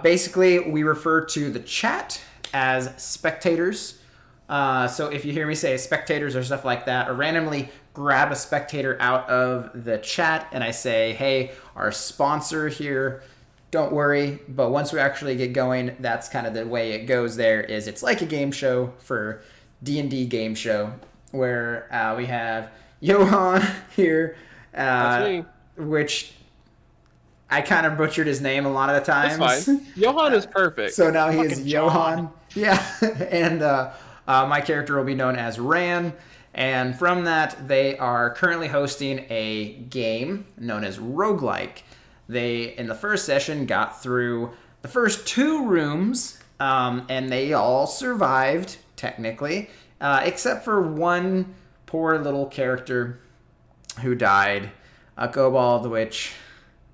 Basically, we refer to the chat as spectators. So if you hear me say spectators or stuff like that, or randomly grab a spectator out of the chat and I say, hey, our sponsor here, don't worry. But once we actually get going, that's kind of the way it goes there. Is it's like a game show for D&D game show where we have Joh'hon here, That's me. which I kind of butchered his name a lot of the times. That's fine. Joh'hon is perfect. So now he is Fucking Joh'hon. Yeah. And my character will be known as Ran. And from that, they are currently hosting a game known as Roguelike. They, in the first session, got through the first 2 rooms, and they all survived, technically, except for one poor little character who died, a kobold, which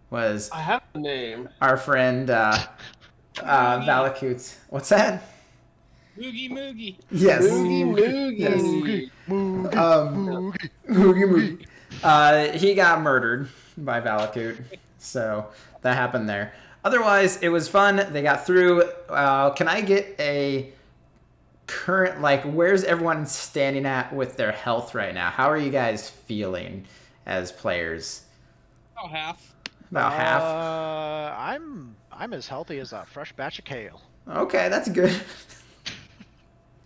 was I have a name. our friend Valakut. What's that? Moogie Moogie. Yes. Moogie. Yes. Moogie. Moogie. He got murdered by Valakut, so that happened there. Otherwise, it was fun. They got through. Can I get a current, like, where's everyone standing at with their health right now? How are you guys feeling as players? About half. About half? I'm as healthy as a fresh batch of kale. Okay, that's good.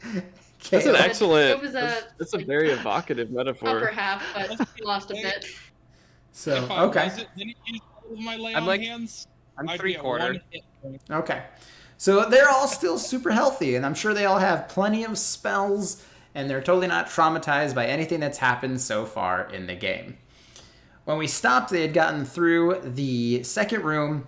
That's an Kale. excellent. It was a That's a very evocative upper metaphor. half, but lost a bit. So, If I okay. didn't use all of my lay I'm on like- hands, I'm I'd 3/4. be at 1 hit point. Okay. So they're all still super healthy, and I'm sure they all have plenty of spells, and they're totally not traumatized by anything that's happened so far in the game. When we stopped, they had gotten through the second room.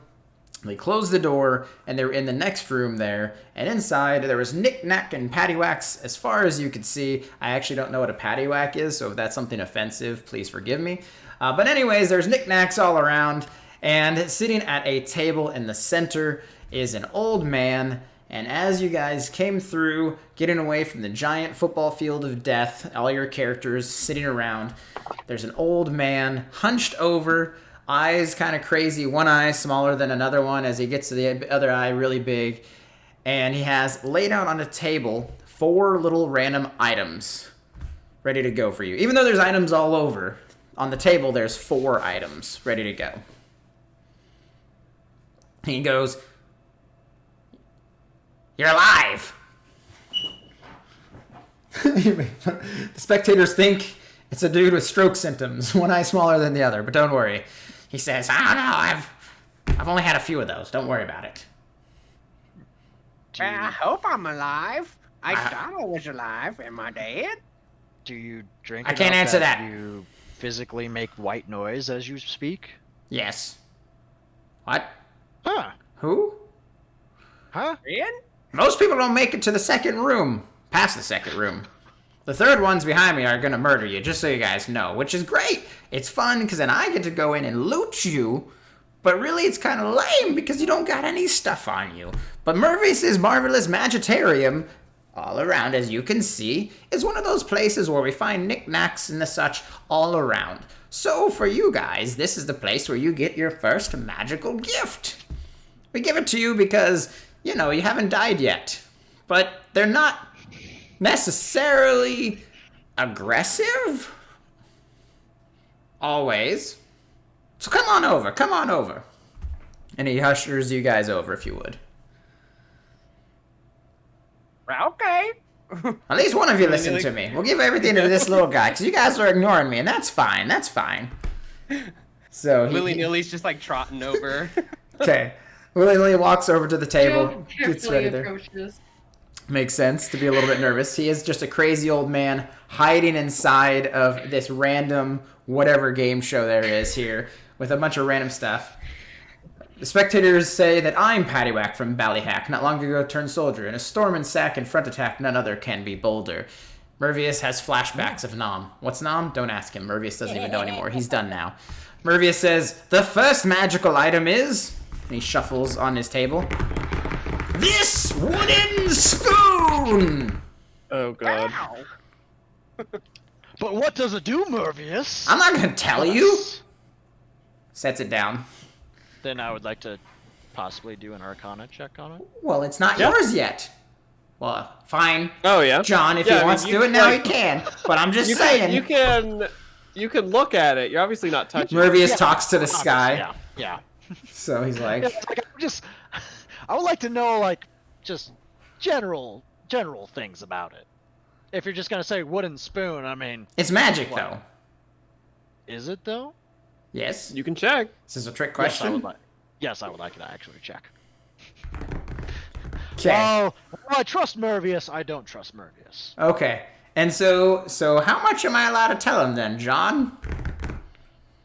They closed the door, and they were in the next room there. And inside, there was knick-knack and paddywhacks as far as you could see. I actually don't know what a paddywhack is, so if that's something offensive, please forgive me. But anyways, there's knick-knacks all around. And sitting at a table in the center is an old man. And as you guys came through, getting away from the giant football field of death, all your characters sitting around, there's an old man hunched over, eyes kind of crazy, one eye smaller than another one as he gets to the other eye really big. And he has laid out on a table 4 little random items ready to go for you. Even though there's items all over, on the table there's 4 items ready to go. He goes, "You're alive!" The spectators think it's a dude with stroke symptoms, one eye smaller than the other, but don't worry. He says, "I don't know, I've only had a few of those. Don't worry about it." I hope I'm alive. I thought I was alive. Am I dead? Do you drink? I can't enough answer that that. You physically make white noise as you speak? Yes. What? Huh? Who? Huh? Ren? Most people don't make it to the second room, past the second room. The third ones behind me are gonna murder you, just so you guys know, which is great. It's fun, because then I get to go in and loot you, but really it's kind of lame because you don't got any stuff on you. But Mervis's Marvelous Magitarium, all around, as you can see, is one of those places where we find knickknacks and the such all around. So for you guys, this is the place where you get your first magical gift. We give it to you because, you know, you haven't died yet. But they're not necessarily aggressive. Always. So come on over. And he ushers you guys over, if you would. Okay. At least one of you listen to me. We'll give everything to this little guy, because you guys are ignoring me, and that's fine. So Willy-nilly's just like trotting over. Okay. Willy walks over to the table, Joe gets carefully ready there. approaches. Makes sense to be a little bit nervous. He is just a crazy old man hiding inside of this random whatever game show there is here with a bunch of random stuff. The spectators say that I'm Paddywhack from Ballyhack, not long ago turned soldier. In a storm and sack and front attack, none other can be bolder. Mervius has flashbacks of Nom. What's Nom? Don't ask him. Mervius doesn't even know anymore. He's done now. Mervius says, the first magical item is... And he shuffles on his table. This wooden spoon! Oh god. Ow. But what does it do, Mervius? I'm not gonna tell you. Sets it down. Then I would like to possibly do an Arcana check on it? Well, it's not Yeah. yours yet. Well, fine. Oh yeah. John, if Yeah, I he mean, wants to you do it now, like- he can. But I'm just You saying. can look at it. You're obviously not touching it. Mervius talks to the sky. Yeah. So he's like, Yeah, it's like, I would like to know, like, just general things about it. If you're just gonna say wooden spoon, I mean, it's magic, What? though. is it though? Yes? You can check. This is a trick Yes, I question? would like. Yes, I would like to actually check. Okay. Oh, well, I trust Mervius. I don't trust Mervius. Okay. And so how much am I allowed to tell him then, John?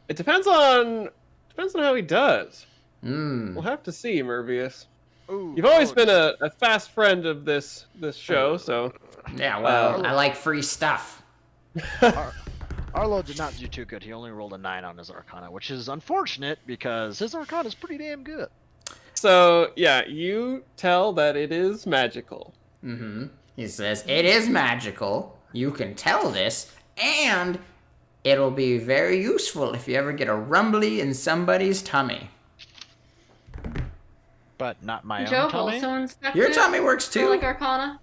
It depends on how he does. Hmm. We'll have to see, Mervius. Ooh, You've always been a fast friend of this show, so Yeah, well, I like free stuff. Arlo did not do too good. He only rolled a 9 on his Arcana, which is unfortunate because his Arcana is pretty damn good. so yeah, you tell that it is magical. Mm-hmm. He says, it is magical. You can tell this, and it'll be very useful if you ever get a rumbly in somebody's tummy. But not my own Joe tummy. also inspected Your tummy works for, too. like Arcana.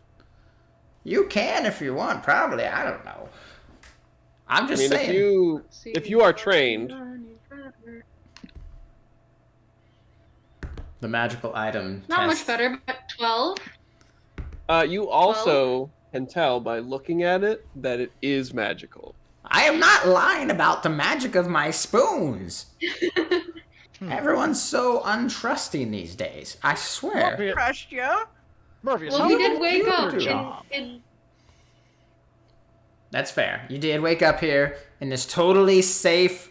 You can if you want, probably. I don't know. I'm I just mean, saying. if you are trained, The magical item Not test. much better, but 12. you also can tell by looking at it that it is magical. I am not lying about the magic of my spoons. Everyone's so untrusting these days. I swear. Mervius, Trust you. Mervius, Well, how we did did wake you do up your job? in That's fair. You did wake up here in this totally safe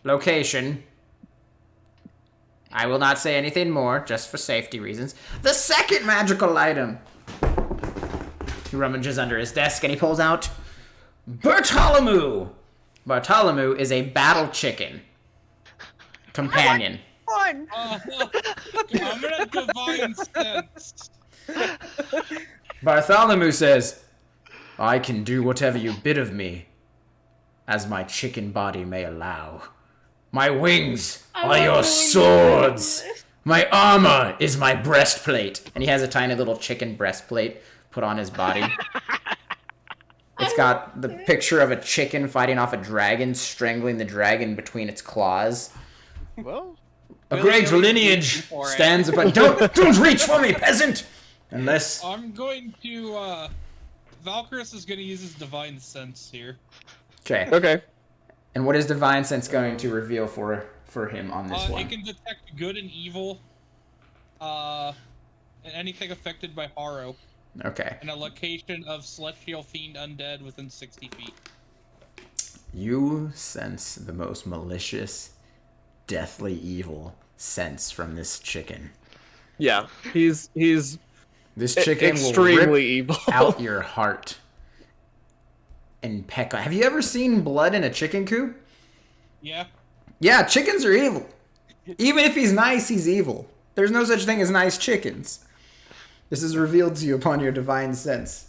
location. I will not say anything more, just for safety reasons. The second magical item. He rummages under his desk and he pulls out Bartholomew. Bartholomew is a battle chicken companion. One. I'm gonna divine sense. Bartholomew says, I can do whatever you bid of me, as my chicken body may allow. My wings are your swords. My armor is my breastplate. And he has a tiny little chicken breastplate put on his body. It's got the picture of a chicken fighting off a dragon, strangling the dragon between its claws. Well, A great lineage stands upon... Don't reach for me, peasant! Unless... I'm going to, Valkyris is gonna use his divine sense here. Okay. Okay. And what is Divine Sense going to reveal for him on this It one? can detect good and evil, and anything affected by Haro, Okay. and a location of celestial fiend undead within 60 feet. You sense the most malicious, deathly evil sense from this chicken. Yeah, he's This chicken will extremely rip evil. out your heart and peck. Have you ever seen blood in a chicken coop? Yeah. Yeah, chickens are evil. Even if he's nice, he's evil. There's no such thing as nice chickens. This is revealed to you upon your divine sense.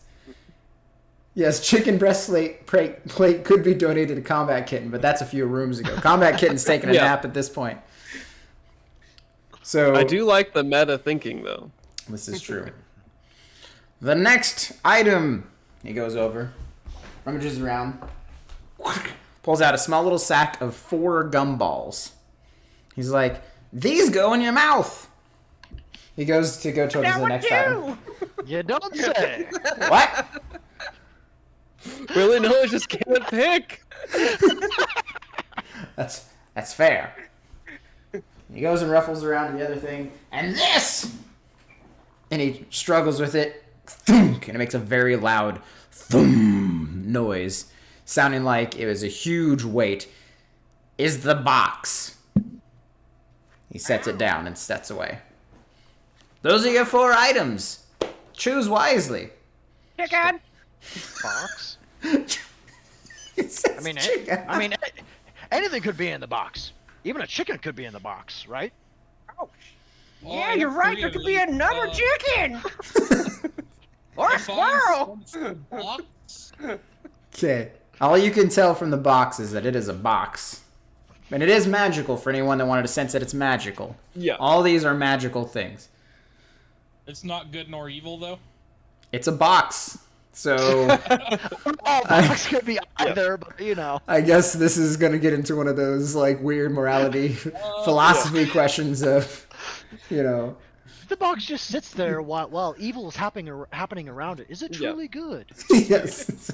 Yes, chicken breastplate plate could be donated to Combat Kitten, but that's a few rooms ago. Combat Kitten's taking a Yeah. nap at this point. So I do like the meta thinking though. this is true. The next item, he goes over, rummages around, pulls out a small little sack of 4 gumballs. He's like, these go in your mouth. He goes to go towards the next item. you don't say. What? Really, no, just can't pick. That's fair. He goes and ruffles around to the other thing, and this! And he struggles with it, thunk, and it makes a very loud thum noise, sounding like it was a huge weight. Is the box. He sets it down and steps away. Those are your 4 items. Choose wisely. Chicken. Box. It says chicken. Anything could be in the box. Even a chicken could be in the box, right? Well, Yeah, I you're have right. 3 There of could be these. another chicken. Or a Divine squirrel. sense box. Okay. All you can tell from the box is that it is a box. And it is magical for anyone that wanted to sense that it's magical. Yeah. All these are magical things. It's not good nor evil though. It's a box. So Oh, box could be either, but you know. I guess this is going to get into one of those like weird morality philosophy questions of, you know. The box just sits there while evil is happening around it. Is it truly good? Yes.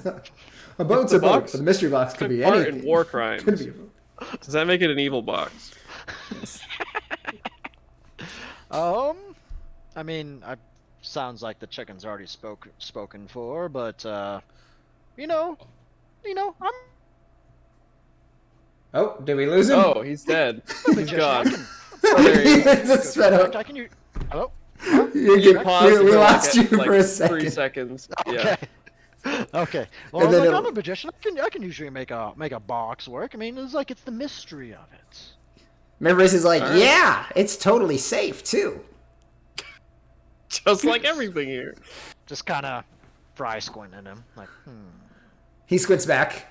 A boat's a boat, box but the mystery box could be part anything. in war crimes. Could be. Does that make it an evil box? I mean, sounds like the chicken's already spoken for, but you know, I'm Oh, did we lose him? Oh, he's dead. He's gone. Just sped up. I can. Hello. You Pause we for lost you like for a 3 second. seconds. Okay. Yeah. Okay. Well, And then look, I'm it'll- a magician. I can usually make a box work. I mean, it's the mystery of it. Memphis is like, Alright. yeah, it's totally safe too. Just like everything here. Just kind of fry squinting him, like, He squints back,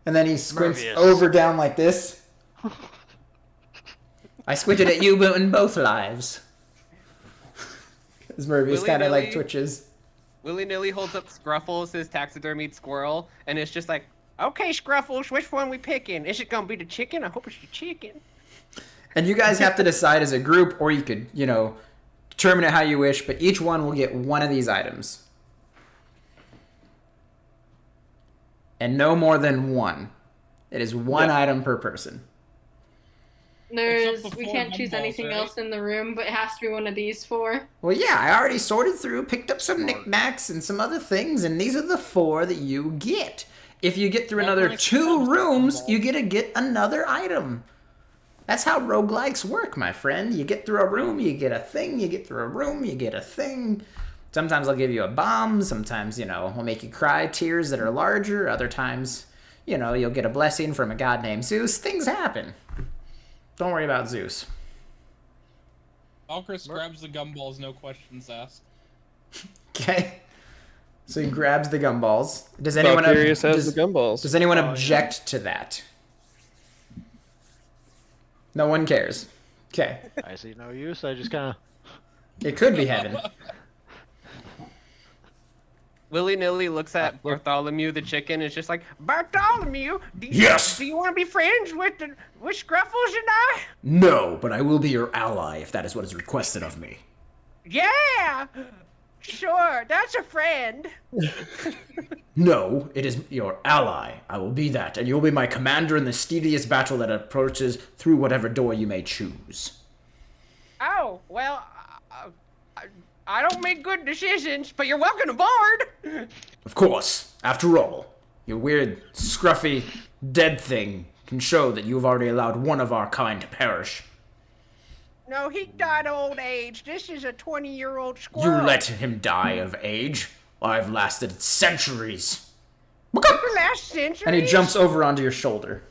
and then he squints Mervius. over down like this. I squinted at you in both lives. As Mervius kind of like Willy-nilly. twitches. Willy-nilly holds up Scruffles, his taxidermied squirrel, and it's just like, okay, Scruffles, which one we picking? Is it gonna be the chicken? I hope it's the chicken. And you guys have to decide as a group, or you could, you know, determine it how you wish, but each one will get one of these items. And no more than one. It is one item per person. There's Except the we four can't choose gumballs, anything right? else in the room, but it has to be one of these four. Well, yeah, I already sorted through, picked up some knickknacks and some other things, and these are the 4 that you get. If you get through Well, another nice 2 gumball. rooms, you get another item. That's how roguelikes work, my friend. You get through a room, you get a thing, you get through a room, you get a thing. Sometimes I'll give you a bomb, sometimes, you know, I'll make you cry tears that are larger, other times, you know, you'll get a blessing from a god named Zeus. Things happen. Don't worry about Zeus. Alchris grabs the gumballs, no questions asked. Okay. So he grabs the gumballs. Does anyone Valkyrius has does, the gumballs. does anyone object to that? No one cares. Okay. I see no use. I just kind of. It could be heaven. Willy-nilly looks at Bartholomew the chicken and is just like, Bartholomew, do you, Yes! do you want to be friends with Scruffles and I? No, but I will be your ally if that is what is requested of me. Yeah! Sure, that's a friend. No, it is your ally. I will be that, and you will be my commander in the steediest battle that approaches through whatever door you may choose. Oh, well, I don't make good decisions, but you're welcome aboard. Of course, after all, your weird, scruffy, dead thing can show that you have already allowed one of our kind to perish. No, he died of old age. This is a 20-year-old You squirrel. let him die of age. I've lasted centuries. For last century. And he jumps over onto your shoulder.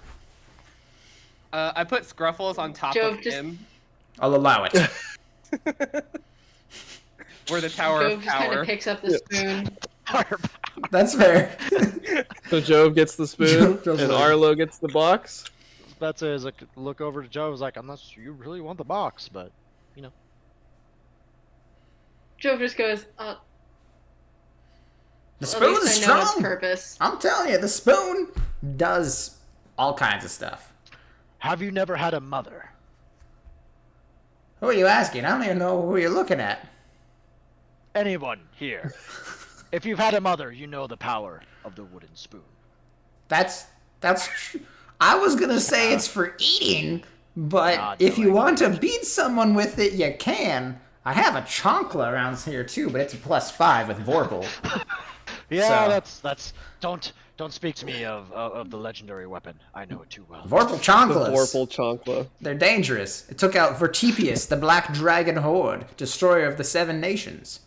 I put Scruffles on top Jove of just- him. I'll allow it. We're the Tower Jove of just kind Power. of picks up the spoon. That's fair. So Jove gets the spoon, Jove goes and like- Arlo gets the box. That's as I look over to Joe. I was like, unless you really want the box, but you know. Jove just goes, The at spoon is least I know its strong. purpose. I'm telling you, the spoon does all kinds of stuff. Have you never had a mother? Who are you asking? I don't even know who you're looking at. Anyone here? If you've had a mother, you know the power of the wooden spoon. That's I was gonna say it's for eating, but Not if you doing want to beat someone with it, you can. I have a chonkla around here too, but it's a +5 with Vorpal. Yeah, So- that's don't speak to me of the legendary weapon. I know it too well. Vorpal The chonklas. Vorpal Chonkla. They're dangerous. It took out Vertipius, the Black Dragon Horde, destroyer of the 7 nations.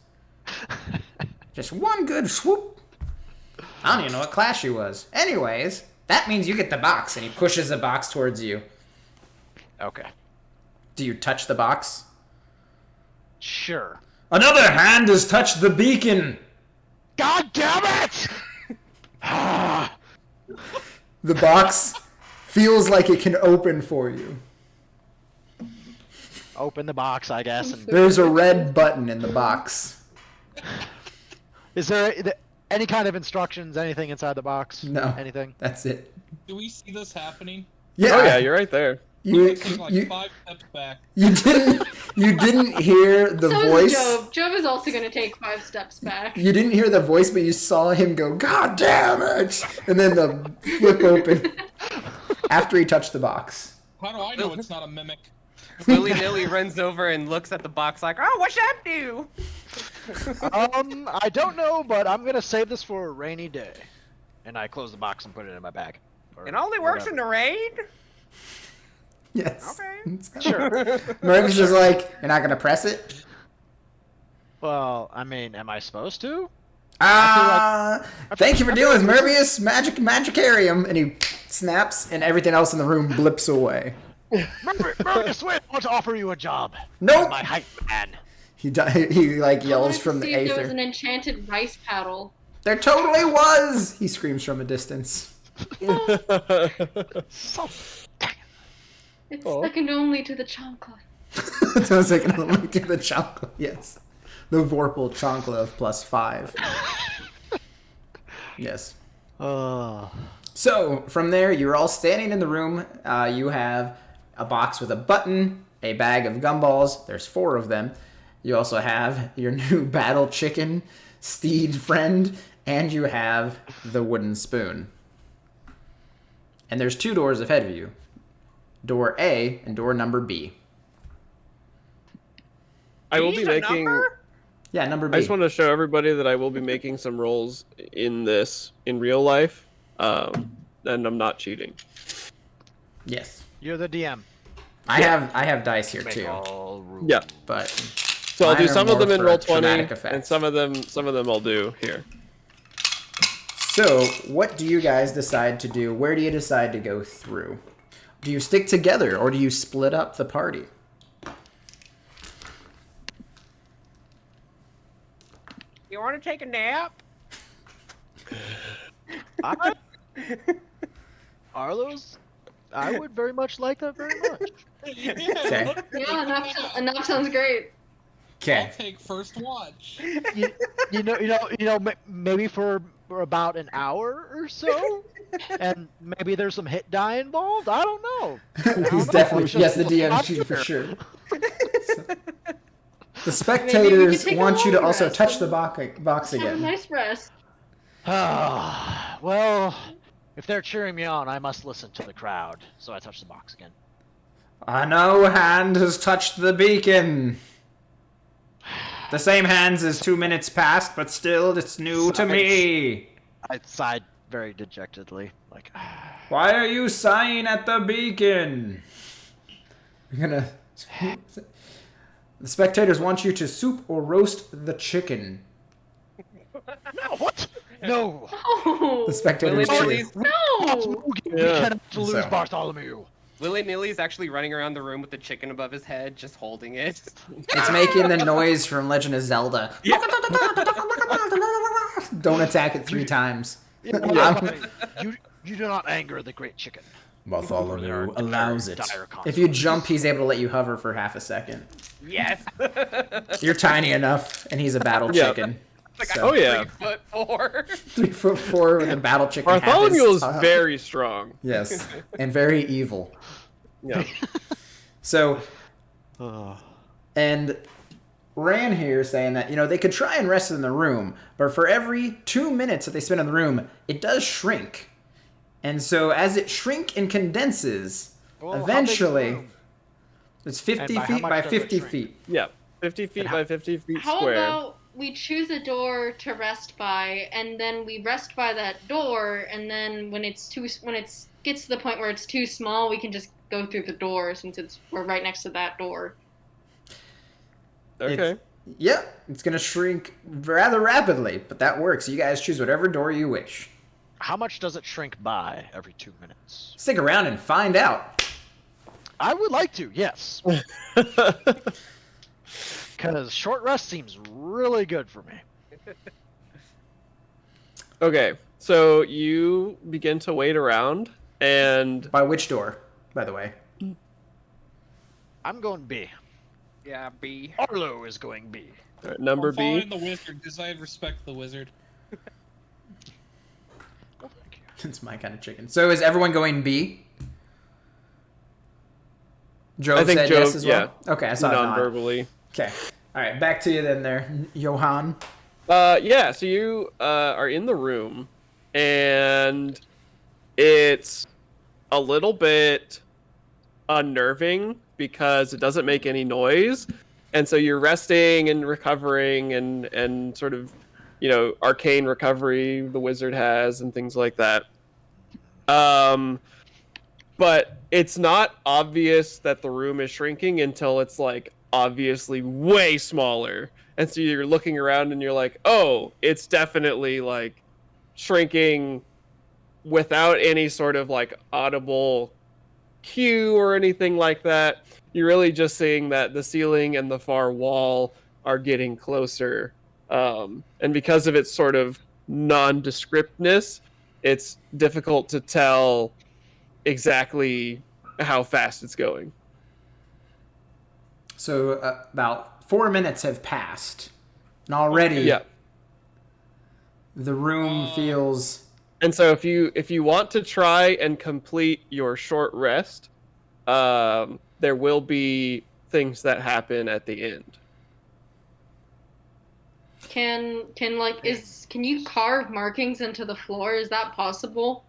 Just one good swoop. I don't even know what class she was. Anyways, that means you get the box, and he pushes the box towards you. Okay. Do you touch the box? Sure. Another hand has touched the beacon! God damn it! The box feels like it can open for you. Open the box, I guess. And There's a red button in the box. is there any kind of instructions? Anything inside the box? No. Anything? That's it. Do we see this happening? Yeah. Oh yeah, you're right there. You, Take like you, 5 steps back. you didn't hear the So voice. is Job. Job is also going to take 5 steps back. You didn't hear the voice, but you saw him go, "God damn it!" And then the flip open after he touched the box. How do I know it's not a mimic? Willy-nilly runs over and looks at the box like, oh, what's that do? I don't know, but I'm gonna save this for a rainy day. And I close the box and put it in my bag. Or It only works whatever. in the raid? Yes. Okay. Sure. Murphy's just like, "You're not gonna press it." Well, I mean, am I supposed to? Thank you for dealing with Mervius Magicarium, and he snaps, and everything else in the room blips away. Marcus, wait! I want to offer you a job. Nope. My hype man. He like I yells wanted from to the see if there was aether. an enchanted rice paddle. There totally was! He screams from a distance. So, It's Oh. second only to the chocolate. Sounds like an link to the chocolate, yes. The Vorpal chocolate of +5. Yes. So, from there, you're all standing in the room. You have a box with a button, a bag of gumballs. There's 4 of them. You also have your new battle chicken steed friend, and you have the wooden spoon. And there's 2 doors ahead of you. Door A and door number B. I will be These are making. number? Yeah, number B. I just want to show everybody that I will be making some rolls in this in real life, and I'm not cheating. Yes. you're the DM. I have dice here Make too, all rules. Yeah. but So I'll mine do are some of more them in for roll 20, dramatic and effect. some of them I'll do here. So, what do you guys decide to do? Where do you decide to go through? Do you stick together or do you split up the party? You want to take a nap? Arlos, I would very much like that very much. Okay. Yeah, a nap sounds great. I'll Okay. take first watch. Maybe for about an hour or so, and maybe there's some hit die involved. I don't know. He's definitely yes, the DM cheated for sure. The spectators take a want you to long also rest touch the and box Have a again. nice rest. Well, if they're cheering me on, I must listen to the crowd. So I touch the box again. No hand has touched the beacon. The same hands as 2 minutes past, but still, it's new to me. I sighed very dejectedly, like. Why are you sighing at the beacon? You're gonna. The spectators want you to soup or roast the chicken. No, what? No. Oh, The spectators cheer. Willy-nilly's, no! We Yeah. cannot lose So. Bartholomew. Willy-nilly's actually running around the room with the chicken above his head, just holding it. It's making the noise from Legend of Zelda. Don't attack it 3 times. You do not anger the great chicken. Bartholomew allows it. Dire conflict. If you jump, he's able to let you hover for half a second. Yes. You're tiny enough, and he's a battle Yeah. chicken. Like So, Oh, yeah. 3'4". 3'4" with a battle chicken. half Bartholomew his is top. very strong. Yes, and very evil. Yeah. So, and Ran here saying that, they could try and rest in the room, but for every 2 minutes that they spend in the room, it does shrink. And so as it shrink and condenses, Well, how big's the eventually, room? it's 50 And by how feet much by does it 50 shrink? feet. Yeah. 50 feet by 50 feet How square. about we choose a door to rest by, and then we rest by that door, and then when it gets to the point where it's too small, we can just go through the door since we're right next to that door. Okay. Yep, it's going to shrink rather rapidly, but that works. You guys choose whatever door you wish. How much does it shrink by every 2 minutes? Stick around and find out. I would like to, yes. Because short rest seems really good for me. Okay, so you begin to wait around, And By which door, by the way? I'm going B. Yeah, B. Arlo is going B. number I'm following B. the wizard because I respect the wizard. Oh, thank you. It's my kind of chicken. So is everyone going B? Joe I think said Joe, yes as well? Okay, I saw a nod. non-verbally. Okay. All right, back to you then there, Johan. Yeah, so you are in the room, and it's a little bit unnerving because it doesn't make any noise, and so you're resting and recovering and sort of, arcane recovery the wizard has and things like that. But it's not obvious that the room is shrinking until it's like obviously way smaller. And so you're looking around and you're like, oh, it's definitely like shrinking without any sort of like audible cue or anything like that. You're really just seeing that the ceiling and the far wall are getting closer. And because of its sort of nondescriptness, it's difficult to tell exactly how fast it's going. So about 4 minutes have passed, and already Yeah. the room feels... And so if you want to try and complete your short rest, there will be things that happen at the end. Can you carve markings into the floor? Is that possible?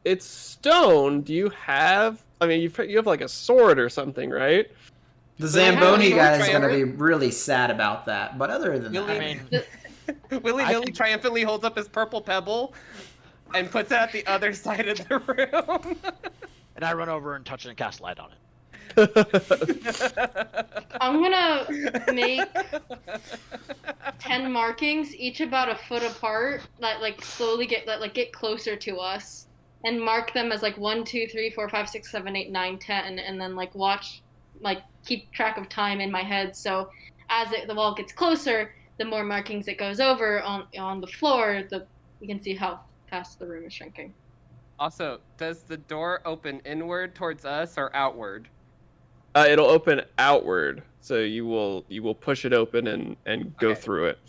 It's stone. Do you have? I mean, you have like a sword or something, right? The So they have a Zamboni short guy is going to triangle? be really sad about that. But other than that, I mean, Willy-nilly triumphantly holds up his purple pebble and puts it at the other side of the room. and I run over and touch it and cast light on it. I'm gonna make 10 markings, each about a foot apart, that like slowly get closer to us, and mark them as like 1, 2, 3, 4, 5, 6, 7, 8, 9, 10, and then like watch, like keep track of time in my head. So as the wall gets closer, the more markings it goes over on the floor, you can see how fast the room is shrinking. Also, does the door open inward towards us or outward? It'll open outward, so you will push it open and go through it.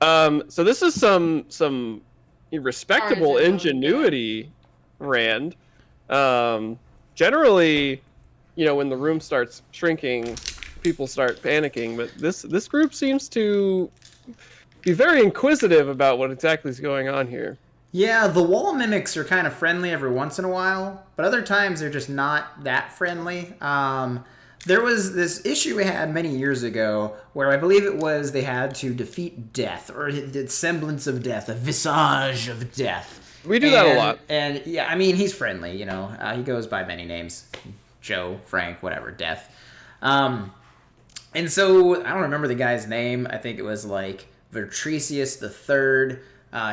So this is some respectable Artisan, ingenuity, Rand. Generally, when the room starts shrinking, people start panicking, but this group seems to be very inquisitive about what exactly is going on here. yeah, the wall mimics are kind of friendly every once in a while, but other times they're just not that friendly. There was this issue we had many years ago where I believe it was they had to defeat death, or the semblance of death, a visage of death. We do that a lot. And yeah, I mean, he's friendly, he goes by many names. Joe, Frank, whatever, Death. And so, I don't remember the guy's name. I think it was like Vertricius III.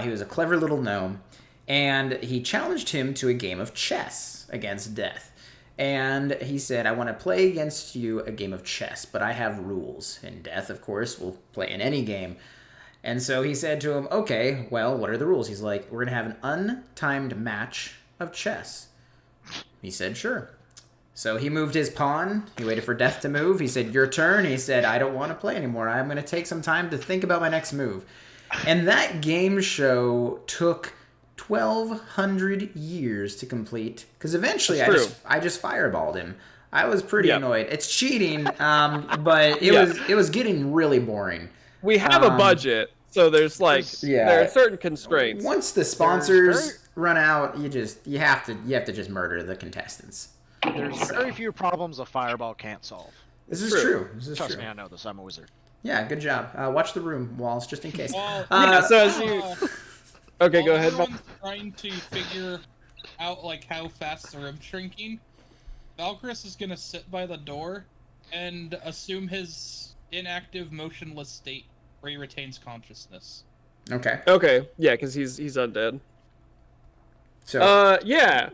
He was a clever little gnome. And he challenged him to a game of chess against Death. And he said, I want to play against you a game of chess, but I have rules. And Death, of course, will play in any game. And so he said to him, okay, well, what are the rules? He's like, we're going to have an untimed match of chess. He said, sure. So he moved his pawn. He waited for Death to move. He said, your turn. He said, I don't want to play anymore. I'm going to take some time to think about my next move. And that game show took 1,200 years to complete, because eventually I just fireballed him. I was pretty annoyed. It's cheating, but it was getting really boring. We have a budget, so there's there are certain constraints. Once the sponsors run out, you have to just murder the contestants. There's very few problems a fireball can't solve. This is true. Trust me, I know this. I'm a wizard. Yeah, good job. Watch the room, Walls, just in case. Well, So as you... Okay, go ahead. Everyone's trying to figure out like how fast the room's shrinking. Valkyris is gonna sit by the door and assume his inactive, motionless state where he retains consciousness. Okay. Okay, yeah, because he's undead. So yeah.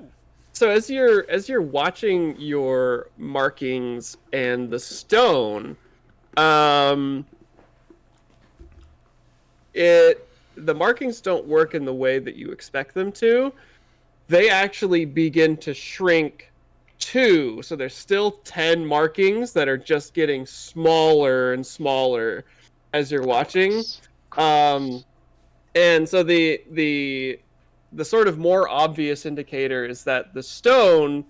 So as you're watching your markings and the stone, the markings don't work in the way that you expect them to. they actually begin to shrink too. So there's still 10 markings that are just getting smaller and smaller as you're watching. And so the sort of more obvious indicator is that the stone,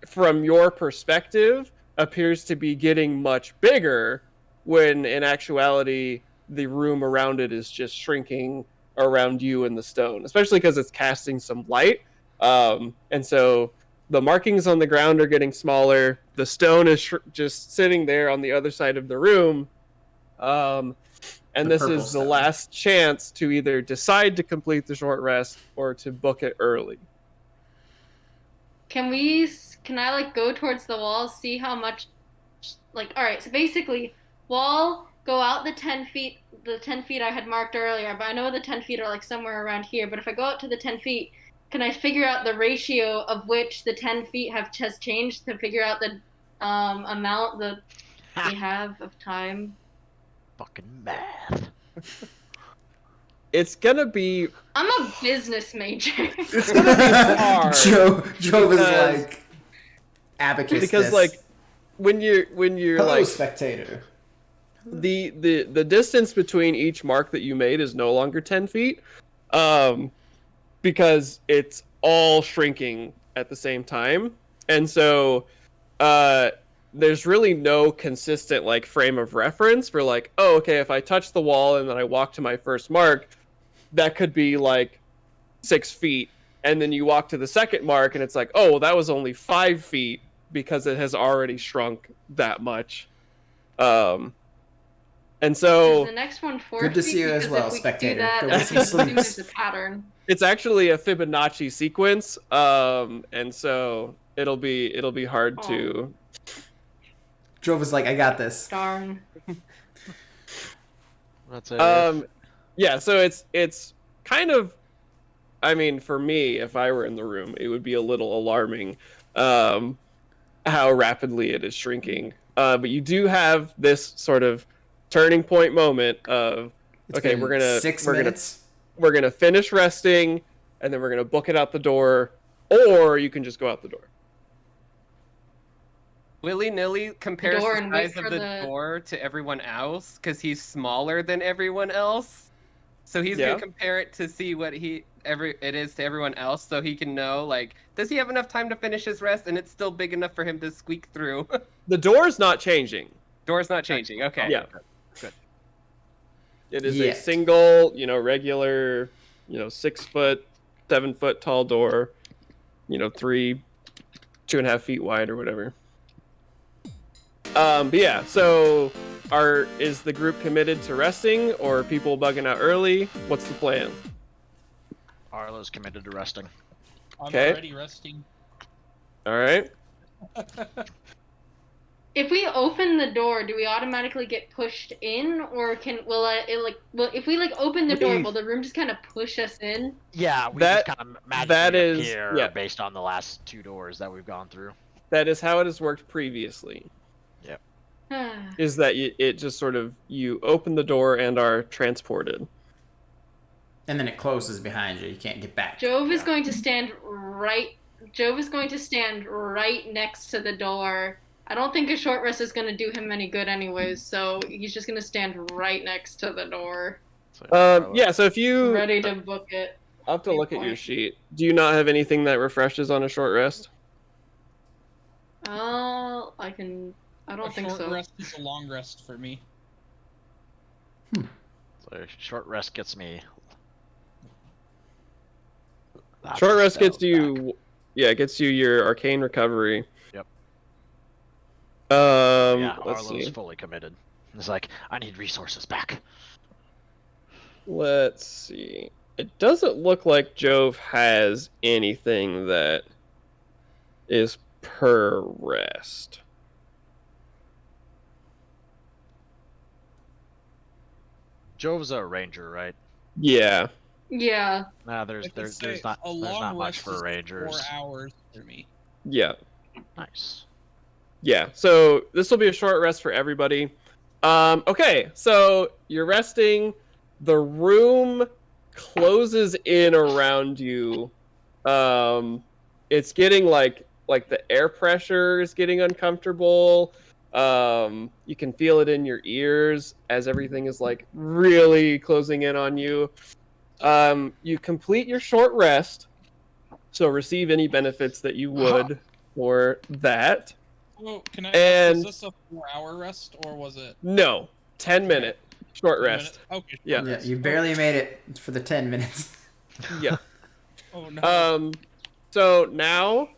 from your perspective, appears to be getting much bigger, when in actuality the room around it is just shrinking around you and the stone, especially because it's casting some light. And so the markings on the ground are getting smaller. The stone is just sitting there on the other side of the room. And this is the last chance to either decide to complete the short rest or to book it early. Can I like go towards the wall, see how much, like, all right, so basically wall, go out the 10 feet I had marked earlier, but I know the 10 feet are like somewhere around here, but if I go out to the 10 feet, can I figure out the ratio of which the 10 feet has changed to figure out the amount that we have of time? Fucking math. It's gonna be... I'm a business major. It's gonna be hard. Joe is like abacus. Because like when you're Hello, like spectator. The distance between each mark that you made is no longer 10 feet. Because it's all shrinking at the same time. And so there's really no consistent like frame of reference for like, oh, okay, if I touch the wall and then I walk to my first mark, that could be like 6 feet. And then you walk to the second mark and it's like, oh, well, that was only 5 feet because it has already shrunk that much. And so is the next one 4 good to feet? see you as Because well, if we spectator. do that, Go then with some I assume sleeps. there's a pattern. it's actually a Fibonacci sequence. And so it'll be hard to... Jove is like, I got this. Darn. That's it. Yeah, so it's kind of, I mean, for me, if I were in the room, it would be a little alarming how rapidly it is shrinking. But you do have this sort of turning point moment of, It's okay, been we're gonna 6 minutes. we're gonna finish resting, and then we're gonna book it out the door, or you can just go out the door. Willy-nilly compares door the and wait size of for the the- door to everyone else because he's smaller than everyone else. So he's Yeah. gonna compare it to see what it is to everyone else, so he can know, like, does he have enough time to finish his rest, and it's still big enough for him to squeak through. The door's not changing. Door's not changing. Okay. Yeah. Good. It is a Yet. single, regular, 6 foot, 7 foot tall door, 2.5 feet wide or whatever. But yeah, so is the group committed to resting, or are people bugging out early? What's the plan? Arlo's committed to resting. I'm Okay. already resting. All right. If we open the door, do we automatically get pushed in, or if we open the door, will the room just kind of push us in? Yeah, we That- just kind of magically that is- appear yeah. based on the last 2 doors that we've gone through. That is how it has worked previously. Is that it just sort of, you open the door and are transported. And then it closes behind you. You can't get back. Jove is going to stand right next to the door. I don't think a short rest is going to do him any good anyways, so he's just going to stand right next to the door, So, Yeah, so if you... ready to book it. I'll have to look at your sheet. Do you not have anything that refreshes on a short rest? I don't think short so. rest is a long rest for me. So short rest gets me. Short rest gets Back. you... Yeah, it gets you your arcane recovery. Yep. Let's Arlo's see. fully committed. It's like, I need resources back. Let's see. It doesn't look like Jove has anything that is per rest. Jove's a ranger, right? Yeah. Yeah. Nah, I there's could say not a there's long not much rest for is rangers. 4 hours for me. Yeah. Nice. Yeah. So this will be a short rest for everybody. Okay, so you're resting. The room closes in around you It's getting like the air pressure is getting uncomfortable. You can feel it in your ears as everything is like really closing in on you. You complete your short rest, so receive any benefits that you would for that. Oh, can I And ask, was this a 4-hour rest or was it no, 10-minute short 10 rest. minute? Okay. Yeah. Yeah, you barely made it for the 10 minutes. Yeah. Oh no. So now,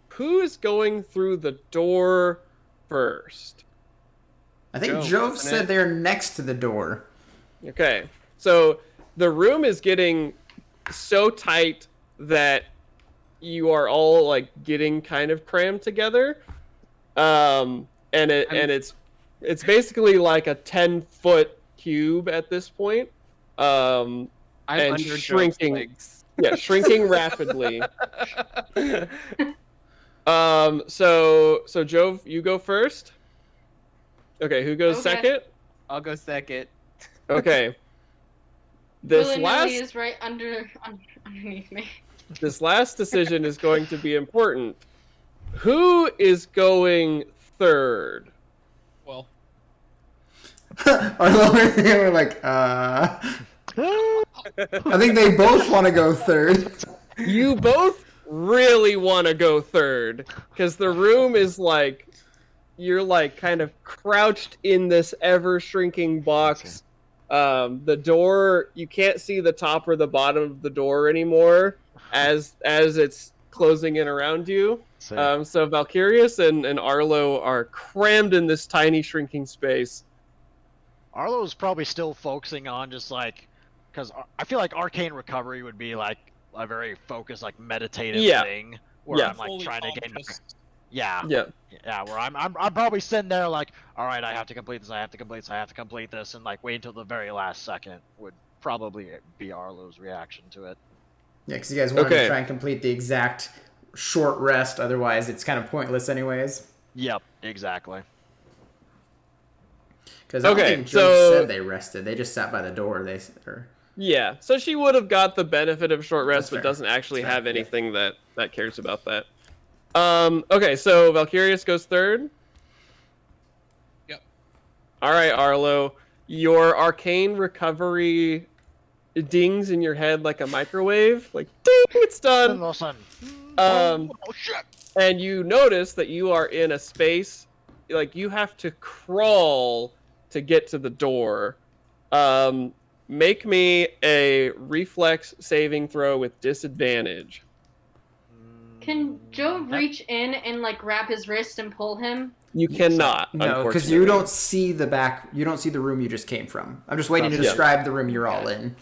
who is going through the door first? I think Joe, Jove isn't said it? they're next to the door. Okay. So the room is getting so tight that you are all like getting kind of crammed together. And it's basically like a 10-foot cube at this point. I'm And under Joe's shrinking. legs. Yeah, shrinking rapidly. So Jove, you go first. Okay, who goes Okay. second? I'll go second. Okay. This Willy-nilly last is right underneath me. this last decision is going to be important. Who is going third? Well, They were like, I think they both want to go third. You both really want to go third because the room is like you're like kind of crouched in this ever shrinking box. The door, you can't see the top or the bottom of the door anymore as it's closing in around you. So Valkyrius and Arlo are crammed in this tiny shrinking space. Arlo's probably still focusing on just like, because I feel like arcane recovery would be like a very focused, like meditative thing where Yeah. I'm like fully trying to gain. conscious. Yeah. Yeah. Yeah, where I'm probably sitting there like, all right, I have to complete this, I have to complete this, I have to complete this, and like wait until the very last second would probably be Arlo's reaction to it. Yeah, because you guys wanted Okay. to try and complete the exact short rest, otherwise it's kind of pointless anyways. Yep, exactly. Because I don't Okay, think Jove so- said they rested. They just sat by the door. Yeah, so she would have got the benefit of short rest, That's but fair. doesn't actually That's fair, have yeah. anything that cares about that. Okay, so Valkyrius goes third. Yep. All right, Arlo, your arcane recovery dings in your head like a microwave, like ding, it's And done. all of a sudden, Um, oh shit! And you notice that you are in a space, like you have to crawl to get to the door. Make me a reflex saving throw with disadvantage. Can Jove That- reach in and like grab his wrist and pull him? You cannot. No, because you don't see the back. You don't see the room you just came from. I'm just waiting to Yeah. describe the room you're all in.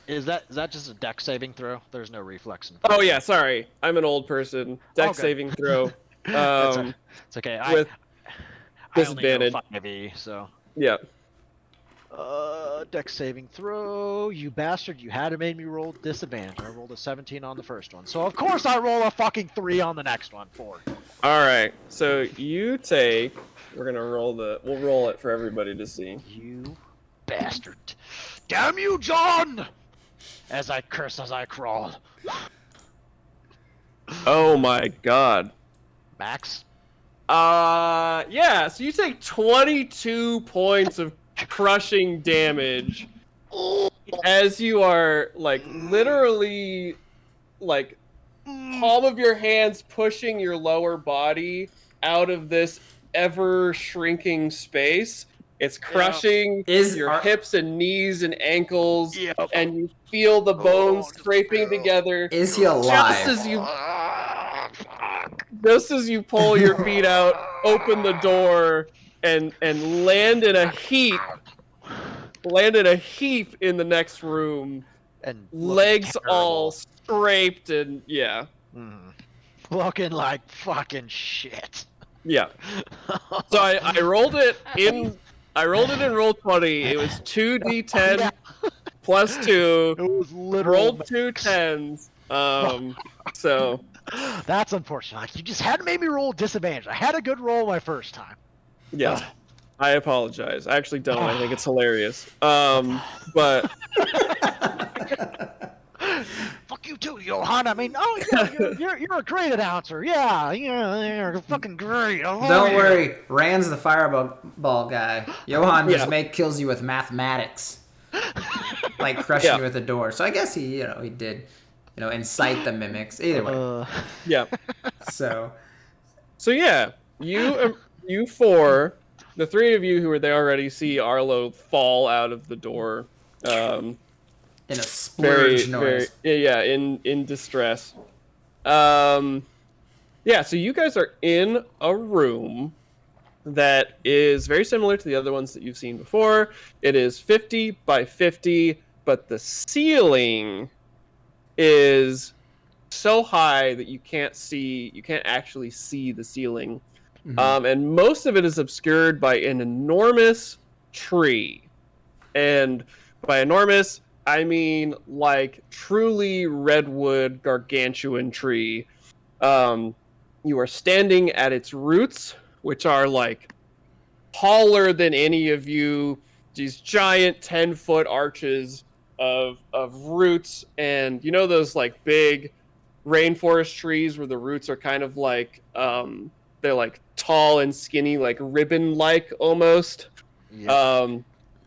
Is that just a dex saving throw? There's no reflex. Oh yeah, sorry. I'm an old person. Dex Okay. saving throw. It's okay. With I only know disadvantage. 5e, so. Yeah. Dex saving throw. You bastard! You had to make me roll disadvantage. I rolled a 17 on the first one, so of course I roll a fucking 3 on the next one. 4. All right. So you take. We'll roll it for everybody to see. You bastard! Damn you, John! As I curse as I crawl. Oh my god. Max. Yeah. So you take 22 points of crushing damage as you are like literally like palm of your hands pushing your lower body out of this ever shrinking space. It's crushing your hips and knees and ankles, and you feel the bones scraping together. Is he alive? Just as you pull your feet out, open the door, and land in a heap. Land in a heap in the next room. And Legs terrible. all scraped and yeah. Looking like fucking shit. Yeah. So I rolled it in Roll20. It was 2d10 plus 2. It was literal. Rolled 2 10s. So That's unfortunate. Like, you just had to make me roll disadvantage. I had a good roll my first time. yeah. I apologize. I actually don't. I think it's hilarious. But Fuck you too, Joh'hon. I mean, oh yeah, you're a great announcer. Yeah, you're fucking great. I love Don't you. worry, Rand's the fireball guy. Joh'hon just kills you with mathematics, like crushing you with a door. So I guess he did, incite the mimics. Either way. Yeah. So yeah, you four, the three of you who were there already, see Arlo fall out of the door. In a splurge noise. In distress. So you guys are in a room that is very similar to the other ones that you've seen before. It is 50 by 50, but the ceiling is so high that you can't actually see the ceiling. Mm-hmm. And most of it is obscured by an enormous tree. And by enormous, I mean like truly redwood gargantuan tree. You are standing at its roots, which are like taller than any of you. These giant 10-foot arches of roots, and those like big rainforest trees where the roots are kind of like they're like tall and skinny, like ribbon-like almost. Yeah.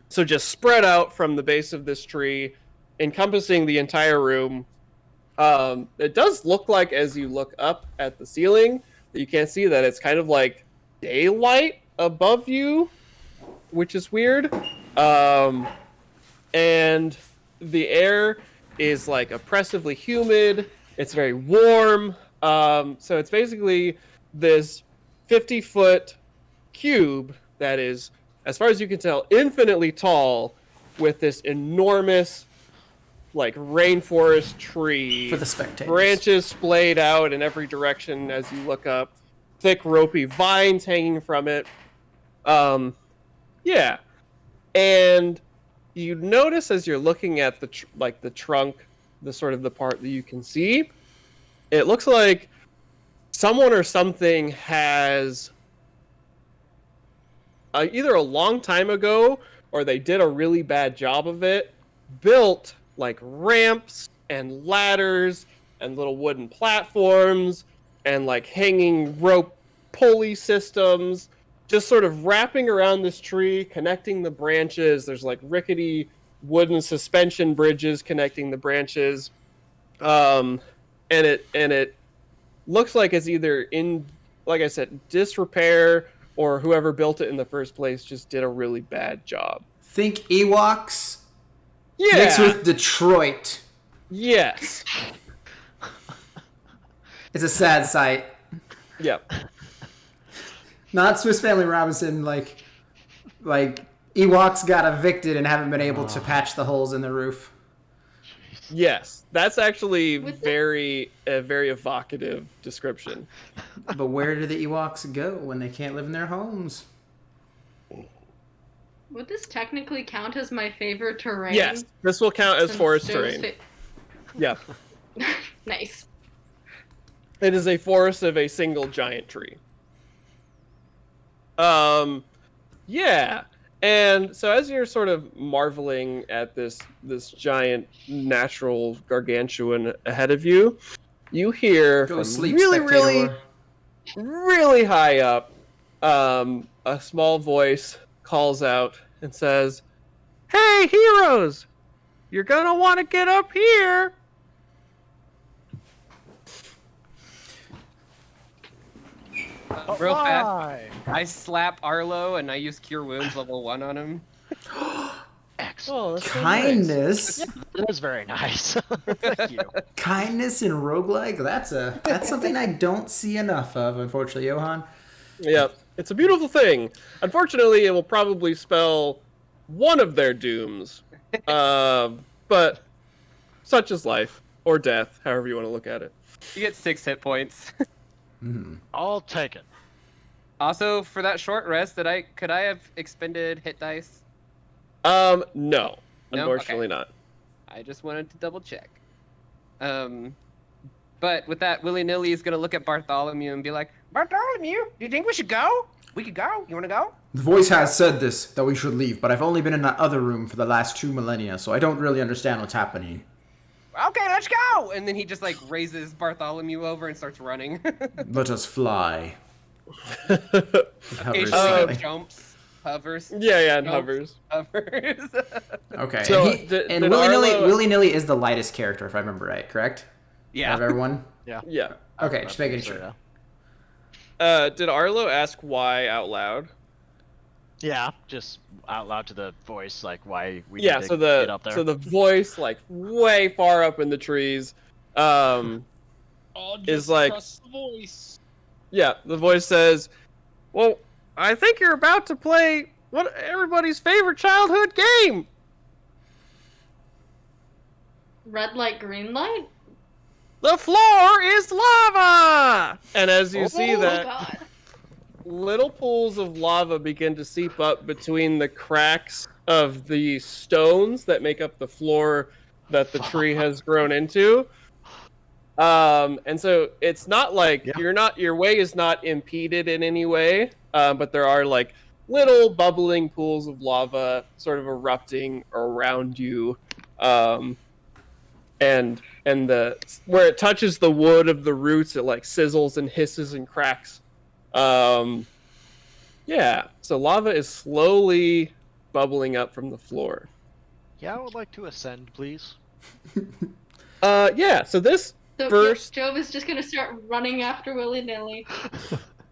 So just spread out from the base of this tree, encompassing the entire room. It does look like, as you look up at the ceiling, that you can't see that it's kind of like daylight above you, which is weird. And the air is like oppressively humid. It's very warm. So it's basically this 50-foot cube that is, as far as you can tell, infinitely tall, with this enormous like rainforest tree For the spectators. Branches splayed out in every direction as you look up. Thick ropey vines hanging from it. And you notice as you're looking at the the trunk, the sort of the part that you can see, it looks like someone or something has either a long time ago, or they did a really bad job of it, built like ramps and ladders and little wooden platforms and like hanging rope pulley systems, just sort of wrapping around this tree, connecting the branches. There's like rickety wooden suspension bridges connecting the branches. And it looks like it's either in, like I said, disrepair, or whoever built it in the first place just did a really bad job. Think Ewoks Yeah. mixed with Detroit. Yes. It's a sad sight. Yep. Not Swiss Family Robinson, like Ewoks got evicted and haven't been able to patch the holes in the roof. Yes, that's actually With very evocative description. But where do the Ewoks go when they can't live in their homes? Would this technically count as my favorite terrain? Yes, this will count as Since forest there's terrain. Yeah, Nice. it is a forest of a single giant tree. Yeah. And so as you're sort of marveling at this giant natural gargantuan ahead of you, you hear Go from sleep, really spectator. high up, a small voice calls out and says, "Hey, heroes! You're gonna want to get up here!" Real fast, Why? I slap Arlo and I use Cure Wounds level 1 on him. Excellent. Oh, that's so nice. Kindness. That is very nice. Thank you. Kindness in roguelike? That's something I don't see enough of, unfortunately, Joh'hon. Yeah, it's a beautiful thing. Unfortunately, it will probably spell one of their dooms. But such is life, or death, however you want to look at it. You get 6 hit points. I'll take it. Also, for that short rest, could I have expended hit dice? No, No? unfortunately Okay. not. I just wanted to double check. But with that, willy-nilly is gonna look at Bartholomew and be like, "Bartholomew, do you think we should go? We could go. You wanna go?" The voice has said this, that we should leave, but I've only been in that other room for the last 2 millennia, so I don't really understand what's happening. okay, let's go. And then he just like raises Bartholomew over and starts running. Let us fly. Hovers Occasionally slightly. he jumps, hovers. Yeah, and jumps, hovers. Hovers. Okay. So, and did Willy-nilly, Arlo- Nilly is the lightest character, if I remember right, correct? Yeah. Of everyone? Yeah. Yeah. Okay, just making So, sure. Did Arlo ask why out loud? Yeah, just out loud to the voice, like why we Yeah, need to so get up there. the voice, like way far up in the trees, Oh, just is like, trust the voice. yeah, the voice says, "Well, I think you're about to play what everybody's favorite childhood game." Red light, green light? The floor is lava! And as you see Oh that, god. little pools of lava begin to seep up between the cracks of the stones that make up the floor that the tree has grown into. And so it's not like your way is not impeded in any way, but there are like little bubbling pools of lava sort of erupting around you. And the where it touches the wood of the roots, it like sizzles and hisses and cracks. Yeah, so lava is slowly bubbling up from the floor. Yeah, I would like to ascend, please. Yeah, so this So first, Jove is just gonna start running after willy-nilly.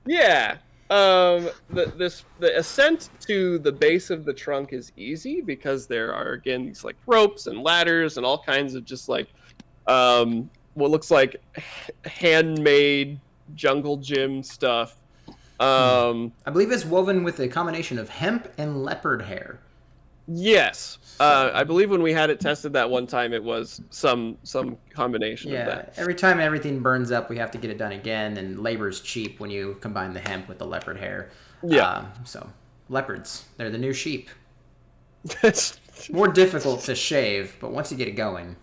yeah, the ascent to the base of the trunk is easy because there are again these like ropes and ladders and all kinds of just like what looks like handmade jungle gym stuff. I believe it's woven with a combination of hemp and leopard hair. Yes. I believe when we had it tested that one time, it was some combination of Yeah, that. every time everything burns up, we have to get it done again, and labor's cheap when you combine the hemp with the leopard hair. Yeah. So, leopards, they're the new sheep. It's More difficult to shave, but once you get it going,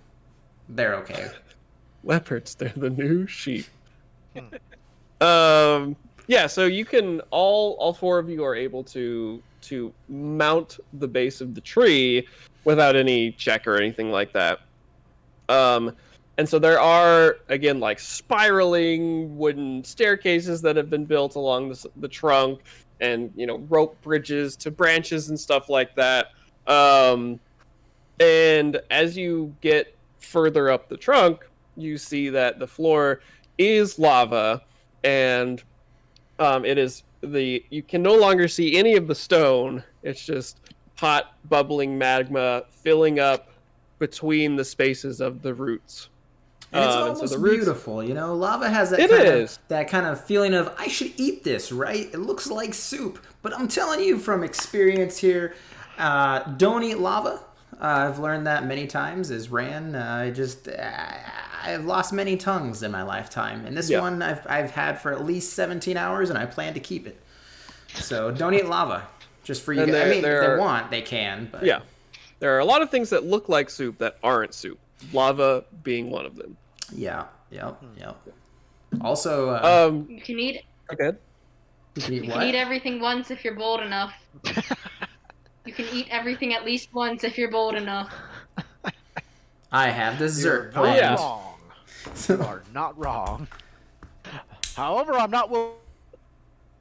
they're okay. leopards, they're the new sheep. Yeah, so you can all four of you are able to mount the base of the tree without any check or anything like that. And so there are again like spiraling wooden staircases that have been built along the trunk, and rope bridges to branches and stuff like that. And as you get further up the trunk, you see that the floor is lava, and it is you can no longer see any of the stone. It's just hot, bubbling magma filling up between the spaces of the roots. And it's And almost so the roots, beautiful, Lava has that that kind of feeling of, I should eat this, right? It looks like soup. But I'm telling you from experience here, don't eat lava. I've learned that many times as Ran. I've lost many tongues in my lifetime. And this one I've had for at least 17 hours, and I plan to keep it. So don't eat lava. Just for you guys. I mean, if they want, they can. But yeah. There are a lot of things that look like soup that aren't soup. Lava being one of them. Yeah. Yep. Also, You can eat. Okay. you can eat You what? can eat everything once if you're bold enough. You can eat everything at least once if you're bold enough. I have dessert You're planned. not wrong. You are not wrong. However, I'm not will.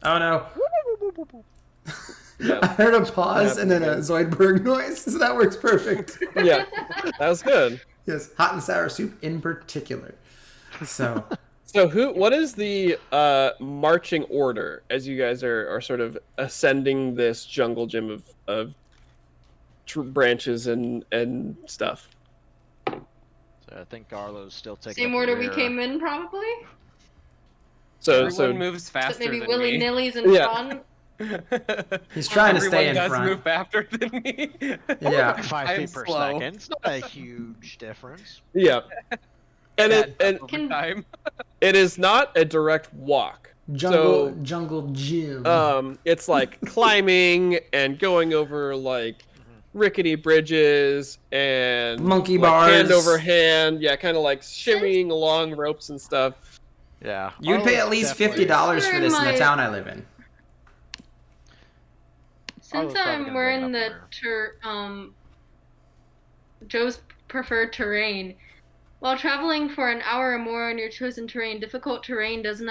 Oh no. Yeah. I heard a pause and then a Zoidberg noise, so that works perfect. Yeah. That was good. Yes, hot and sour soup in particular. So, So what is the marching order as you guys are sort of ascending this jungle gym of branches and stuff? So I think Garlo's still taking. Same up the order we rear. came in, probably. So Everyone moves But faster maybe than willy me. nilly's in Yeah. front. he's trying to stay Everyone in does front. move faster than me. Yeah. 5 I'm feet per slow. second. It's not a huge difference. yeah. And That it over time. it is not a direct walk. Jungle gym. It's like climbing and going over like rickety bridges and Monkey like, bars. hand over hand, kind of like shimmying along ropes and stuff. Yeah. You'd pay Arlo's at least definitely- $50 for this in the My- town I live in. Since Arlo's probably I'm gonna wearing bring the it up Joe's preferred terrain, While traveling for an hour or more on your chosen terrain, difficult terrain doesn't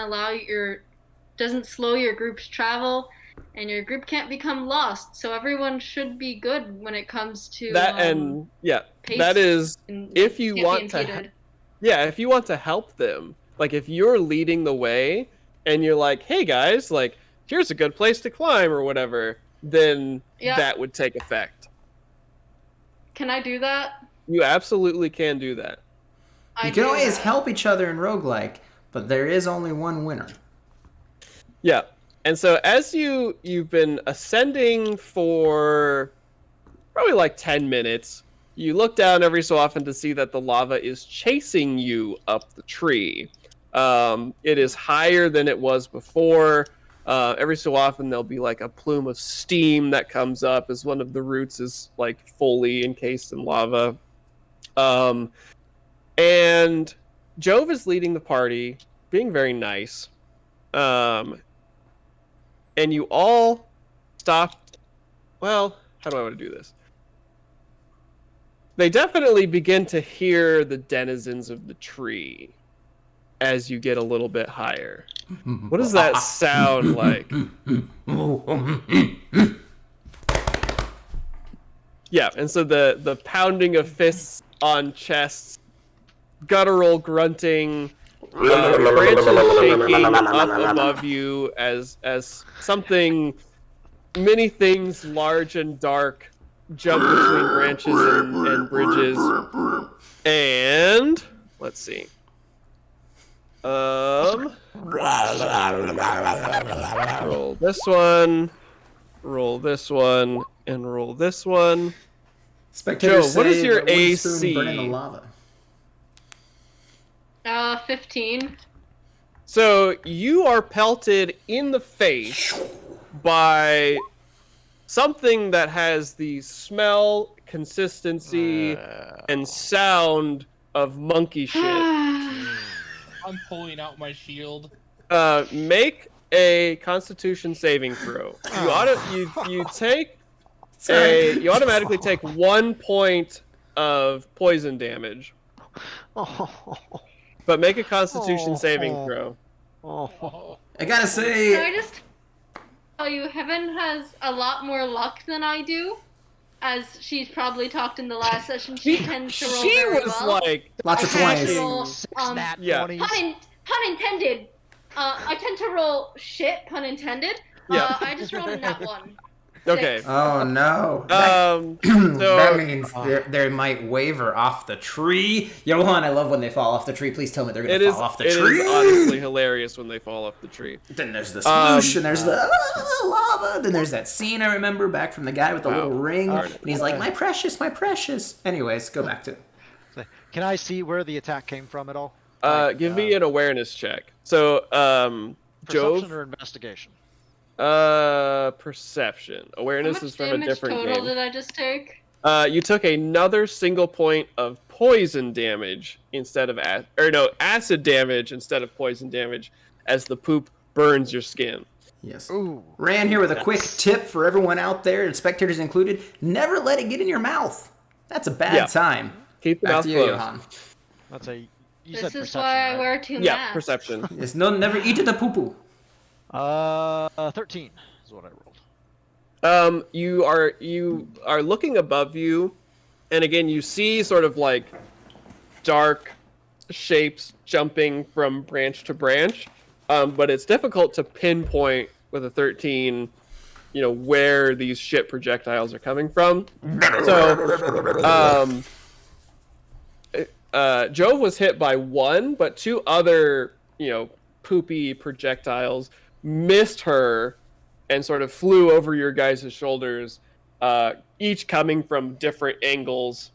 slow your group's travel, and your group can't become lost. So everyone should be good when it comes to that pace is and if you can't be want to impeded. if you want to help them. Like if you're leading the way and you're like, "Hey guys, like here's a good place to climb or whatever," then that would take effect. Can I do that? You absolutely can do that. You can always help each other in roguelike, but there is only one winner. Yeah. And so as you've been ascending for probably like 10 minutes, you look down every so often to see that the lava is chasing you up the tree. It is higher than it was before. Every so often there'll be like a plume of steam that comes up as one of the roots is like fully encased in lava. And Jove is leading the party, being very nice. And you all stop. Well, how do I want to do this? They definitely begin to hear the denizens of the tree as you get a little bit higher. What does that sound like? Yeah, and so the pounding of fists on chests, guttural grunting, branches shaking up above you as something, many things large and dark jump between branches and bridges. And let's see. Roll this one, roll this one, and roll this one. Spectators, Joe, what is your say the wooden spoon AC? burn in the lava. 15. So you are pelted in the face by something that has the smell, consistency, and sound of monkey shit. I'm pulling out my shield. Make a Constitution saving throw. You automatically take 1 point of poison damage. But make a Constitution saving throw. I gotta say, Can I just tell you, Heaven has a lot more luck than I do. As she's probably talked in the last session, she tends to roll very well. Like lots of I tend to 20s. roll, Yeah. pun intended. I tend to roll shit, pun intended. Yeah. I just rolled a nat 1. Okay. 6. Oh no. So that means they might waver off the tree. Johan, I love when they fall off the tree. Please tell me they're going to fall off the tree. It is honestly hilarious when they fall off the tree. Then there's the sploosh, and there's the lava. Then there's that scene I remember back from the guy with the little ring. And he's like, my precious, my precious. Anyways, go back to it. Can I see where the attack came from at all? Give me an awareness check. So, Perception Jove. or investigation? Perception. Awareness is from a different How much damage total game. did I just take? You took another single point of poison damage instead of acid damage instead of poison damage as the poop burns your skin. Yes. Ooh. Ran here with a quick tip for everyone out there, and spectators included. Never let it get in your mouth. That's a bad time. Keep the Back mouth to you, closed. Johan. That's a. You This said is perception, why I right? wear 2 Yeah, masks. perception. Yes, no, never eat the poo-poo. 13 is what I rolled. You are looking above you, and again you see sort of like dark shapes jumping from branch to branch, but it's difficult to pinpoint with a 13, where these shit projectiles are coming from. So, Jove was hit by 1, but 2 other, poopy projectiles missed her and sort of flew over your guys' shoulders, each coming from different angles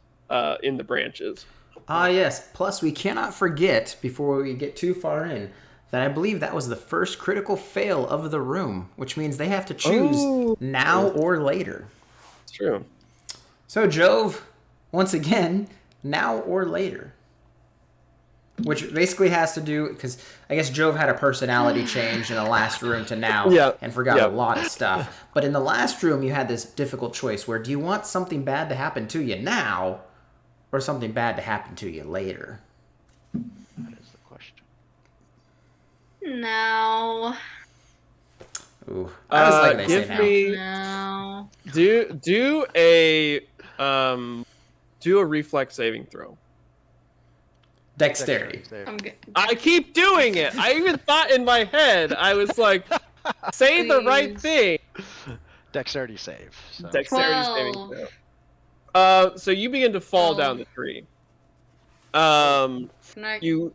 in the branches. Ah, yes. Plus, we cannot forget, before we get too far in, that I believe that was the first critical fail of the room, which means they have to choose now or later. It's true. So, Jove, once again, now or later. Which basically has to do, because I guess Jove had a personality change in the last room to now and forgot a lot of stuff. But in the last room, you had this difficult choice where do you want something bad to happen to you now or something bad to happen to you later? That is the question. No. Ooh, I always like they give say me No. do a reflex saving throw. Dexterity. Save. I'm good. I keep doing it. I even thought in my head, I was like, say the right Please. thing. Dexterity save. So. Dexterity saving 12. throw. So you begin to fall 12. down the tree. Can I... You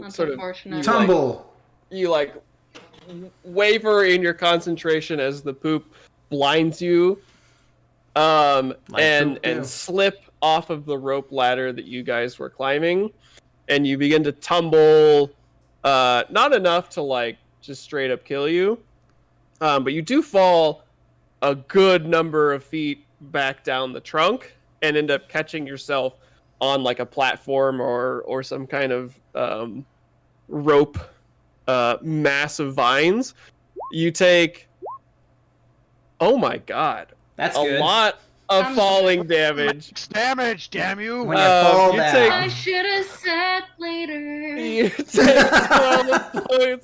that's sort of unfortunate. you Tumble. you waver in your concentration as the poop blinds you, Like and poop do. slip off of the rope ladder that you guys were climbing, and you begin to tumble. Not enough to just straight up kill you, but you do fall a good number of feet back down the trunk and end up catching yourself on like a platform or some kind of rope, massive vines. You take, oh my god, That's a good. lot of I'm- falling damage. Max damage, damn you! When you fall you down. take- I should have said later. You take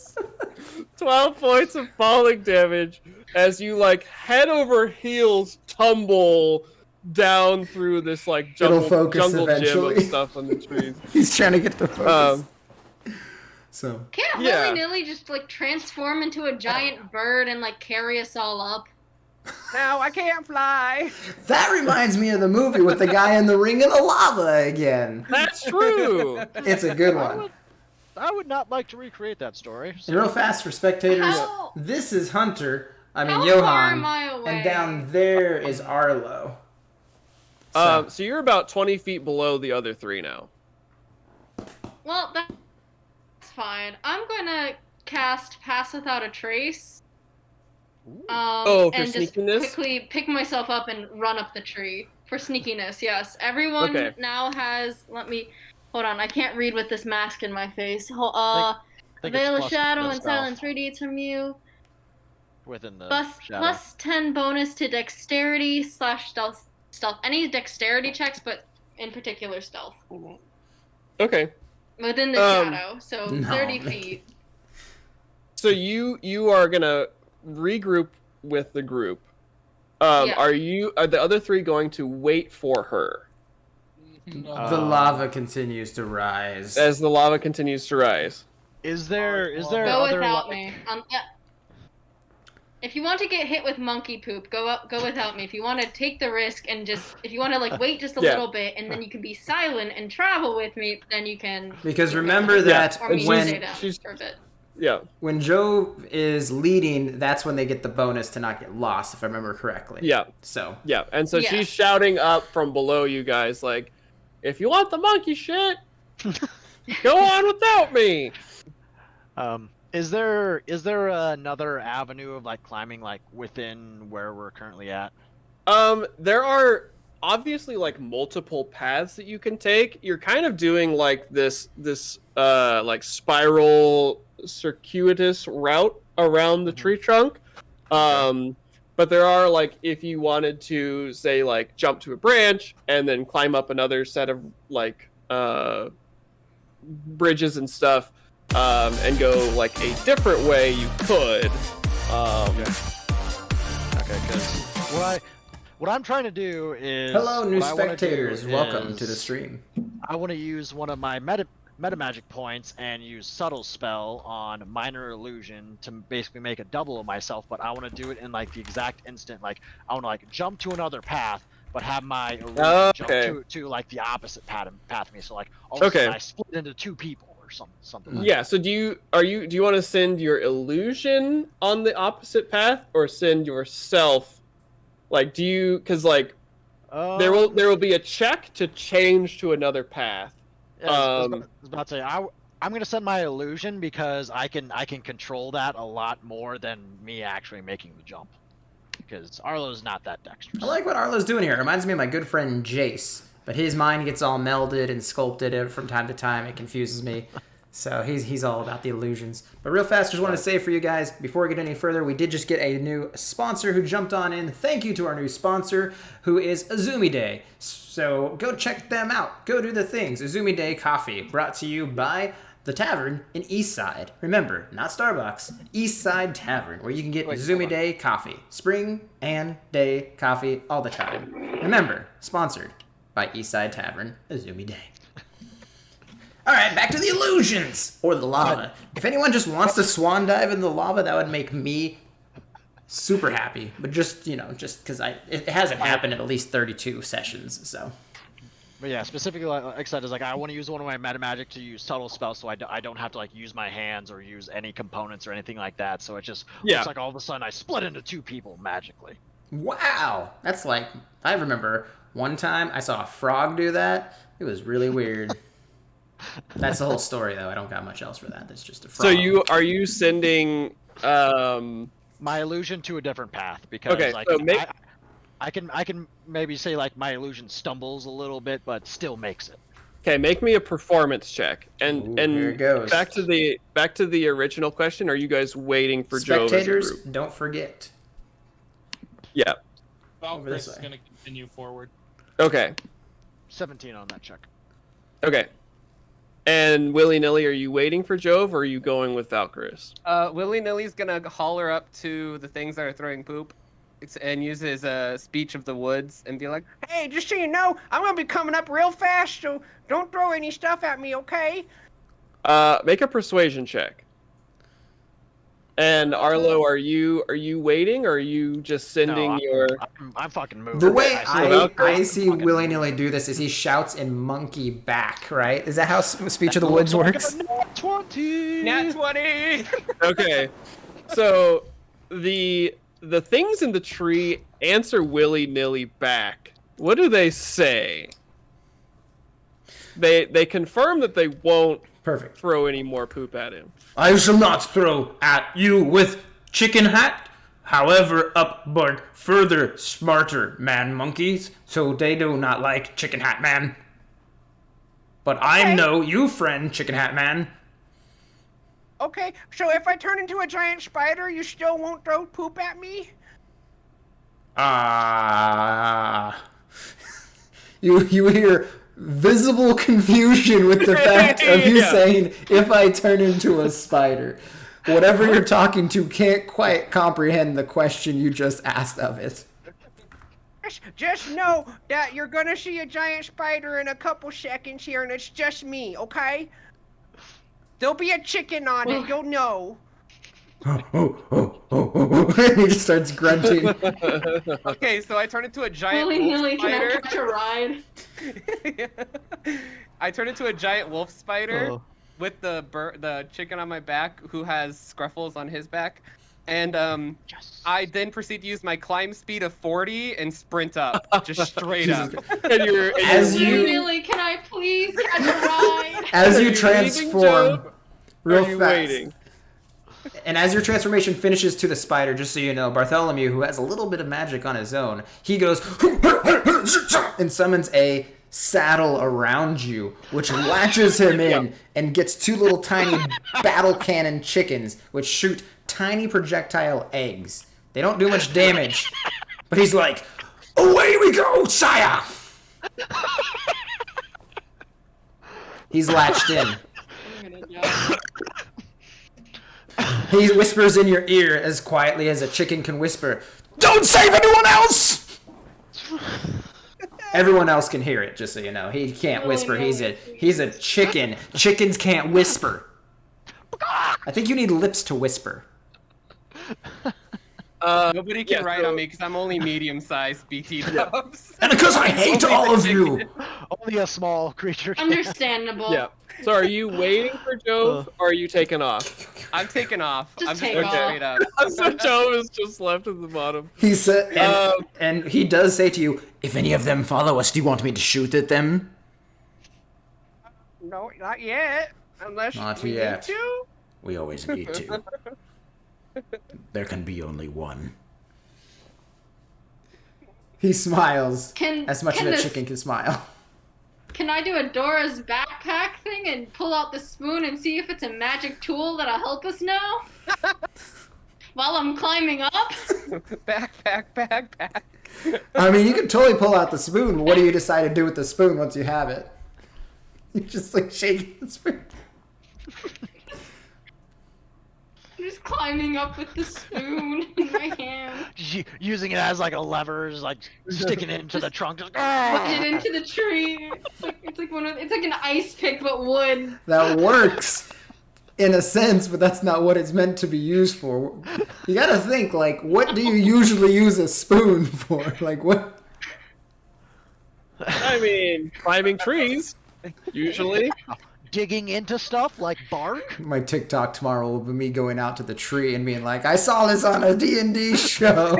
12 points of falling damage as you head over heels tumble down through this It'll focus jungle gym eventually. of stuff on the trees. He's trying to get the focus. So Can't Yeah. willy-nilly just transform into a giant bird and carry us all up. Now I can't fly. that reminds me of the movie with the guy in the ring of the lava again. That's true. It's a good one. I would not like to recreate that story. And real fast for spectators, How- this is Hunter. I mean How Joh'hon. far am I away? And down there is Arlo. So you're about 20 feet below the other three now. Well, that's fine. I'm gonna cast Pass Without a Trace. For and just sneakiness? quickly pick myself up and run up the tree. For sneakiness, yes. Everyone Okay. now has. Hold on, I can't read with this mask in my face. I think it's Veil of plus Shadow the and stealth silence radiates from you. within the shadow. Plus 10 bonus to dexterity / stealth. Any dexterity checks, but in particular stealth. Okay. Within the shadow, so No. 30 feet. So you are gonna regroup with the group. Yeah. Are the other three going to wait for her The lava continues to rise. as the lava continues to rise? Is there Go other without like, me. Yeah. If you want to get hit with monkey poop, go without me. If you want to take the risk and if you want to wait just a Yeah. little bit, and then you can be silent and travel with me, then you can. Because keep remember going. that Or me when stay down she's- for a bit. Yeah. when Joe is leading, that's when they get the bonus to not get lost, if I remember correctly. Yeah. So Yeah. And so Yes. she's shouting up from below you guys if you want the monkey shit, go on without me. Is there another avenue of climbing within where we're currently at? There are obviously multiple paths that you can take. You're kind of doing this spiral circuitous route around the tree trunk. But there are if you wanted to say jump to a branch and then climb up another set of bridges and stuff, and go a different way, you could. Okay, because what I'm trying to do is hello, new what I wanna do spectators. Welcome to the is stream. I want to use one of my meta magic points and use subtle spell on minor illusion to basically make a double of myself, but I want to do it in the exact instant. I want to jump to another path, but have my illusion jump to the opposite path of me. So all of a sudden I split into two people or something. Like Yeah. So do you want to send your illusion on the opposite path or send yourself? Do you because that. there will be a check to change to another path. Yeah, I was about to say I'm gonna send my illusion because I can control that a lot more than me actually making the jump. Because Arlo's not that dexterous. I like what Arlo's doing here. It reminds me of my good friend Jace, but his mind gets all melded and sculpted from time to time. It confuses me. So he's all about the illusions. But real fast, just wanted to say for you guys, before we get any further, we did just get a new sponsor who jumped on in. Thank you to our new sponsor, who is Azumi Day. So go check them out. Go do the things. Azumi Day Coffee, brought to you by the Tavern in Eastside. Remember, not Starbucks, Eastside Tavern, where you can get Azumi Day Coffee. Spring and day coffee all the time. Remember, sponsored by Eastside Tavern, Azumi Day. All right, back to the illusions or the lava. If anyone just wants to swan dive in the lava, that would make me super happy. But just because it hasn't happened in at least 32 sessions, so. But yeah, specifically, like I said, is like I want to use one of my meta magic to use subtle spells, so I don't have to like use my hands or use any components or anything like that. So it just looks like all of a sudden I split into 2 people magically. Wow, that's like I remember one time I saw a frog do that. It was really weird. That's the whole story, though. I don't got much else for that. That's just a frog. So are you sending my illusion to a different path because I can maybe say like my illusion stumbles a little bit, but still makes it. Okay, make me a performance check. And here it goes. back to the original question. Are you guys waiting for Jove as a Spectators, group? don't forget. Yeah. Valkyries is going to continue forward. Okay. 17 on that check. Okay. And willy-nilly, are you waiting for Jove, or are you going with Valkyris? Willy-nilly's gonna holler up to the things that are throwing poop and use his speech of the woods and be like, hey, just so you know, I'm gonna be coming up real fast, so don't throw any stuff at me, okay? Make a persuasion check. And Arlo, are you waiting, or are you just sending I'm fucking moving. The way I see willy-nilly do this is he shouts in monkey back, right? Is that how Speech of the Woods works? Nat 20! Nat 20! Okay. So the things in the tree answer willy-nilly back. What do they say? They confirm that they won't throw any more poop at him. I shall not throw at you with chicken hat. However, upward, further, smarter man monkeys, so they do not like chicken hat man. But I know you, friend, chicken hat man. Okay, so if I turn into a giant spider, you still won't throw poop at me? You hear visible confusion with the fact of you saying, if I turn into a spider. Whatever you're talking to can't quite comprehend the question you just asked of it. Just know that you're gonna see a giant spider in a couple seconds here, and it's just me, okay? There'll be a chicken on it, you'll know. He just starts grunting. Okay, so I turn into a giant Willy-nilly, wolf spider. can I catch a ride? I turn into a giant wolf spider with the chicken on my back who has scruffles on his back. And I then proceed to use my climb speed of 40 and sprint up, just straight up. Willy-nilly, can I please catch a ride? As you transform, real fast. Waiting? And as your transformation finishes to the spider, just so you know, Bartholomew, who has a little bit of magic on his own, he goes and summons a saddle around you, which latches him in and gets 2 little tiny battle cannon chickens, which shoot tiny projectile eggs. They don't do much damage, but he's like, away we go, sire! He's latched in. He whispers in your ear as quietly as a chicken can whisper, don't save anyone else! Everyone else can hear it, just so you know. He can't whisper. He's a chicken. Chickens can't whisper. I think you need lips to whisper. Nobody can write on me because I'm only medium-sized BT dubs. And because I hate all of you! Only a small creature. Understandable. Yeah. So are you waiting for Jove, or are you taking off? I'm taking off. Just I'm take going off. straight up. So Jove is just left at the bottom. He said, and he does say to you, if any of them follow us, do you want me to shoot at them? No, not yet. Unless Not we yet. need to. We always need to. There can be only one. He smiles as much as a chicken can smile. Can I do a Dora's backpack thing and pull out the spoon and see if it's a magic tool that'll help us now? While I'm climbing up? Back. I mean, you could totally pull out the spoon, but what do you decide to do with the spoon once you have it? You just like shaking the spoon. I'm just climbing up with the spoon in my hand. Using it as like a lever, just like sticking it into the trunk. Just, Push it into the tree. It's like an ice pick but wood. That works in a sense, but that's not what it's meant to be used for. You gotta think, like, what do you usually use a spoon for? Like, what? I mean, climbing trees, usually. Digging into stuff like bark. My TikTok tomorrow will be me going out to the tree and being like, I saw this on a D&D show.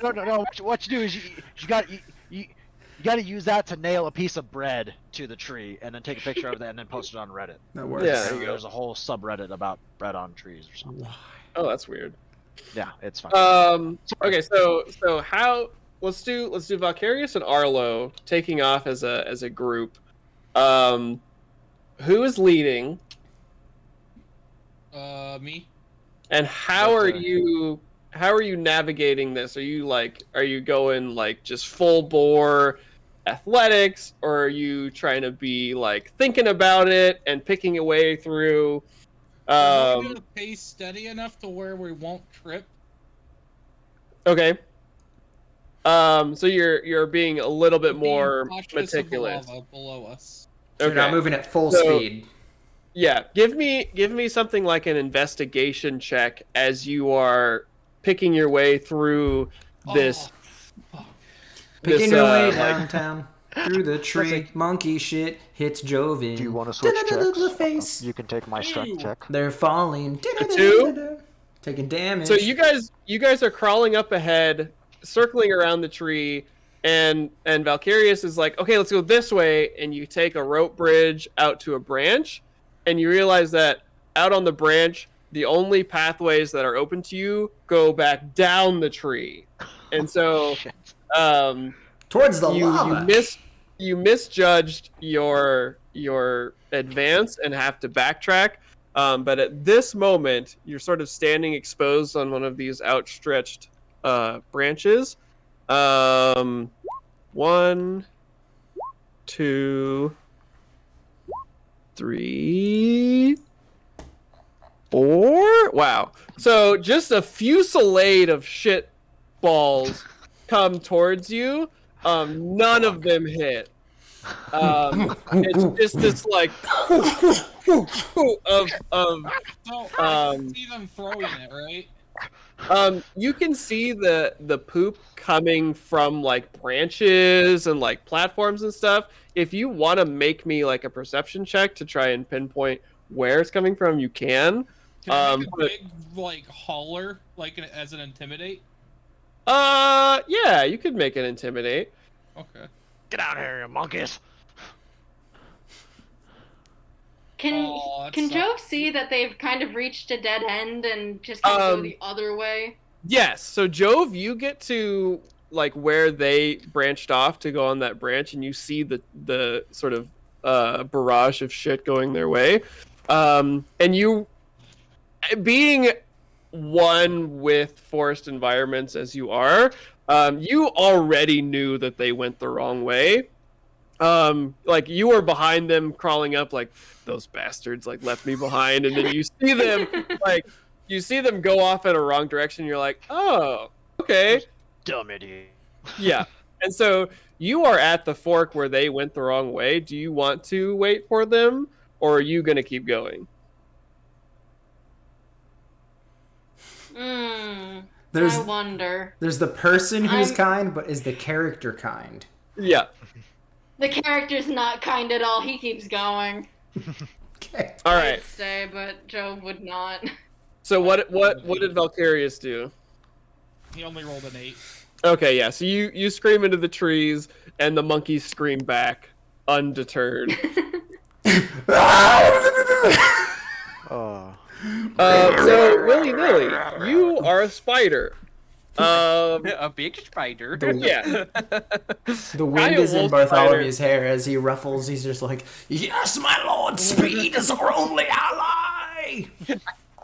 No. What you do is you got to use that to nail a piece of bread to the tree, and then take a picture of that, and then post it on Reddit. That works. Yeah, there you go. There's a whole subreddit about bread on trees or something. Oh, that's weird. Yeah, it's fine. Okay, so how? Let's do Valkyrius and Arlo taking off as a group. Who is leading? Me. And how are you navigating this? Are you going like just full bore athletics, or are you trying to be like thinking about it and picking a way through? We're gonna pace steady enough to where we won't trip. Okay. So you're being a little bit more Cautious of the meticulous. lava below us. So you're not moving at full speed. Yeah, give me something like an investigation check as you are picking your way through this. Picking your way downtown through the tree. Monkey shit hits Joven. Do you want to switch checks? Face. You can take my strength check. They're falling. Two? Taking damage. So you guys are crawling up ahead, circling around the tree, and Valkyrius is like, okay, let's go this way, and you take a rope bridge out to a branch, and you realize that out on the branch, the only pathways that are open to you go back down the tree, and so towards the lava. You misjudged your advance and have to backtrack. But at this moment, you're sort of standing exposed on one of these outstretched branches. 1, 2, 3, 4. Wow. So just a fusillade of shit balls come towards you. None of them hit. It's just this like of So I can see them throwing it, right? you can see the poop coming from like branches and like platforms and stuff. If you want to make me like a perception check to try and pinpoint where it's coming from, you can. Can I make a big like holler, like as an intimidate? Yeah, you could make it intimidate. Okay. Get out of here, you monkeys! Can Jove see that they've kind of reached a dead end and just kind of go the other way? Yes. So Jove, you get to like where they branched off to go on that branch, and you see the sort of barrage of shit going their way. And you, being one with forest environments as you are, you already knew that they went the wrong way. Like you were behind them crawling up, like those bastards like left me behind, and then you see them go off in a wrong direction. You're like, oh, okay, Dumb idiot. yeah. And so you are at the fork where they went the wrong way. Do you want to wait for them, or are you gonna keep going? I wonder. There's the person who's kind, but is the character kind? Yeah. The character's not kind at all. He keeps going. Okay. All right. I'd stay, but Jove would not. So what did Valkyrius do? He only rolled an 8. Okay, yeah. So you scream into the trees, and the monkeys scream back, undeterred. Oh. So willy nilly, you are a spider. A big spider. Yeah. The wind Giant is in wolf Bartholomew's hair as he ruffles. He's just like, yes, my lord, speed is our only ally!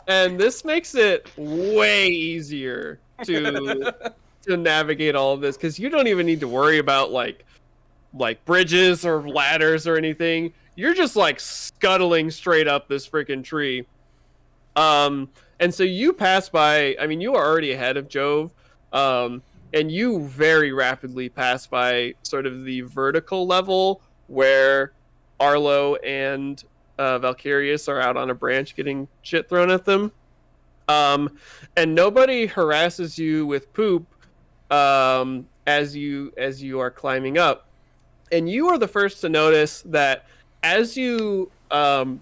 And this makes it way easier to navigate all of this, because you don't even need to worry about like bridges or ladders or anything. You're just like scuttling straight up this freaking tree. And so you pass by, I mean, you are already ahead of Jove, and you very rapidly pass by sort of the vertical level where Arlo and Valkyrius are out on a branch getting shit thrown at them. And nobody harasses you with poop as you are climbing up. And you are the first to notice that as you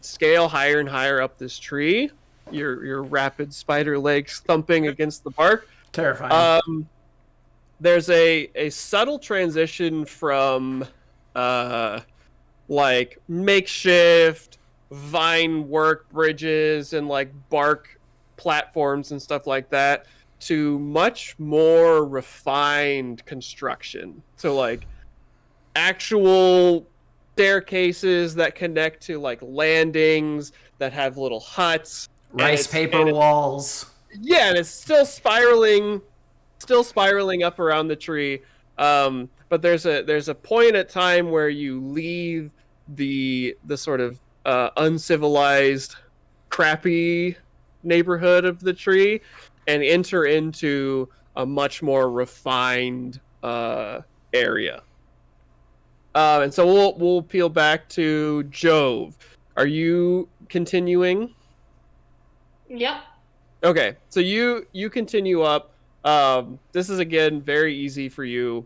scale higher and higher up this tree, your rapid spider legs thumping against the bark. Terrifying. There's a subtle transition from like makeshift vine work bridges and like bark platforms and stuff like that to much more refined construction. So like actual staircases that connect to like landings that have little huts. Rice paper walls. Yeah, and it's still spiraling up around the tree. But there's a point at time where you leave the sort of uncivilized, crappy neighborhood of the tree and enter into a much more refined area. And so we'll peel back to Jove. Are you continuing? Yep. Okay, so you continue up. This is again very easy for you.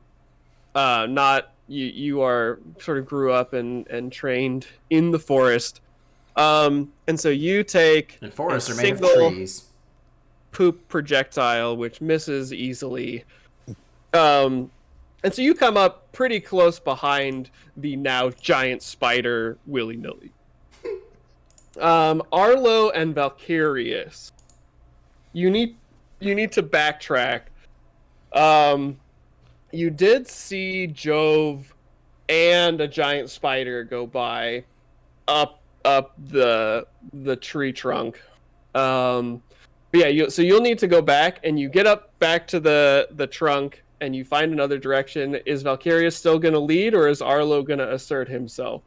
You are sort of grew up and trained in the forest. And so you take And forests a are made of single trees. poop projectile, which misses easily. And so you come up pretty close behind the now giant spider willy-nilly. Arlo and Valkyrius, you need to backtrack. You did see Jove and a giant spider go by up the tree trunk. But yeah, so you'll need to go back, and you get up back to the trunk, and you find another direction. Is Valkyrius still going to lead, or is Arlo going to assert himself?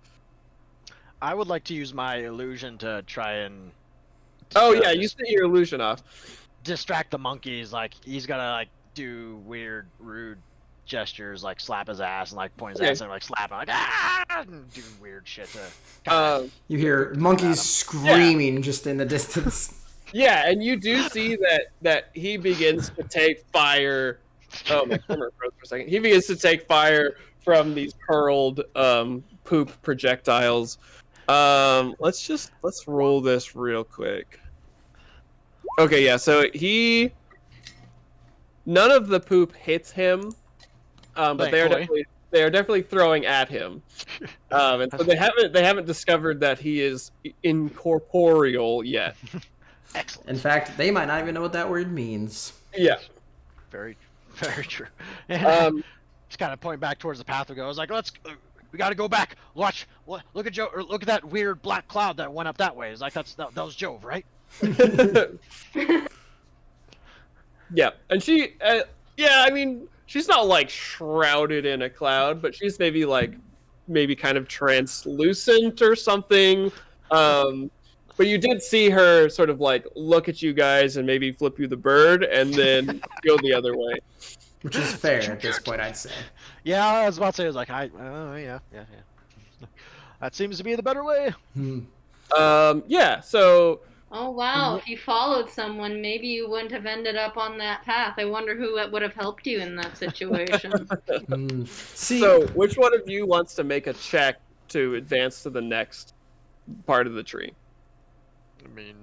I would like to use my illusion to try and. Oh yeah, you set your illusion off. Distract the monkeys. Like he's gonna like do weird, rude gestures, like slap his ass and like point his ass and like slap him, like and do weird shit to. You hear monkeys screaming just in the distance. Yeah, and you do see that he begins to take fire. Oh, my camera froze for a second. He begins to take fire from these hurled poop projectiles. Let's roll this real quick. Okay, yeah. So none of the poop hits him, but they are definitely throwing at him. And so they haven't discovered that he is incorporeal yet. Excellent. In fact, they might not even know what that word means. Yeah. Very, very true. Just kind of point back towards the path we go. I was like, we got to go back. Look at Joe, or look at that weird black cloud that went up that way. It's like that was Jove, right? Yeah, and she, I mean, she's not like shrouded in a cloud, but she's maybe kind of translucent or something. But you did see her sort of like look at you guys and maybe flip you the bird and then go the other way. Which is fair at this point, I'd say. Yeah, I was about to say, I was like, yeah. That seems to be the better way. Yeah, so... Oh wow, if you followed someone, maybe you wouldn't have ended up on that path. I wonder who would have helped you in that situation. See, So, which one of you wants to make a check to advance to the next part of the tree? I mean,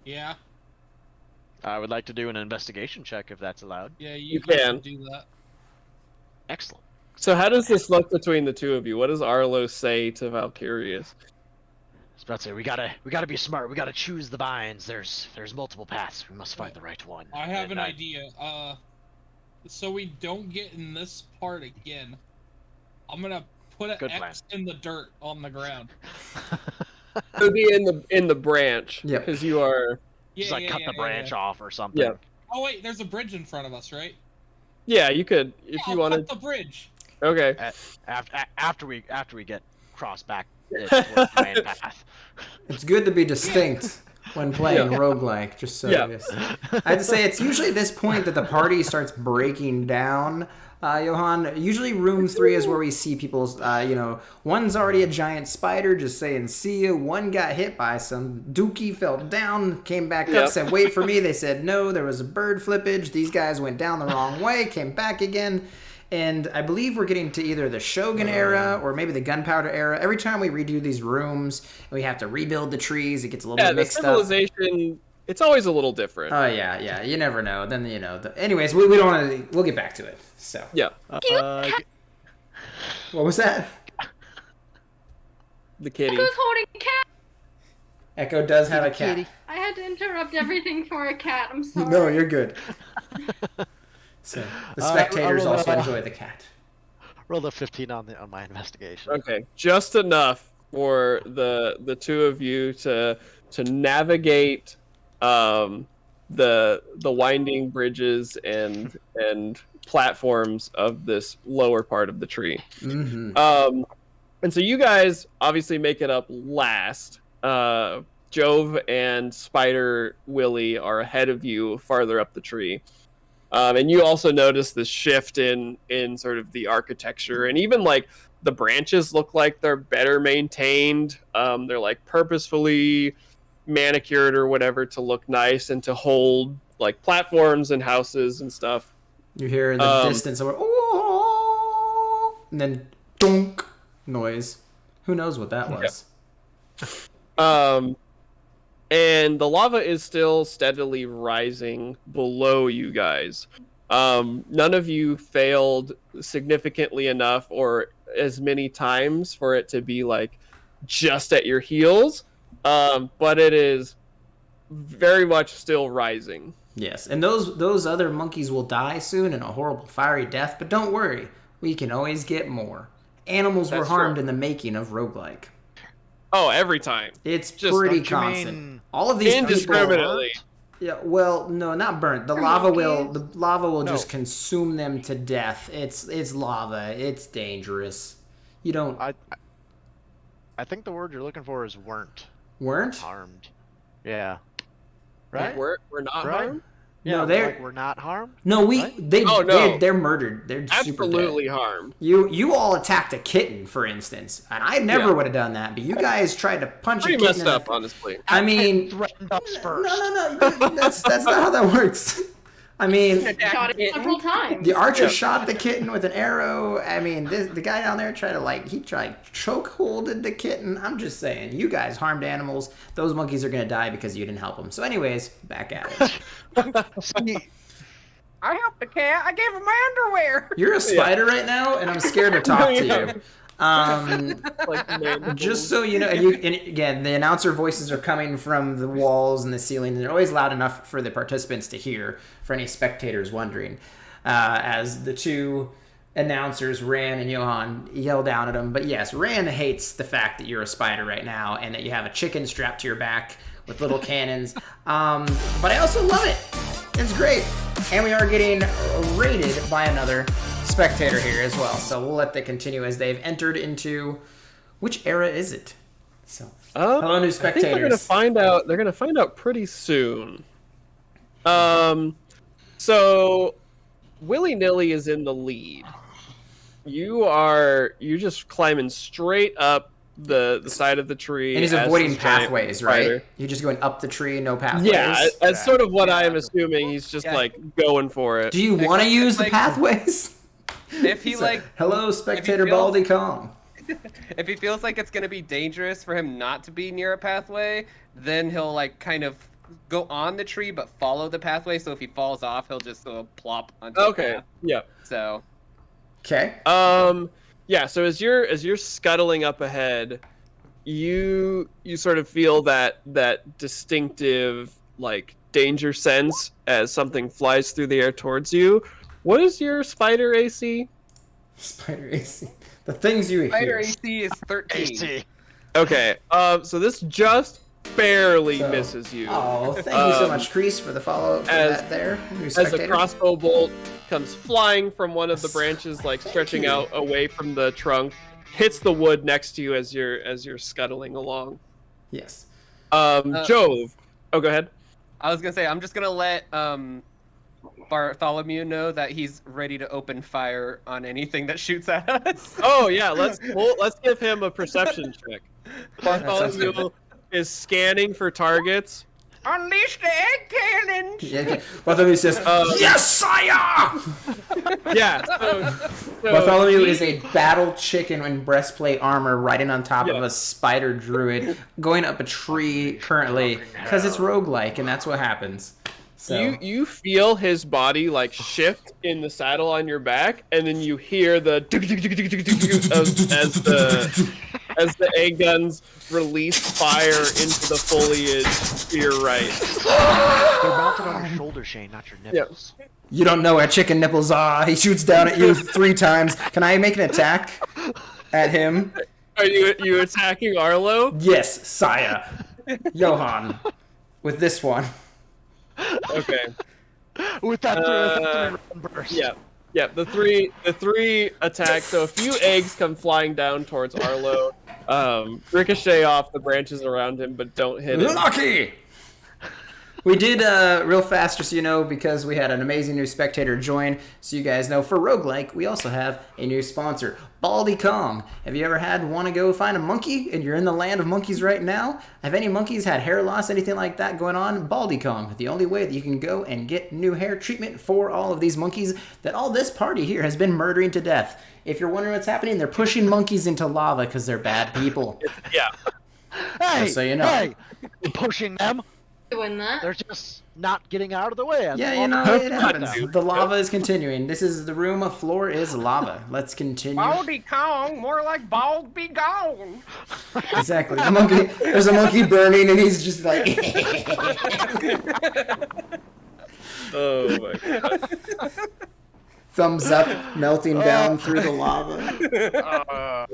Yeah. I would like to do an investigation check if that's allowed. Yeah, You guys can. do that. Excellent. So how does this look between the two of you? What does Arlo say to Valkyrius? was about to say we gotta be smart. We gotta choose the vines. There's multiple paths. We must find the right one. I have an idea. So we don't get in this part again. I'm gonna put an X in the dirt on the ground. It would be in the branch. Yep. Because you are. Just cut the branch off or something. Yeah. Oh wait, there's a bridge in front of us, right? Yeah, you could if you wanted. Cut the bridge. Okay. After we get crossed back towards the main path. It's good to be distinct when playing roguelike, just so I'd say it's usually at this point that the party starts breaking down. Joh'hon, usually room 3 is where we see people's, one's already a giant spider, just saying see ya. One got hit by some dookie, fell down, came back up, said wait for me. They said no, there was a bird flippage. These guys went down the wrong way, came back again. And I believe we're getting to either the Shogun era or maybe the Gunpowder era. Every time we redo these rooms, we have to rebuild the trees. It gets a little bit mixed up. Yeah, the civilization, it's always a little different. Oh, yeah. You never know. Then, anyways, we don't want to... We'll get back to it. So. Yeah. What was that? The kitty. Echo's holding a cat. Echo does have a cat. I had to interrupt everything for a cat. I'm sorry. No, you're good. So the spectators also enjoy the cat. Roll a 15 on my investigation. Okay, just enough for the two of you to navigate the winding bridges and platforms of this lower part of the tree. Mm-hmm. And so you guys obviously make it up last. Jove and Spider Willie are ahead of you farther up the tree. And you also notice this shift in sort of the architecture, and even like the branches look like they're better maintained. They're like purposefully manicured or whatever to look nice and to hold like platforms and houses and stuff. You hear in the distance somewhere, oh, and then dunk noise. Who knows what that was? Yeah. And the lava is still steadily rising below you guys. None of you failed significantly enough or as many times for it to be like just at your heels. But it is very much still rising. Yes, and those other monkeys will die soon in a horrible fiery death, but don't worry, we can always get more. Animals were harmed in the making of roguelike. Oh, every time. It's just pretty constant. All of these indiscriminately. People, yeah, well, no, not burnt. The lava will just consume them to death. It's lava. It's dangerous. You don't. I think the word you're looking for is weren't. Weren't harmed. Yeah. Right. We're not harmed. Yeah, no, we're not harmed. No, right? They're murdered. They're absolutely super dead. Harmed. You all attacked a kitten, for instance, and I never would have done that. But you guys tried to punch a kitten. Pretty messed up, honestly. I mean, threatened us first. No. That's not how that works. I mean, shot it several times. The archer shot the kitten with an arrow. I mean, the guy down there tried chokeholded the kitten. I'm just saying, you guys harmed animals. Those monkeys are gonna die because you didn't help them. So, anyways, back at it. I helped the cat. I gave him my underwear. You're a spider right now, and I'm scared to talk to you. Just so you know, and again, the announcer voices are coming from the walls and the ceiling, and they're always loud enough for the participants to hear, for any spectators wondering, as the two announcers, Ran and Joh'hon, yell down at him. But yes, Ran hates the fact that you're a spider right now, and that you have a chicken strapped to your back with little cannons. But I also love it. It's great. And we are getting raided by another spectator here as well, so we'll let that continue as they've entered into which era is it? So hello, new spectators. I think they're gonna find out pretty soon. So Willy Nilly is in the lead. You're just climbing straight up the side of the tree, and he's avoiding pathways, right? You're just going up the tree, no pathways. Yeah, that's sort of what I am assuming. He's just like going for it. Do you want to use the pathways? If he hello, spectator Baldy Kong. If he feels like it's gonna be dangerous for him not to be near a pathway, then he'll like kind of go on the tree but follow the pathway. So if he falls off, he'll just plop onto the path. Yeah. So. Okay. Yeah. So as you're scuttling up ahead, you sort of feel that distinctive like danger sense as something flies through the air towards you. What is your spider AC? Spider AC. The things you Spider hear. AC is 13. AC. Okay, so this just barely misses you. Oh, thank you so much, Kreese, for the follow-up for that there. New As a spectator. crossbow bolt comes flying from one of the branches, like stretching out away from the trunk, hits the wood next to you as you're scuttling along. Yes. Jove. Oh, go ahead. I was gonna say I'm just gonna let Bartholomew know that he's ready to open fire on anything that shoots at us. Oh yeah, let's give him a perception check. Bartholomew is scanning for targets. Unleash the egg cannons! Yeah, Bartholomew says, "Yes, sire!" Yeah. So Bartholomew is a battle chicken in breastplate armor riding on top of a spider druid going up a tree currently because it's roguelike and that's what happens. So you feel his body like shift in the saddle on your back, and then you hear the as the egg guns release fire into the foliage to your right. They're mounted on your shoulder, Shane, not your nipples. you don't know where chicken nipples are. He shoots down at you 3 times. Can I make an attack at him? Are you attacking Arlo? Yes, sire. Joh'hon. With this one. Okay. With that three burst. Yeah. Yeah, the three attacks. So a few eggs come flying down towards Arlo, ricochet off the branches around him, but don't hit him. Lucky! We did real fast, just so you know, because we had an amazing new spectator join. So you guys know, for roguelike, we also have a new sponsor, Baldy Kong. Have you ever want to go find a monkey and you're in the land of monkeys right now? Have any monkeys had hair loss, anything like that going on? Baldy Kong, the only way that you can go and get new hair treatment for all of these monkeys that all this party here has been murdering to death. If you're wondering what's happening, they're pushing monkeys into lava because they're bad people. Yeah. Hey, Just so you know. hey, you're pushing them. Doing that. They're just not getting out of the way. Yeah, you know, it happens. The lava is continuing. This is the room, floor is lava. Let's continue. Baldy Kong, more like bald be gone. Exactly. The monkey, there's a monkey burning and he's just like... Oh my god. Thumbs up, melting down through the lava.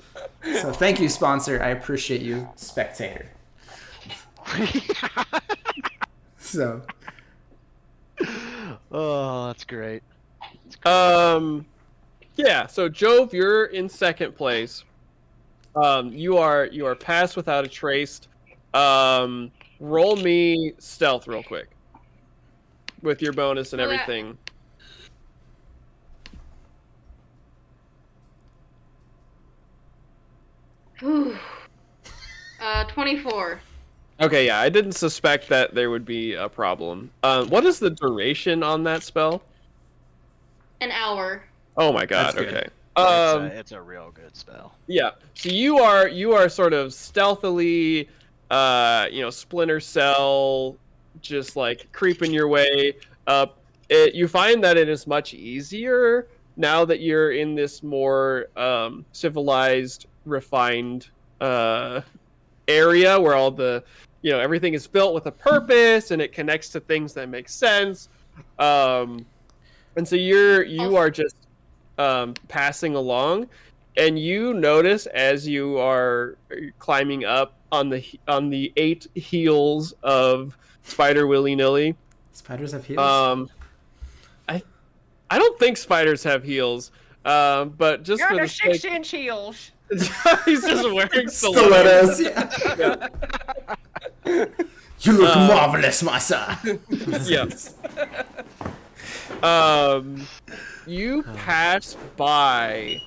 So thank you, sponsor. I appreciate you, spectator. So. Oh, that's great. Yeah. So Jove, you're in second place. You are passed without a trace. Roll me stealth real quick with your bonus and everything. Whew. 24. Okay, yeah, I didn't suspect that there would be a problem. What is the duration on that spell? An hour. Oh my god, That's good. okay. It's a real good spell. Yeah. So you are sort of stealthily splinter cell, just like creeping your way up. You find that it is much easier now that you're in this more civilized, refined area where all the everything is built with a purpose and it connects to things that make sense. And so you are just passing along, and you notice as you are climbing up on the 8 heels of Spider Willy Nilly. Spiders have heels? I don't think spiders have heels, but just You're for the the sake... 6-inch heels. He's just wearing stilettos. Yeah. You look marvelous, my son. Yeah. You pass by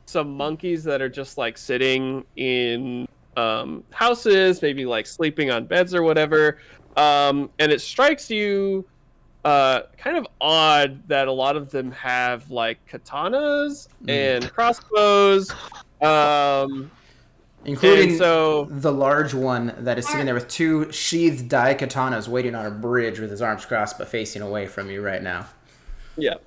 some monkeys that are just like sitting in houses, maybe like sleeping on beds or whatever. And it strikes you kind of odd that a lot of them have like katanas and crossbows. Including so, the large one that is sitting there with 2 sheathed dai katanas waiting on a bridge with his arms crossed but facing away from you right now. Yeah.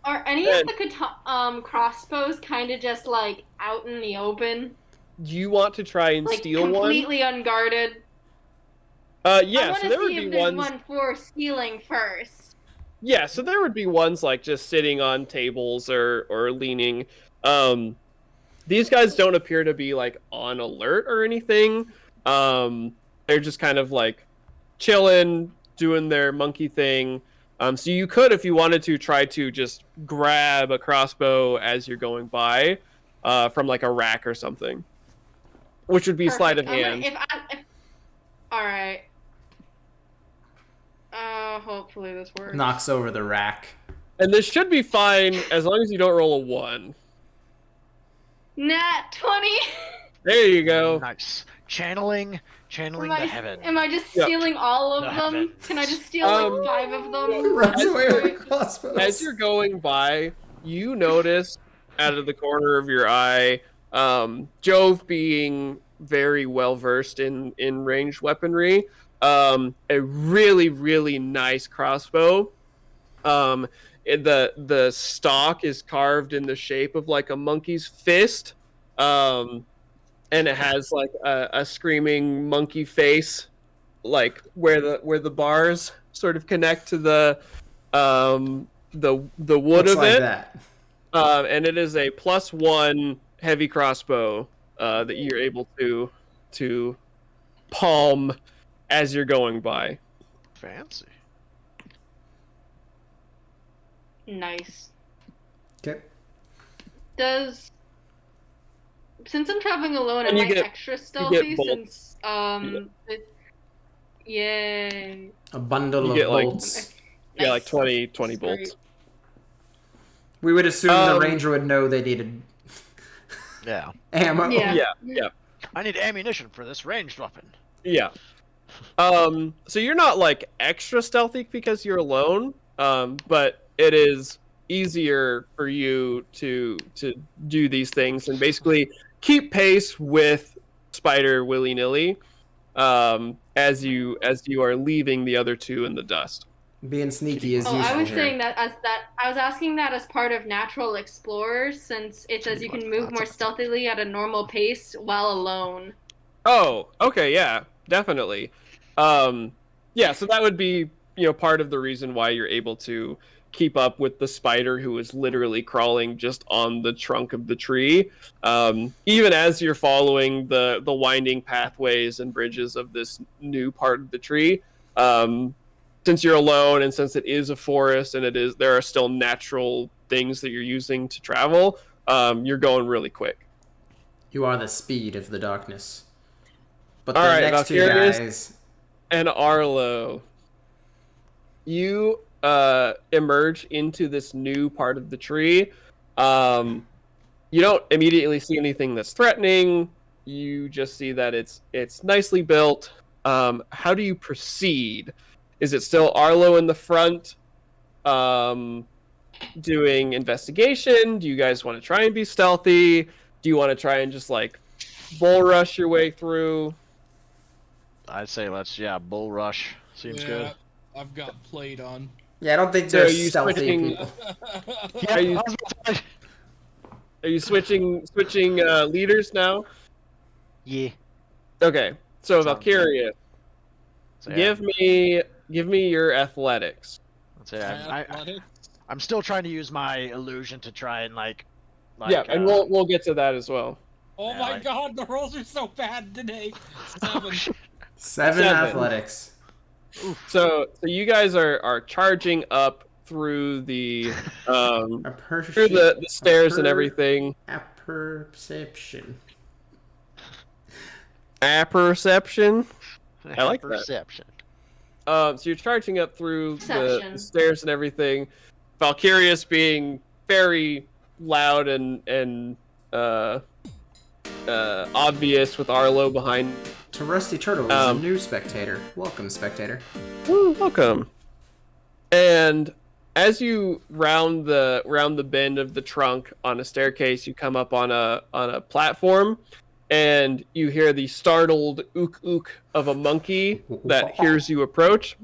Are any of the crossbows kind of just like out in the open? do you want to try and Like steal one? completely unguarded. Yeah, so there would be ones. One for stealing first. Yeah, so there would be ones like just sitting on tables or leaning. These guys don't appear to be like on alert or anything. They're just kind of like chilling, doing their monkey thing. So you could, if you wanted to, try to just grab a crossbow as you're going by, from like a rack or something, which would be sleight of hand. All right. Hopefully this works. Knocks over the rack. And this should be fine as long as you don't roll a 1. Nat 20. There you go. Nice. Channeling the heaven. Am I just stealing all of them? Heaven. Can I just steal like 5 of them? Runs away with crossbows. As you're going by, you notice out of the corner of your eye, Jove being very well versed in ranged weaponry, a really, really nice crossbow. The stock is carved in the shape of like a monkey's fist, and it has like a screaming monkey face, like where the bars sort of connect to the wood Looks of like it. that. And it is a +1 heavy crossbow that you're able to palm as you're going by. Fancy. Nice. Okay. Since I'm traveling alone, And am you I get- extra stealthy? bolts. Yay. A bundle You of get, like- bolts. Yeah, like Nice. 20 That's bolts. great. We would assume the ranger would know they needed Yeah. ammo. Yeah. Yeah. I need ammunition for this ranged weapon. Yeah. So you're not like extra stealthy because you're alone, but it is easier for you to do these things and basically keep pace with Spider willy-nilly, as you are leaving the other two in the dust. Being sneaky is Oh, useful I was here. saying that I was asking that as part of natural explorers, since it says you can move more stealthily at a normal pace while alone. Oh, okay, yeah, definitely. Yeah, so that would be, part of the reason why you're able to keep up with the spider who is literally crawling just on the trunk of the tree. Even as you're following the winding pathways and bridges of this new part of the tree, since you're alone and since it is a forest and there are still natural things that you're using to travel, you're going really quick. You are the speed of the darkness. But All the right, next two Valkyrius guys... and Arlo, you emerge into this new part of the tree. You don't immediately see anything that's threatening. You just see that it's nicely built. How do you proceed? Is it still Arlo in the front, doing investigation? Do you guys want to try and be stealthy? Do you want to try and just like bull rush your way through? I'd say let's bull rush. Seems good. I've got played on. Yeah, I don't think So they're are you stealthy switching- people. Are you switching leaders now? Yeah. Okay, so Sounds Valkyria, So, give me your athletics. Let's say My I'm athletics? still trying to use my illusion to try and like Yeah, and we'll get to that as well. Oh Yeah, my like- god, the rolls are so bad today. 7. Seven Seven. athletics. So you guys are charging up through the through the stairs and everything. Apperception. Apperception. I like that. Perception. So you're charging up through the Perception. stairs and everything. Valkyrius being very loud and obvious with Arlo behind. To Rusty Turtle is a new spectator. Welcome, spectator. Ooh, welcome. And as you round the bend of the trunk on a staircase, you come up on a platform, and you hear the startled ook ook of a monkey that hears you approach.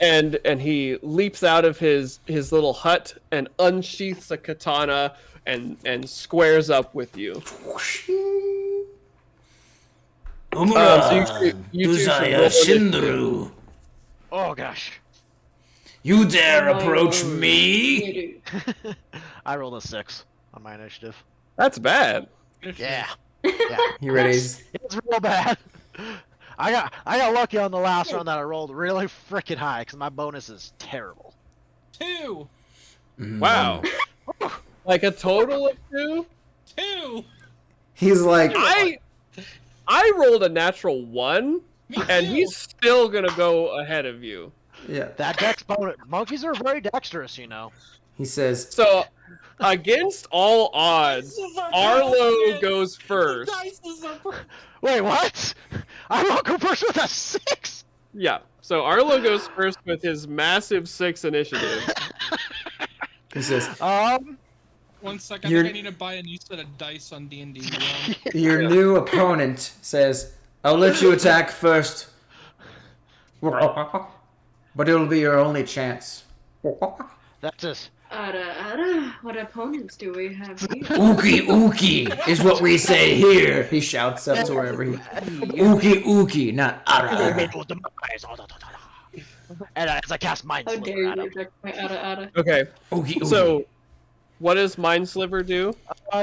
and he leaps out of his little hut and unsheaths a katana and squares up with you. So you two should roll initiative. Oh gosh. You dare approach me? I rolled a 6 on my initiative. That's bad. Yeah. You ready? It's real bad. I got lucky on the last round that I rolled really freaking high because my bonus is terrible. 2. Wow. Like a total of 2? 2. He's like, I rolled a natural 1, Me and too. he's still gonna go ahead of you. yeah. That dex bonus. Monkeys are very dexterous, you know. He says, So, against all odds, Arlo goes first. Wait, what? I rolled go first with a 6. Yeah. So Arlo goes first with his massive 6 initiative. he says, 1 second. I You're- think I need to buy a new set of dice on D&D. your new opponent says, I'll let you attack first. But it'll be your only chance. That's just. What opponents do we have here? Ookie ookie is what we say here. He shouts up to wherever he. Ookie ookie, not ara. And as I cast Mind How Sliver dare at you him. reject my Ada? Okay. Ookie ookie. So, what does Mind Sliver do?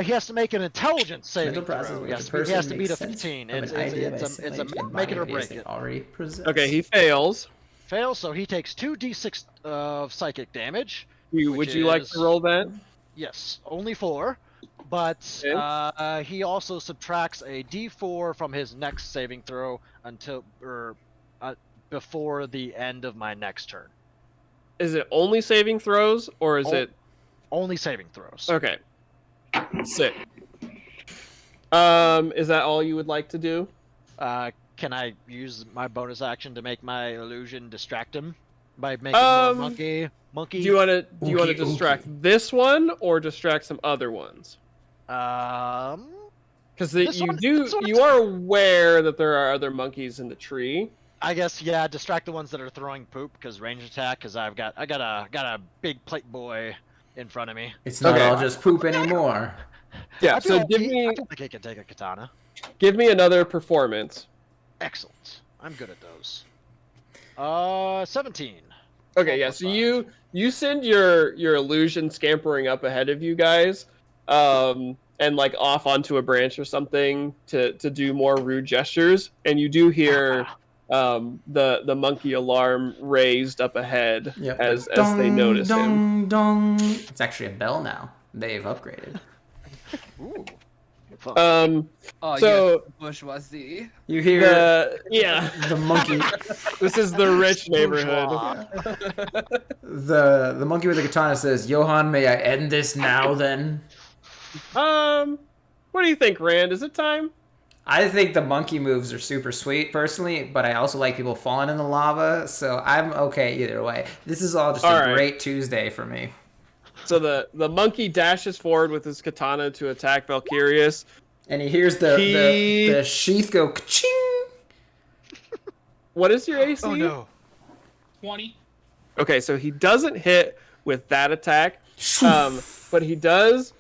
He has to make an intelligence saving Mental process throw. where He the has person to beat makes a sense 15. of It's an idea by a stimulating make it or ideas break they it. already possess. Okay, he fails. Fails, so he takes 2d6 of psychic damage. Would you like to roll that? Yes, only 4. But he also subtracts a d4 from his next saving throw until before the end of my next turn. Is it only saving throws, or is it only saving throws? okay? Sick. Is that all you would like to do? Can I use my bonus action to make my illusion distract him by making more monkey? Do you want to Ookie, distract this one or distract some other ones? Because you are aware that there are other monkeys in the tree. I guess yeah. Distract the ones that are throwing poop because range attack. Because I got a big plate boy in front of me. It's not Okay. all just poop anymore. Yeah. I feel So like give I me feel like I can take a katana. another performance. Excellent. I'm good at those. 17. Okay. Yeah. So you send your illusion scampering up ahead of you guys, and like off onto a branch or something to do more rude gestures, and you do hear the monkey alarm raised up ahead Yep. as Dong, they notice him. dong, dong. It's actually a bell now. They've upgraded. Ooh. Oh, So- yeah, bourgeoisie. You hear the monkey. This is the rich neighborhood. The monkey with the katana says, Johan, may I end this now then? What do you think, Rand? Is it time? I think the monkey moves are super sweet personally, but I also like people falling in the lava, so I'm okay either way. This is all just a great Tuesday for me. So the monkey dashes forward with his katana to attack Valkyrius. And he hears the sheath go ka-ching. What is your AC? Oh no. 20. Okay, so he doesn't hit with that attack, but he does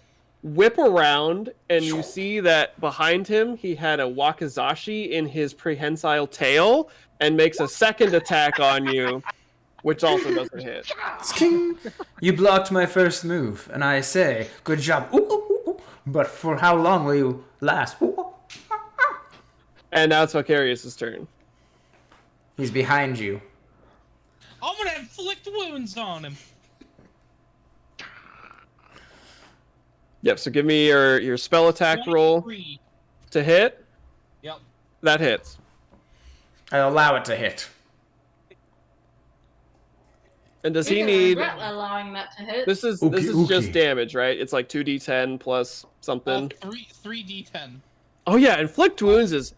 whip around, and you see that behind him he had a wakizashi in his prehensile tail, and makes a second attack on you, which also doesn't hit. Sking. You blocked my first move, and I say, good job. Ooh, ooh, ooh, ooh. But for how long will you last? Ooh, ooh. And now it's Valkyrius' turn. He's behind you. I'm gonna inflict wounds on him. Yep, so give me your spell attack roll 23. to hit. Yep. That hits. I allow it to hit. And does he You're need... gonna regret allowing that to hit. This is Ookie, just ookie. damage, right? It's like 2d10 plus something. 3d10. Oh yeah, inflict wounds is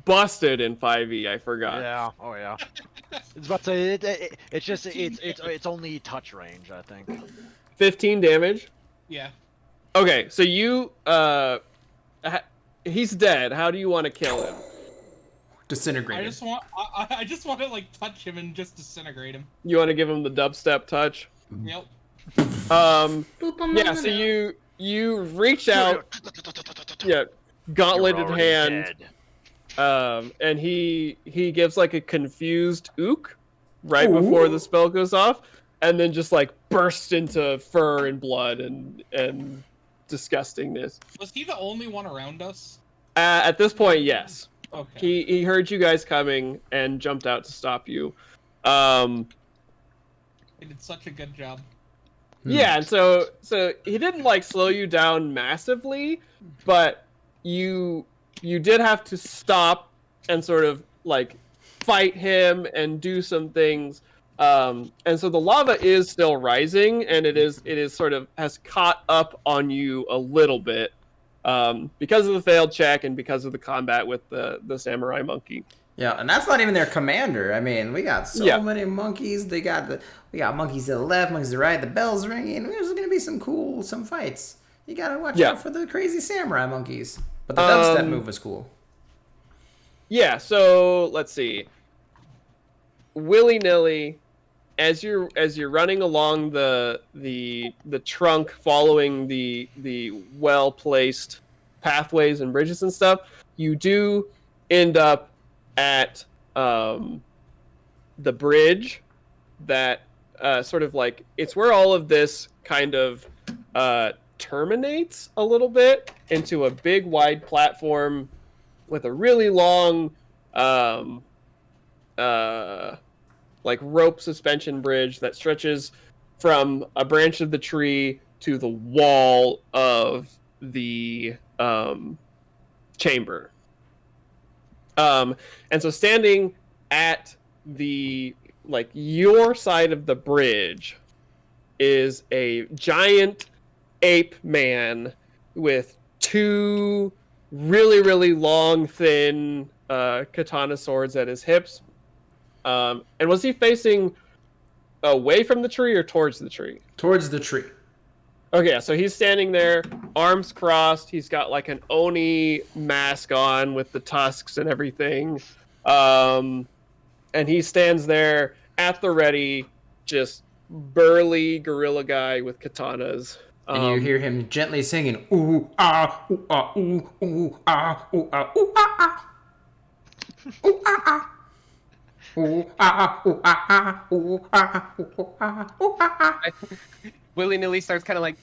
busted in 5e. I forgot. Yeah. Oh yeah. It's about to say it's only touch range, I think. 15 damage. Yeah. Okay, so you he's dead. How do you want to kill him? Disintegrate I him. just want to like touch him and just disintegrate him. You want to give him the dubstep touch? Yep. Boop 'em Yeah. on So the you reach out, yeah, gauntleted hand, and he gives like a confused ook right before the spell goes off, and then just like bursts into fur and blood and disgustingness. Was he the only one around us? At this point, yes. Okay. He heard you guys coming and jumped out to stop you. He did such a good job. Yeah, and so he didn't like slow you down massively, but you did have to stop and sort of like fight him and do some things. And so the lava is still rising, and it is sort of has caught up on you a little bit. Because of the failed check and because of the combat with the samurai monkey. Yeah, and that's not even their commander. I mean, we got so many monkeys. We got monkeys to the left, monkeys to the right. The bell's ringing. There's gonna be some fights. You gotta watch out for the crazy samurai monkeys. But the dubstep move was cool. Yeah. So let's see. Willy nilly, as you're running along the trunk, following the well placed pathways and bridges and stuff, you do end up at the bridge that sort of like it's where all of this kind of terminates a little bit into a big wide platform with a really long like rope suspension bridge that stretches from a branch of the tree to the wall of the chamber. And so standing at the like your side of the bridge is a giant ape man with two really, really long, thin katana swords at his hips. And was he facing away from the tree or towards the tree? Towards the tree. Okay, so he's standing there, arms crossed. He's got like an Oni mask on with the tusks and everything. And he stands there at the ready, just burly gorilla guy with katanas. And you hear him gently singing, ooh, ah, ooh, ah, ooh, ooh, ah, ooh, ah, ooh, ah, ah. Ooh, ah, ah. Ooh, ah, ooh, ah, ooh, ah, ooh, ah, ooh, ah. Willy nilly starts kind of like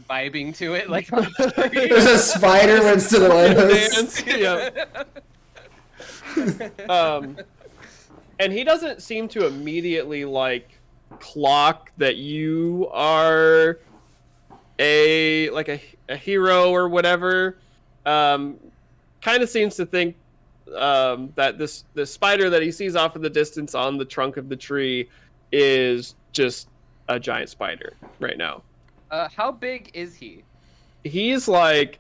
vibing to it, like There's a spider runs to the lighthouse. And he doesn't seem to immediately like clock that you are a hero or whatever. Kind of seems to think that this spider that he sees off in the distance on the trunk of the tree is just a giant spider right now. How big is he? He's like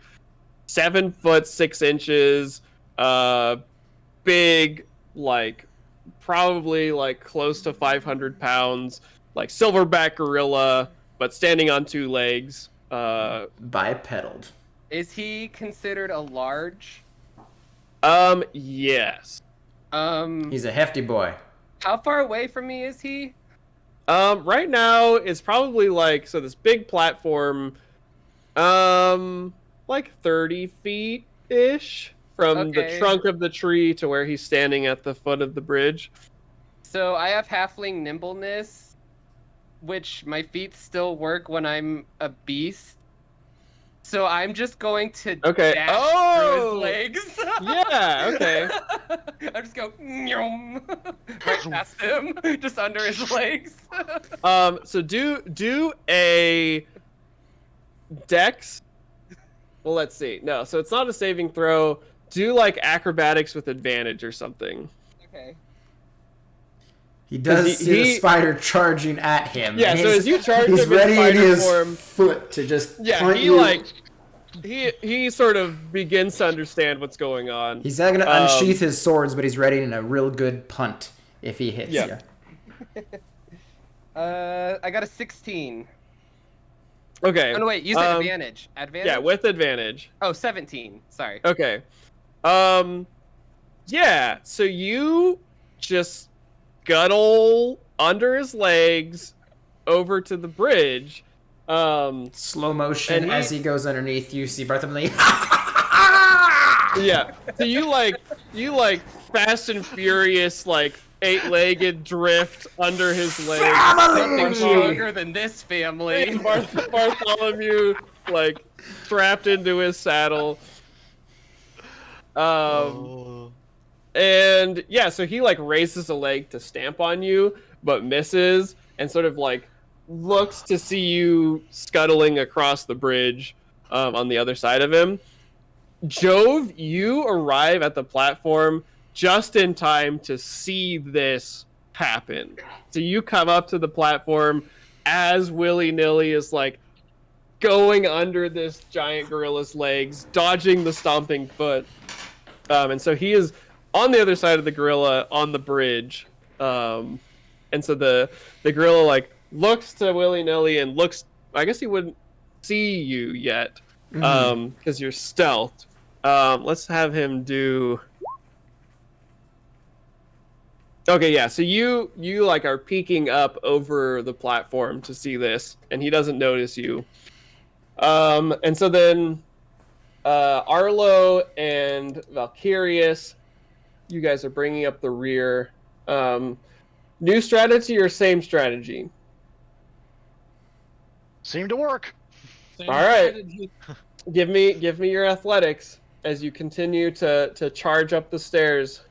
7 foot 6 inches, big, like probably like close to 500 pounds, like silverback gorilla, but standing on 2 legs. Bipedal. Is he considered a large? Yes. He's a hefty boy. How far away from me is he? Right now it's probably like, so this big platform, like 30 feet ish from the trunk of the tree to where he's standing at the foot of the bridge. So I have halfling nimbleness, which my feet still work when I'm a beast. So I'm just going to dash through his legs. Yeah, okay. I just go right past him, just under his legs. So do a dex. Well, let's see. No, so it's not a saving throw. Do like acrobatics with advantage or something. Okay. He does see the spider charging at him. Yeah, so as you charge he's him ready in his form, foot to just punt he you. like he sort of begins to understand what's going on. He's not gonna unsheath his swords, but he's ready in a real good punt if he hits you. I got a 16. Okay. Oh no, wait, use advantage. Advantage. Yeah, with advantage. Oh, 17. Sorry. Okay. Yeah, so you just scuttle under his legs over to the bridge. Slow motion And as he goes underneath. You see Bartholomew. Yeah. So you Fast and Furious like 8-legged drift under his legs. Something stronger than this family. Bartholomew like strapped into his saddle. And yeah, so he like raises a leg to stamp on you, but misses and sort of like looks to see you scuttling across the bridge on the other side of him. Jove, you arrive at the platform just in time to see this happen. So you come up to the platform as willy-nilly is like going under this giant gorilla's legs, dodging the stomping foot. And so he is on the other side of the gorilla on the bridge. And so the gorilla like looks to willy-nilly and looks, I guess he wouldn't see you yet because you're stealthed. Let's have him do. Okay, yeah. So you like are peeking up over the platform to see this, and he doesn't notice you. And so then Arlo and Valkyrius, you guys are bringing up the rear. New strategy or same strategy? Seemed to work. Same All right. strategy. Give me your athletics as you continue to charge up the stairs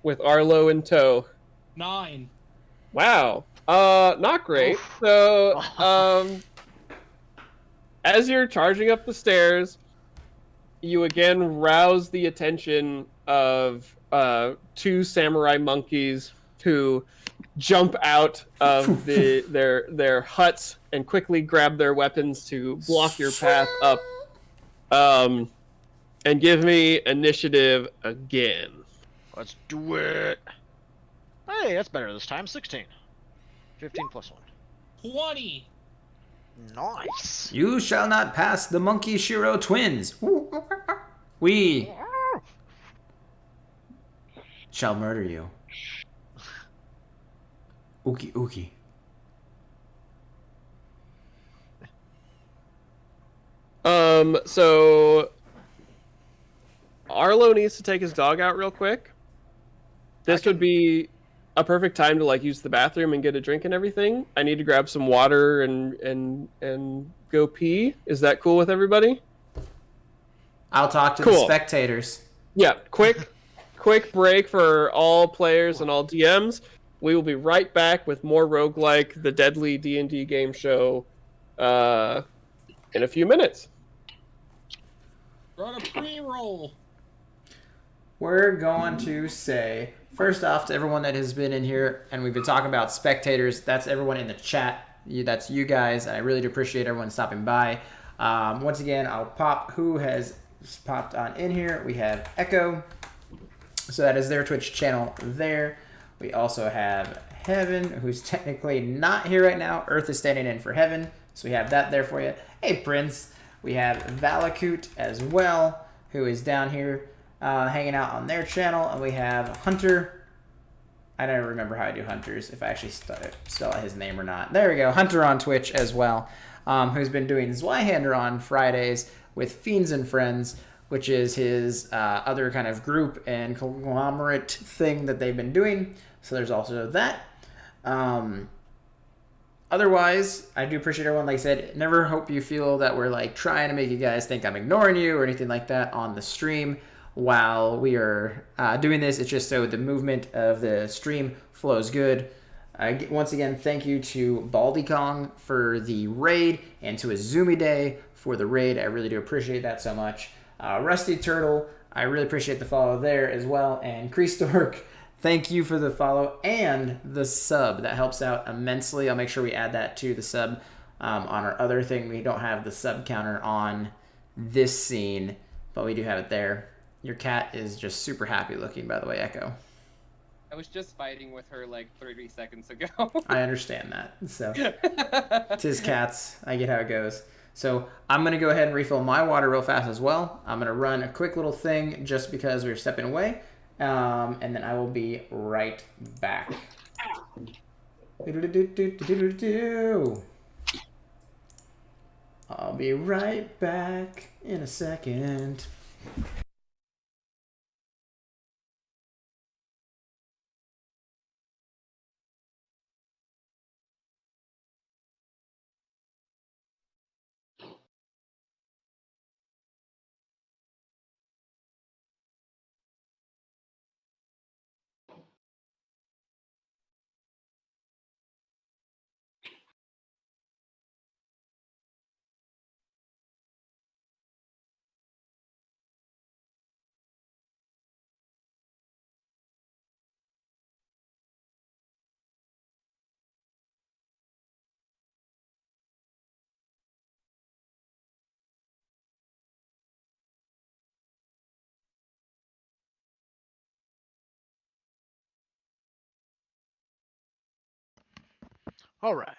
with Arlo in tow. 9. Wow. Not great. So, as you're charging up the stairs, you again rouse the attention of 2 samurai monkeys who jump out of their huts and quickly grab their weapons to block your path up. And give me initiative again. Let's do it. Hey, that's better this time. 16. 15 plus 1. 20. Nice. You shall not pass the Monkey Shiro twins. We shall murder you. Uki uki. So Arlo needs to take his dog out real quick. This would be a perfect time to like use the bathroom and get a drink and everything. I need to grab some water and go pee. Is that cool with everybody? I'll talk to the spectators. Yeah, quick break for all players and all DMs. We will be right back with more roguelike, the deadly D&D game show in a few minutes. Run a pre-roll. We're going to say, first off, to everyone that has been in here, and we've been talking about spectators, that's everyone in the chat. That's you guys, and I really do appreciate everyone stopping by. Once again, I'll pop who has popped on in here. We have Echo, so that is their Twitch channel there. We also have Heaven, who's technically not here right now. Earth is standing in for Heaven, so we have that there for you. Hey, Prince. We have Valakut as well, who is down here hanging out on their channel. And we have Hunter. I don't remember how I do Hunter's, if I actually spell out his name or not. There we go. Hunter on Twitch as well, who's been doing Zweihander on Fridays with Fiends and Friends, which is his other kind of group and conglomerate thing that they've been doing. So there's also that. Otherwise, I do appreciate everyone. Like I said, never hope you feel that we're like trying to make you guys think I'm ignoring you or anything like that on the stream while we are doing this. It's just so the movement of the stream flows good. Once again, thank you to Baldy Kong for the raid and to Azumi Day for the raid. I really do appreciate that so much. Rusty Turtle, I really appreciate the follow there as well. And Creastork, thank you for the follow and the sub. That helps out immensely. I'll make sure we add that to the sub on our other thing. We don't have the sub counter on this scene, but we do have it there. Your cat is just super happy looking, by the way, Echo. I was just fighting with her like 30 seconds ago. I understand that. So, tis cats. I get how it goes. So I'm going to go ahead and refill my water real fast as well. I'm going to run a quick little thing just because we're stepping away. And then I will be right back. I'll be right back in a second. All right.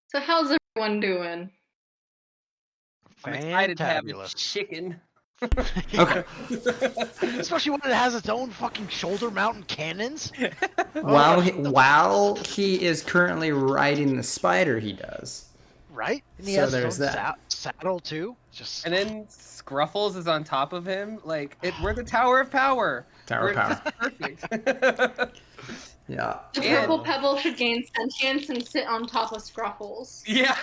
So how's everyone doing? I'm excited to have a Fantabulous. chicken. Okay. Especially when it has its own fucking shoulder mountain cannons. While he is currently riding the spider, he does. Right? And he So has there's his own that. saddle too. Just And then Scruffles is on top of him. Like we're the Tower of Power. Tower of Power. Perfect. Yeah. The And- purple pebble should gain sentience and sit on top of Scruffles. Yeah.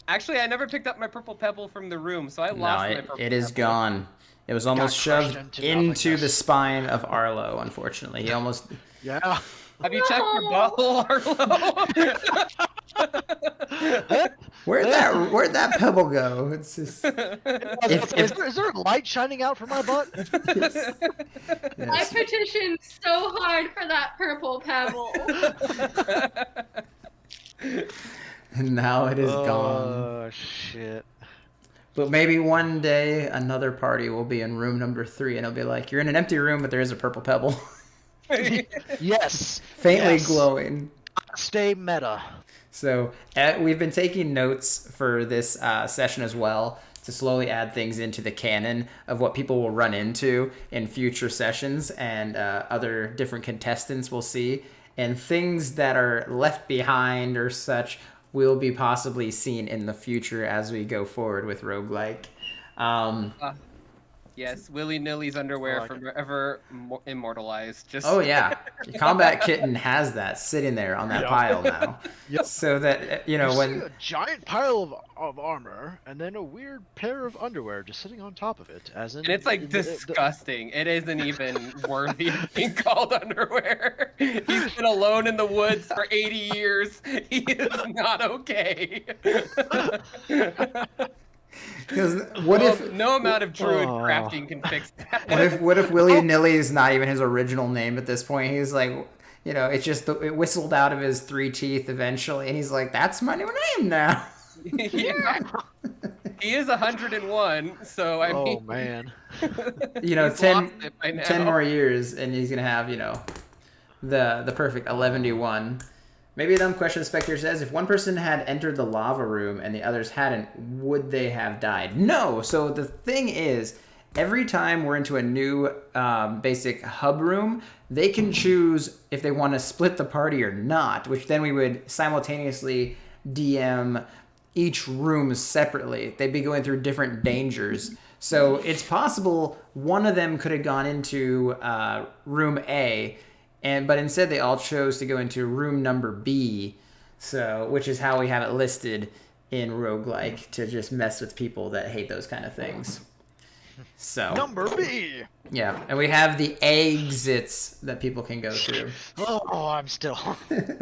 Actually, I never picked up my purple pebble from the room, so I lost my purple it is pebble. gone. It was almost crushed shoved into into the nothingness. spine of Arlo, unfortunately. He almost... yeah. Have you checked your butthole, Arlo? Where'd that pebble go? It's just... Is there a light shining out from my butt? Yes. I petitioned so hard for that purple pebble. And now it is gone. Oh shit. But maybe one day another party will be in room number 3 and it'll be like, you're in an empty room, but there is a purple pebble. Yes. Faintly yes. glowing. Stay meta. So we've been taking notes for this session as well to slowly add things into the canon of what people will run into in future sessions and other different contestants we'll see. And things that are left behind or such will be possibly seen in the future as we go forward with roguelike. Yes, Willy-Nilly's underwear like it. forever immortalized. Just Oh yeah, Combat Kitten has that sitting there on that pile now. Yep. So that You see when a giant pile of armor and then a weird pair of underwear just sitting on top of it, as in. And it's like the- disgusting. It isn't even worthy of being called underwear. He's been alone in the woods for 80 years. He is not okay. because what if no amount of druid Oh. crafting can fix that? what if Willy Nilly is not even his original name at this point? He's like, it's just it whistled out of his 3 teeth eventually, and he's like, that's my new name now. Yeah. He is 101, so I Oh mean, man. he's 10 lost it by now. 10 more years, and he's gonna have the perfect 11-1. Maybe a dumb question the spectator says, if one person had entered the lava room and the others hadn't, would they have died? No. So the thing is, every time we're into a new basic hub room, they can choose if they want to split the party or not, which then we would simultaneously DM each room separately. They'd be going through different dangers. So it's possible one of them could have gone into room A, but instead they all chose to go into room number B, which is how we have it listed in roguelike, to just mess with people that hate those kind of things. So Number B. yeah, and we have the exits that people can go through. Oh, I'm still.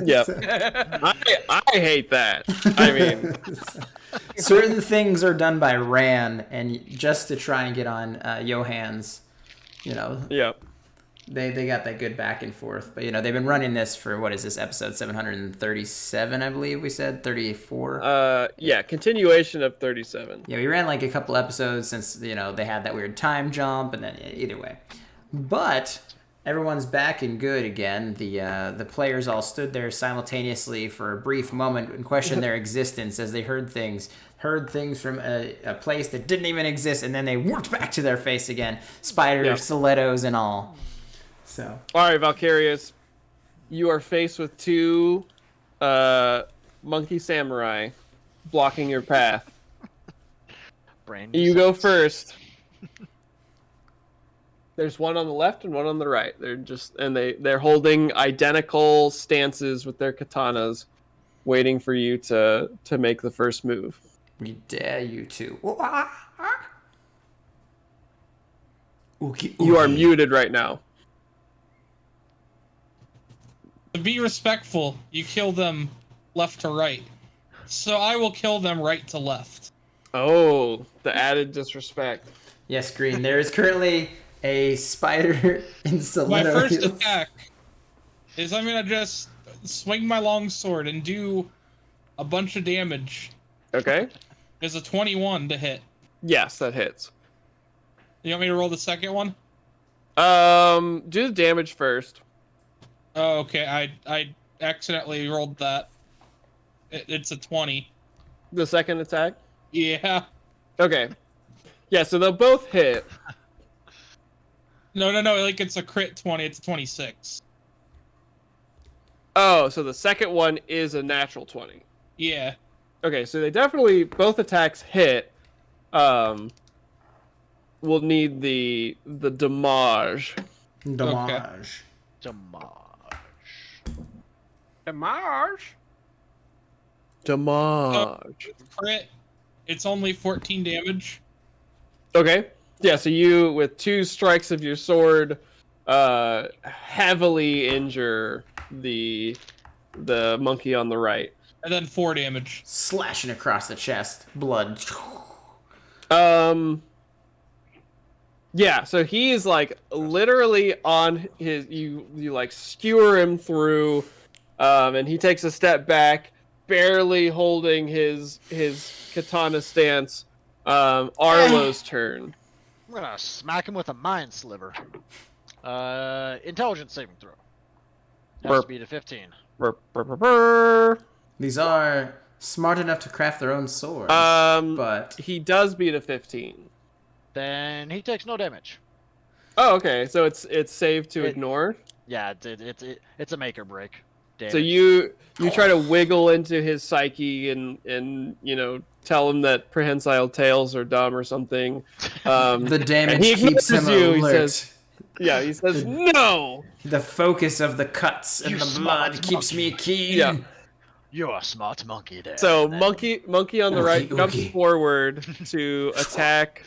Yep. So- I hate that. I mean, certain things are done by Ran, and just to try and get on Joh'hon's, yep. they got that good back and forth. But they've been running this for, what is this, episode 737, I believe we said, 34. Yeah, continuation of 37. Yeah, we ran like a couple episodes since they had that weird time jump, and then either way. But everyone's back and good again. The players all stood there simultaneously for a brief moment and questioned their existence as they heard things from a place that didn't even exist, and then they warped back to their face again. Spiders, stilettos, and all. So. All right, Valkyrius, you are faced with two monkey samurai blocking your path. Brain. You go first. There's one on the left and one on the right. They're holding identical stances with their katanas, waiting for you to make the first move. We dare you to. You are muted right now. To be respectful, you kill them left to right. So I will kill them right to left. Oh, the added disrespect. Yes, Green. There is currently a spider in stiletto My first heels. attack is I'm gonna just swing my long sword and do a bunch of damage. Okay. There's a 21 to hit. Yes, that hits. You want me to roll the second one? Do the damage first. Oh, okay. I accidentally rolled that. It's a 20. The second attack? Yeah. Okay. Yeah, so they'll both hit. No. Like, it's a crit 20. It's a 26. Oh, so the second one is a natural 20. Yeah. Okay, so they definitely, both attacks hit. We'll need the damage. Damage. Damage. Damage. Crit. It's only 14 damage. Okay. Yeah, so you, with 2 strikes of your sword, heavily injure the monkey on the right. And then 4 damage. Slashing across the chest. Blood. Yeah, so he is like literally on his, you like skewer him through, and he takes a step back, barely holding his katana stance. Arlo's turn. I'm gonna smack him with a mind sliver. Intelligence saving throw. Has to be to 15. Brr, brr, brr, brr. These are smart enough to craft their own swords. But He does beat a 15. Then he takes no damage. Oh, okay. So it's saved to ignore. Yeah, it's a make or break. Damage. So you try to wiggle into his psyche and tell him that prehensile tails are dumb or something. the damage and he keeps him acknowledges you. alert. He says no. The focus of the cuts and You the smart blood keeps me keen. Yeah. You're a smart monkey there. So then. monkey on the right jumps Ookie. forward to attack.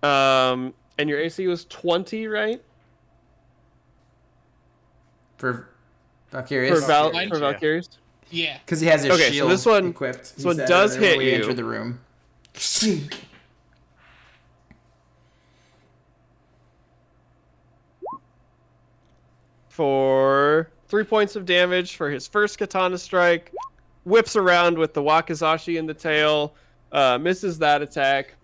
And your AC was 20, right? For Valkyrius? For Valkyries? Yeah. Because he has his Okay, so shield this one- equipped. this one He said does when hit we you. enter the room. For 3 points of damage for his first katana strike. Whips around with the wakizashi in the tail. Misses that attack.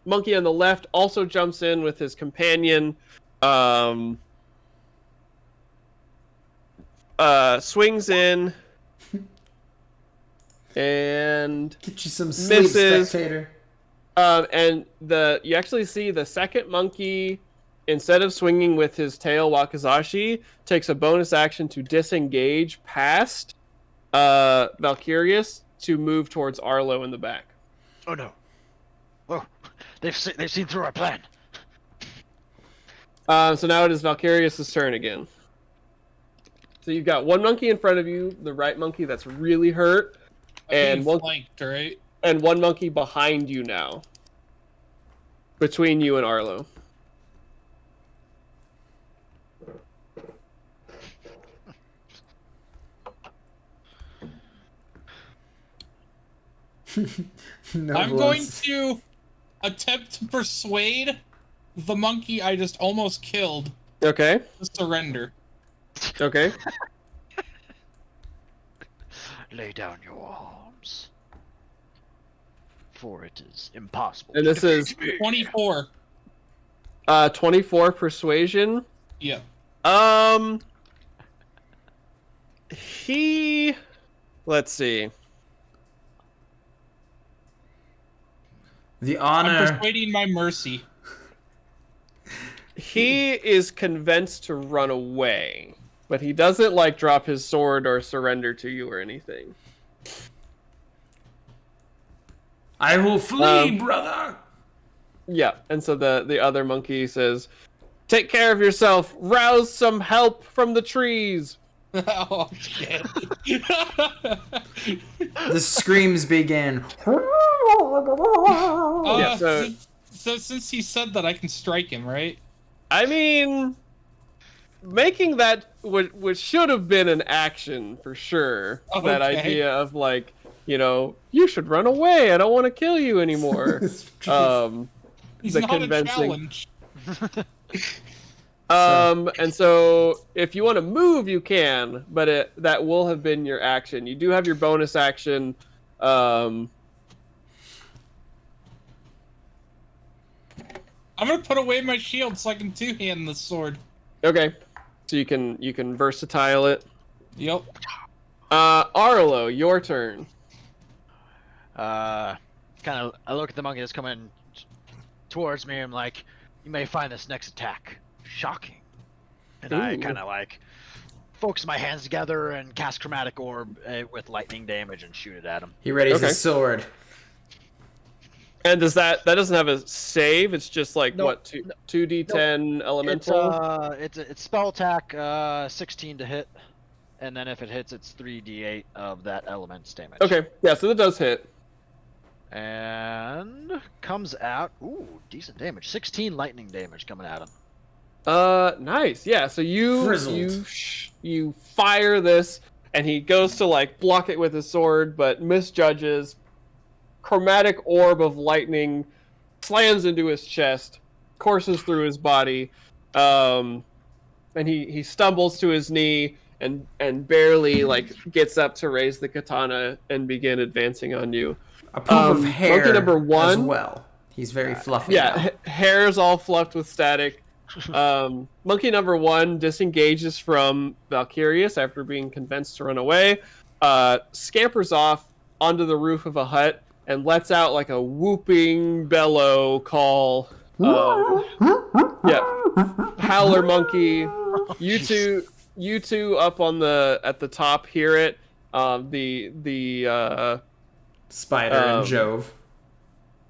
Monkey on the left also jumps in with his companion. Swings in. And Get you some sleep, Misses. spectator. and you actually see the second monkey, instead of swinging with his tail wakizashi, takes a bonus action to disengage past Valkyrius to move towards Arlo in the back. Oh no. Oh, they've seen through our plan. So now it is Valkyrius' turn again. So you've got one monkey in front of you, the right monkey that's really hurt, I'm and being one flanked, right? and one monkey behind you now. between you and Arlo. No I'm blows. going to attempt to persuade the monkey I just almost killed Okay. to surrender. Okay. Lay down your arms. For it is impossible. And to this is defeat me. 24. 24 persuasion. Yeah. Let's see. The I'm honor. persuading my mercy. He is convinced to run away, but he doesn't like drop his sword or surrender to you or anything. I will flee, brother. Yeah, and so the other monkey says, "Take care of yourself. Rouse some help from the trees." Oh, shit. The screams begin. Yeah, so- so since he said that, I can strike him, right? I mean, making that what should have been an action for sure. That Okay. idea of like, you should run away. I don't want to kill you anymore. He's The not convincing- a challenge. And so if you want to move, you can, but that will have been your action. You do have your bonus action. I'm gonna put away my shield so I can two-hand the sword. Okay, so you can versatile it. Yep. Arlo, your turn. I look at the monkey that's coming towards me. I'm like, you may find this next attack shocking. And I Ooh. kind of like focus my hands together and cast Chromatic Orb with lightning damage and shoot it at him. He readies Okay. his sword. And does that doesn't have a save? It's just like No, what 2d10 elemental. It's spell attack, 16 to hit, and then if it hits, it's 3d8 of that element's damage. Okay, yeah, so that does hit. And comes out, decent damage, 16 lightning damage coming at him. Nice. Yeah, so you Frizzled. you fire this, and he goes to like block it with his sword, but misjudges. Chromatic orb of lightning slams into his chest, courses through his body, and he stumbles to his knee and barely like gets up to raise the katana and begin advancing on you. A poof of hair monkey number as 1. well. He's very fluffy. Yeah, now. hair's all fluffed with static. Monkey number 1 disengages from Valkyrius after being convinced to run away, scampers off onto the roof of a hut, and lets out like a whooping bellow call. Yeah, howler monkey. You two up at the top hear it. Spider and Jove.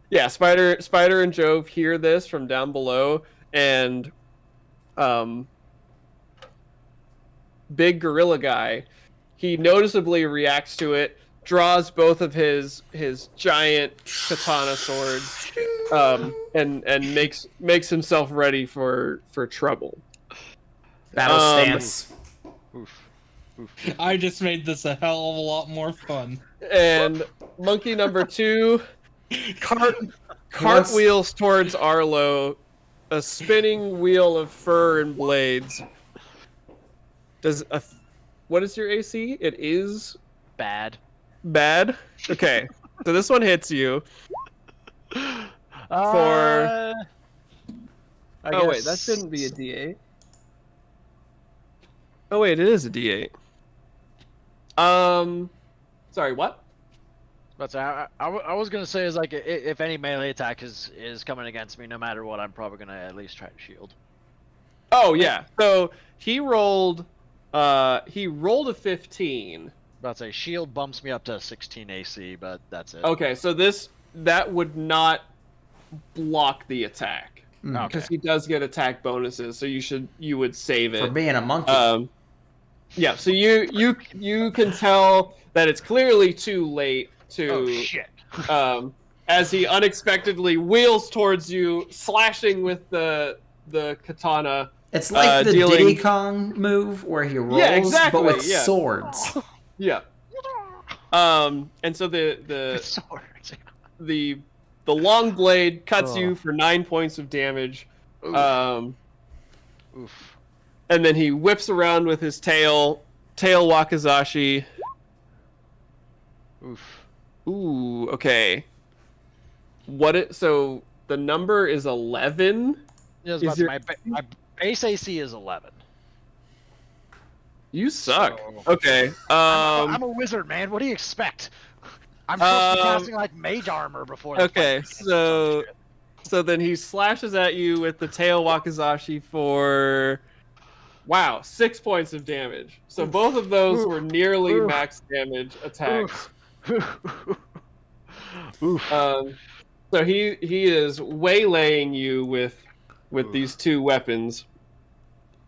Yeah, Spider and Jove hear this from down below, and big gorilla guy, he noticeably reacts to it, draws both of his giant katana swords, and makes himself ready for trouble. Battle stance. I just made this a hell of a lot more fun. And monkey number 2 cartwheels towards Arlo, a spinning wheel of fur and blades. What is your AC? It is Bad. bad. Okay, so this one hits you. I Oh wait, guess- that shouldn't be a D8. Oh wait, it is a D8. Sorry, what? But I was gonna say is like if any melee attack is coming against me, no matter what, I'm probably gonna at least try to shield. Oh yeah. So he rolled a 15. About to say shield bumps me up to 16 AC, but that's it. Okay, so that would not block the attack Mm. because he does get attack bonuses. So you would save For it. being a monkey. Yeah. So you can tell that it's clearly too late to Oh shit. as he unexpectedly wheels towards you, slashing with the katana. It's like the dealing... Diddy Kong move where he rolls, but with swords. Yeah. And so the long blade cuts you for 9 points of damage. Oof. And then he whips around with his tail wakizashi. Oof. Ooh, okay. So the number is 11? Yeah, my base AC is 11. You suck. So... Okay. I'm a wizard, man. What do you expect? I'm supposed to be casting like mage armor before. Okay, so then he slashes at you with the tail wakizashi for 6 points of damage. So both of those were nearly max damage attacks. So he is waylaying you with these two weapons.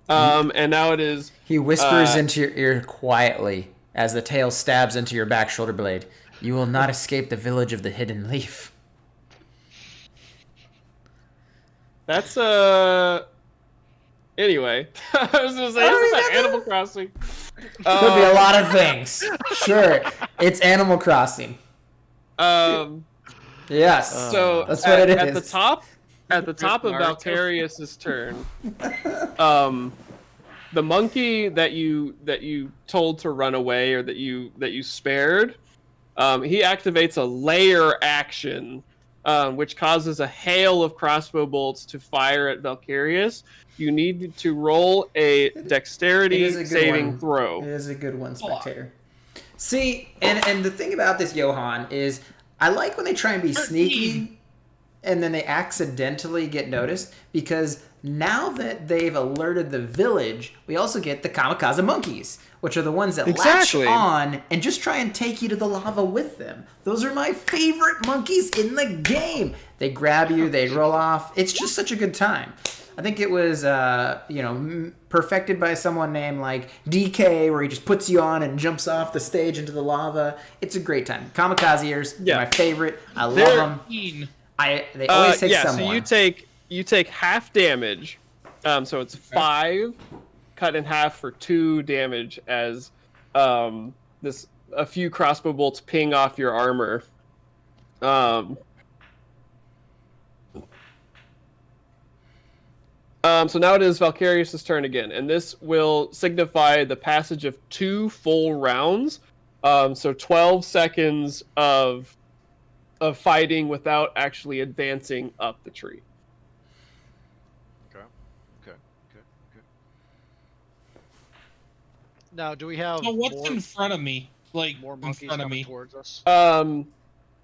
And now it is... He whispers into your ear quietly as the tail stabs into your back shoulder blade. You will not escape the village of the hidden leaf. That's Anyway, I was gonna say, isn't that Animal Crossing? Could be a lot of things. Sure, it's Animal Crossing. Yes. So that's what it is. At the top of Valkyrius's turn, the monkey that you told to run away, or that you spared, he activates a layer action, which causes a hail of crossbow bolts to fire at Valkyrius. You need to roll a dexterity saving throw. It is a good one, Spectator. See, and the thing about this, Joh'hon, is I like when they try and be sneaky and then they accidentally get noticed, because now that they've alerted the village, we also get the kamikaze monkeys, which are the ones that latch on and just try and take you to the lava with them. Those are my favorite monkeys in the game. They grab you, they roll off. It's just such a good time. I think it was, perfected by someone named like DK, where he just puts you on and jumps off the stage into the lava. It's a great time. Kamikazeers, they're my favorite. I love them. They always take someone. So you take half damage. So it's 5 cut in half for 2 damage as a few crossbow bolts ping off your armor. So now it is Valkyrius' turn again, and this will signify the passage of 2 full rounds. So 12 seconds of fighting without actually advancing up the tree. Okay. Now, do we have? So what's in front of me? Like more in monkeys front of coming me towards us?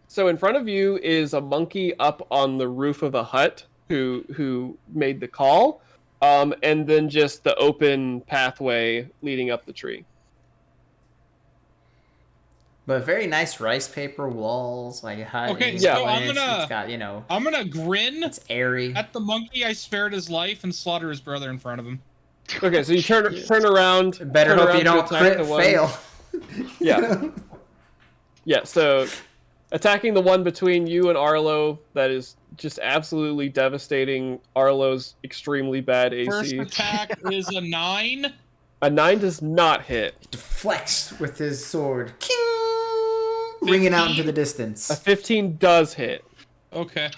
So in front of you is a monkey up on the roof of a hut who made the call, and then just the open pathway leading up the tree. But very nice rice paper walls, like high. Okay, so I'm gonna grin. It's airy. At the monkey I spared his life and slaughter his brother in front of him. Okay, so you turn around. Better hope you don't crit fail. Yeah. Yeah. So attacking the one between you and Arlo, that is just absolutely devastating. Arlo's extremely bad AC. First attack is a 9. A 9 does not hit. He deflects with his sword, ringing out into the distance. A 15 does hit. Okay.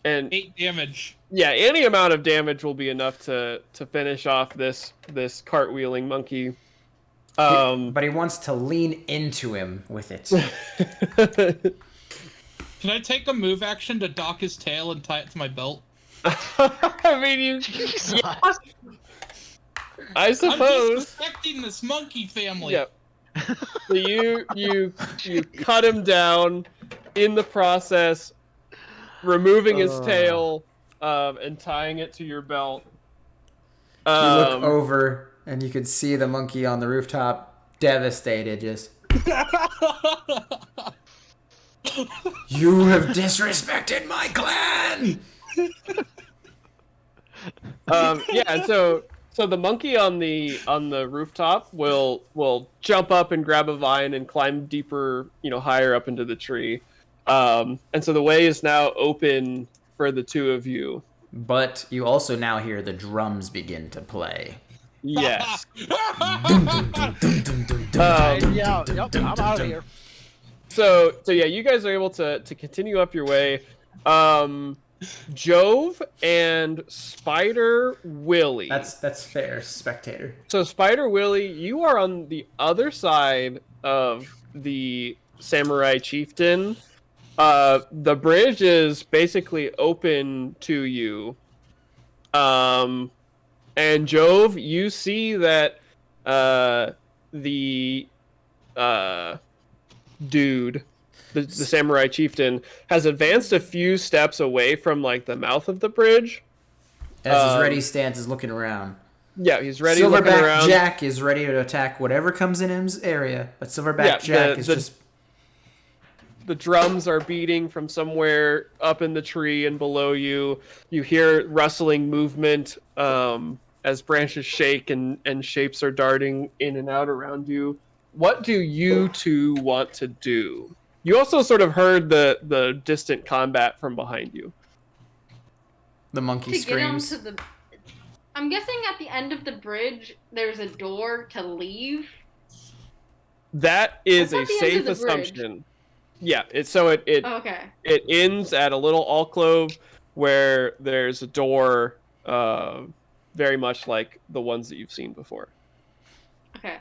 And 8 damage. Yeah, any amount of damage will be enough to finish off this cartwheeling monkey. But he wants to lean into him with it. Can I take a move action to dock his tail and tie it to my belt? I mean, I suppose. I'm just protecting this monkey family. Yep. So you cut him down, in the process removing his tail and tying it to your belt. You look over and you could see the monkey on the rooftop, devastated, just. You have disrespected my clan. Yeah, and so So the monkey on the rooftop will jump up and grab a vine and climb deeper, higher up into the tree. And so the way is now open for the two of you. But you also now hear the drums begin to play. Yes. Yeah, yep, I'm out of here. So yeah, you guys are able to continue up your way. Jove and Spider Willie. That's fair, spectator. So Spider Willie, you are on the other side of the samurai chieftain. The bridge is basically open to you. And Jove, you see that the dude, the samurai chieftain, has advanced a few steps away from like the mouth of the bridge. As his ready stance is looking around. Yeah, he's ready looking around. Silverback Jack is ready to attack whatever comes in his area, but Silverback Jack is just... The drums are beating from somewhere up in the tree and below you. You hear rustling movement as branches shake and shapes are darting in and out around you. What do you two want to do? You also sort of heard the distant combat from behind you. The monkey screams. I'm guessing at the end of the bridge, there's a door to leave. That is a safe assumption. Yeah, it ends at a little alcove where there's a door, very much like the ones that you've seen before. Okay.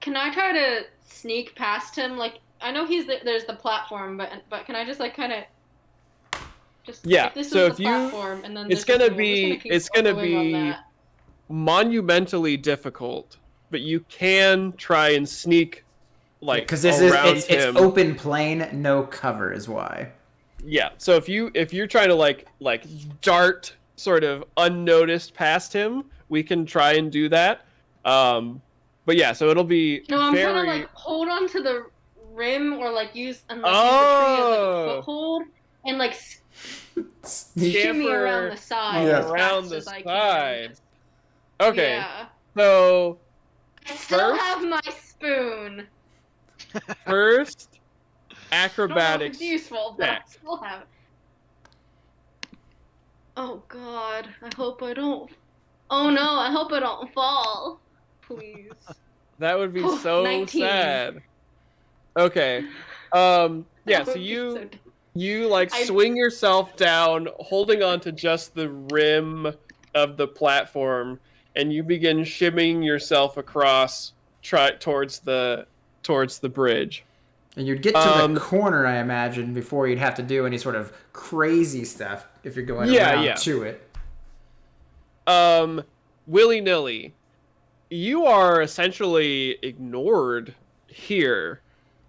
Can I try to sneak past him? Like, I know there's the platform, but can I just like kind of yeah? If this so is if the you, platform, and then it's gonna be monumentally difficult, but you can try and sneak. Because it's open plain, no cover is why. Yeah. So if you're trying to like dart sort of unnoticed past him, we can try and do that. But yeah, so it'll be I'm trying to like hold on to the rim or like use the tree as like a foothold and like shimmy around the side. Yeah. Around the side. Okay. Yeah. So I still have my spoon. First, acrobatics. It's useful, but I still have it. Oh God! I hope I don't. Oh no! I hope I don't fall. Please. That would be so 19. sad. Okay. Yeah. So you like swing yourself down, holding on to just the rim of the platform, and you begin shimmying yourself across, towards the bridge. And you'd get to the corner, I imagine, before you'd have to do any sort of crazy stuff if you're going around to it. Willy-nilly. You are essentially ignored here.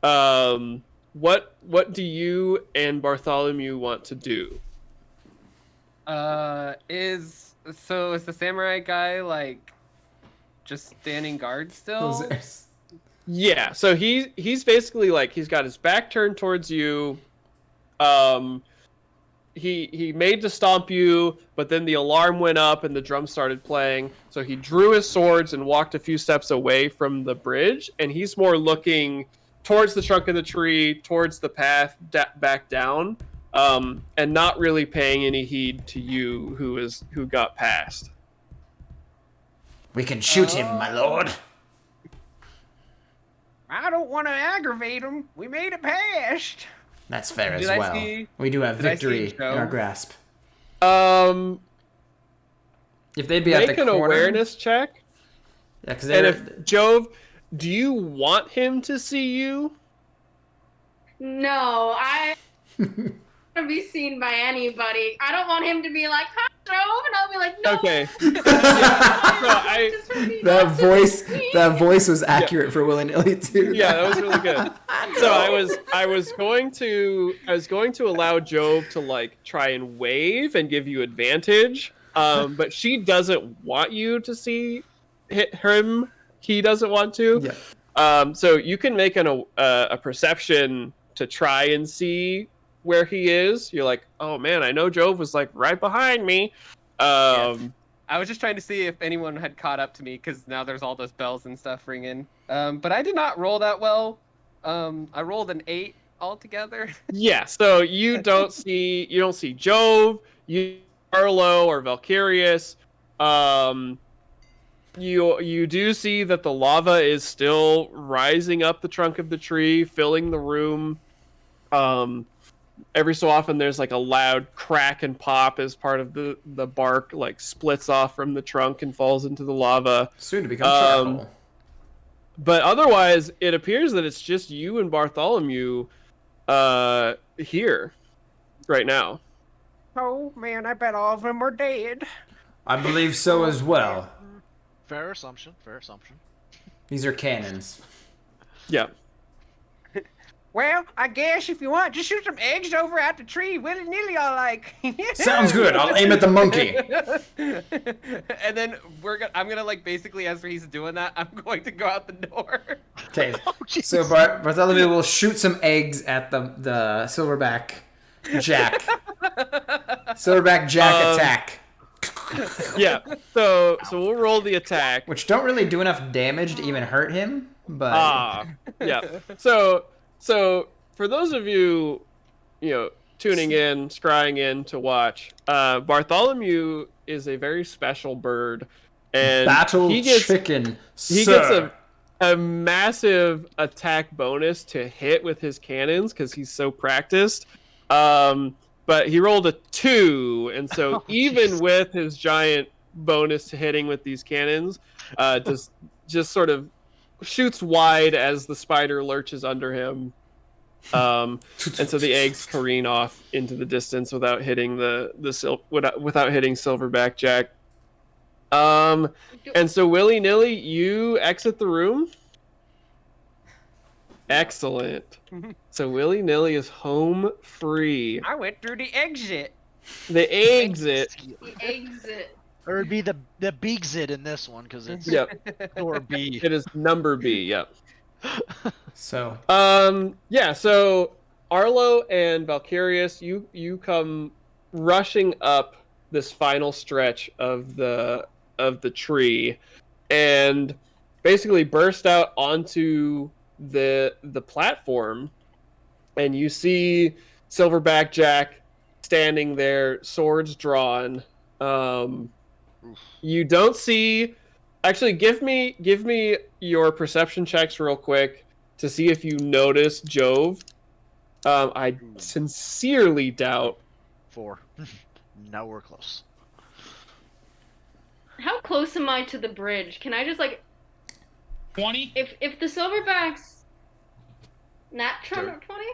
What do you and Bartholomew want to do? Is the samurai guy like just standing guard still? Yeah, so he's basically like he's got his back turned towards you. He made to stomp you, but then the alarm went up and the drum started playing. So he drew his swords and walked a few steps away from the bridge, and he's more looking towards the trunk of the tree, towards the path back down, and not really paying any heed to you who got past. We can shoot him, my lord. I don't want to aggravate him. We made it past. That's fair as well. We do have victory in our grasp. If they'd be at the corner... Make an awareness check. Yeah, because if Jove, do you want him to see you? No, I don't want to be seen by anybody. I don't want him to be like, "Hi, Jove," and I'll be like, "No." Okay. That voice was accurate for willy-nilly too. Yeah, that was really good. So I was going to allow Jove to like try and wave and give you advantage, but she doesn't want you to see him. He doesn't want to. Yeah. So you can make a perception to try and see where he is. You're like, oh man, I know Jove was like right behind me. I was just trying to see if anyone had caught up to me, because now there's all those bells and stuff ringing. But I did not roll that well. I rolled an 8 altogether. Yeah, so you don't see Jove, Arlo or Valkyrius. You do see that the lava is still rising up the trunk of the tree, filling the room. Every so often there's like a loud crack and pop as part of the bark like splits off from the trunk and falls into the lava. Soon to become charcoal. But otherwise, it appears that it's just you and Bartholomew here right now. Oh man, I bet all of them are dead. I believe so as well. Fair assumption. Fair assumption. These are cannons. Yeah. Well, I guess if you want, just shoot some eggs over at the tree willy-nilly, all like. Sounds good. I'll aim at the monkey. And then I'm gonna like basically as he's doing that, I'm going to go out the door. Okay. Oh, So Bartholomew will shoot some eggs at the silverback Jack. Silverback Jack attack. Yeah. So we'll roll the attack. Which don't really do enough damage to even hurt him, but Yeah. So for those of you, tuning in, scrying in to watch, Bartholomew is a very special bird, and battle he gets chicken. he gets a massive attack bonus to hit with his cannons because he's so practiced. But he rolled a 2, and so even with his giant bonus to hitting with these cannons, just sort of shoots wide as the spider lurches under him. And so the eggs careen off into the distance without hitting without hitting Silverback Jack. And so willy-nilly, you exit the room. Excellent. So willy-nilly is home free. I went through the exit. The exit. The exit. Or it'd be the Beexit in this one because it's door B. It is number B. Yep. So So Arlo and Valkyrius, you come rushing up this final stretch of the tree, and basically burst out onto the platform, and you see Silverback Jack standing there, swords drawn. You don't see. Actually, give me your perception checks real quick to see if you notice Jove. I sincerely doubt. 4. Now we're close. How close am I to the bridge? Can I just 20? If the silverbacks natural 20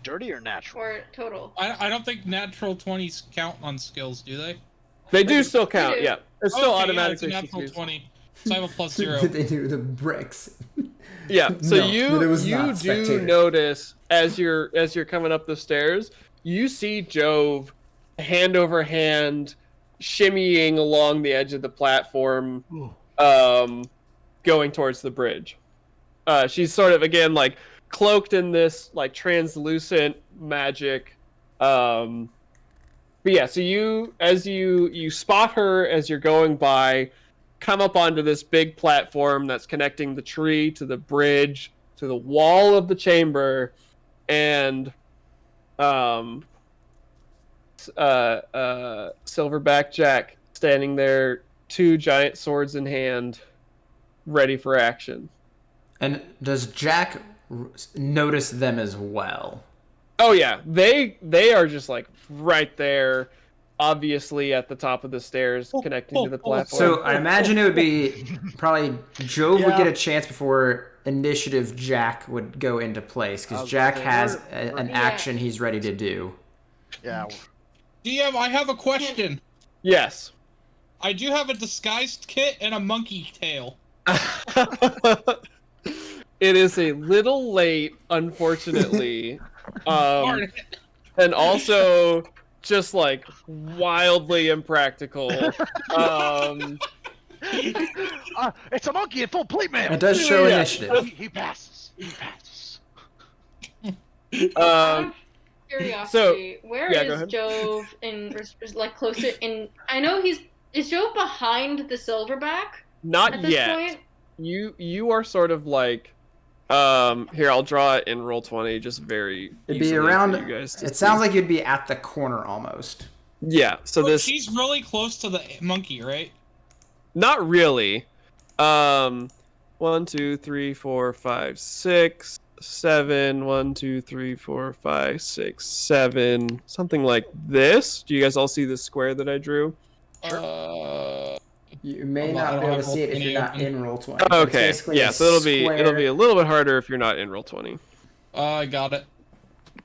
Dirty or natural? or total? I don't think natural 20s count on skills, do they? They do still count. They do. Yeah, it's still Okay, automatically yeah, it's a natural succeeds. 20. So I have a plus 0. they do the bricks. Yeah. So No, but it was you not do spectator. notice as you're coming up the stairs, you see Jove hand over hand shimmying along the edge of the platform, going towards the bridge. She's sort of again like cloaked in this like translucent magic. But yeah, so you spot her as you're going by, come up onto this big platform that's connecting the tree to the bridge to the wall of the chamber, and Silverback Jack standing there, 2 giant swords in hand, ready for action. And does Jack notice them as well? Oh yeah, they are just like right there, obviously at the top of the stairs connecting to the platform. So I imagine it would be probably Jove would get a chance before initiative Jack would go into place, because Jack has an action he's ready to do. Yeah. DM, I have a question. Yes. I do have a disguised kit and a monkey tail. It is a little late, unfortunately. Darn it. And also just like wildly impractical. It's a monkey in full plate mail. It does show initiative. He passes. He passes. Curiosity. Where go is ahead. Jove in closer in? I know he's Is Joe behind the silverback Not at this yet. point? You are sort of like, here, I'll draw it in Roll20, just very It'd be easily around. for you guys to It see. sounds like you'd be at the corner almost. Yeah. So Oh, this. she's really close to the monkey, right? Not really. 1, 2, 3, 4, 5, 6, 7. 1, 2, 3, 4, 5, 6, 7. Something like this. Do you guys all see the square that I drew? You may I not don't be able to have see it if Roll20 you're not open. in Roll20. but it's Okay. basically Yeah. a So it'll be square. a little bit harder if you're not in Roll20. I got it.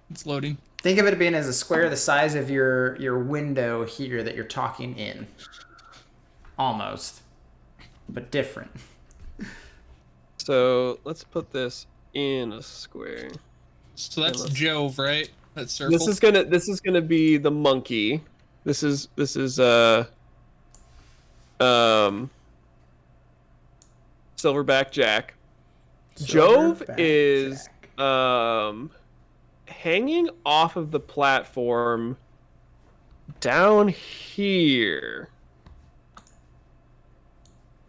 It's loading. Think of it being as a square the size of your window here that you're talking in. Almost. But different. So let's put this in a square. So that's let's- Jove, right? That circle. This is gonna be the monkey. This is Silverback Jack. Jove Silverback is Jack. hanging off of the platform down here.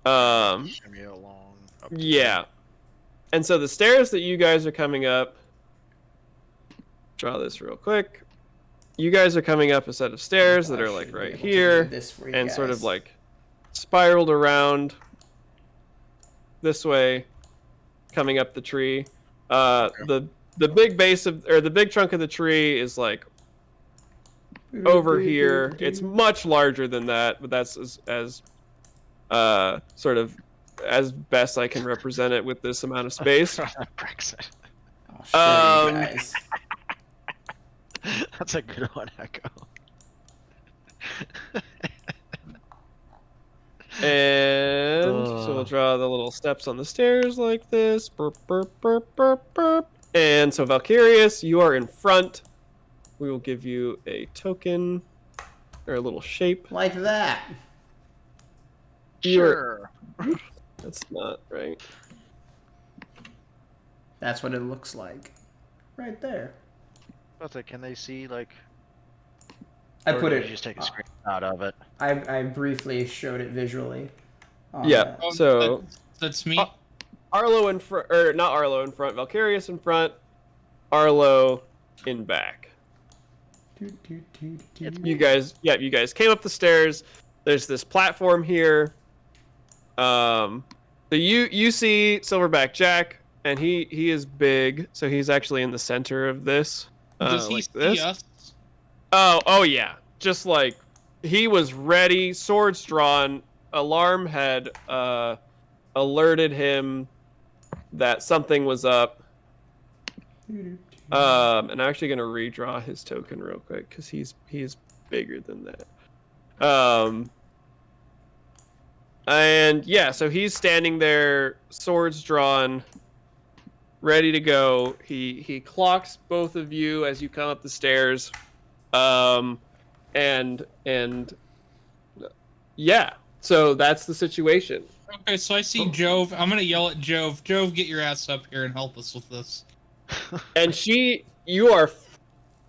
Shimmy along. Up to Yeah. And so the stairs that you guys are coming up, draw this real quick. You guys are coming up a set of stairs that I are should like be right able to here do this for you and sort of guys. like spiraled around this way, coming up the tree. The big base of, or the big trunk of the tree is like over here. It's much larger than that, but that's as sort of as best I can represent it with this amount of space. Brexit. I'll show you guys. That's a good one, Echo. And so we'll draw the little steps on the stairs like this. Burp, burp, burp, burp, burp. And so Valkyrius, you are in front. We will give you a token or a little shape. Like that. Sure. That's not right. That's what it looks like. Right there. But can they see like? I or put did it. you just take a screenshot of it. I briefly showed it visually. on Yeah. that. Oh, So that's me. Arlo in front, or not Arlo in front, Valkyrius in front, Arlo in back. You guys came up the stairs. There's this platform here. So you see Silverback Jack, and he is big, so he's actually in the center of this. Does he like see this. us? Oh yeah, just like he was ready, swords drawn. Alarm had alerted him that something was up. And I'm actually gonna redraw his token real quick because he's bigger than that. And yeah, so he's standing there, swords drawn, ready to go. He clocks both of you as you come up the stairs. And yeah, so that's the situation. Okay, so I see Jove. I'm gonna yell at Jove. Jove, get your ass up here and help us with this. And you are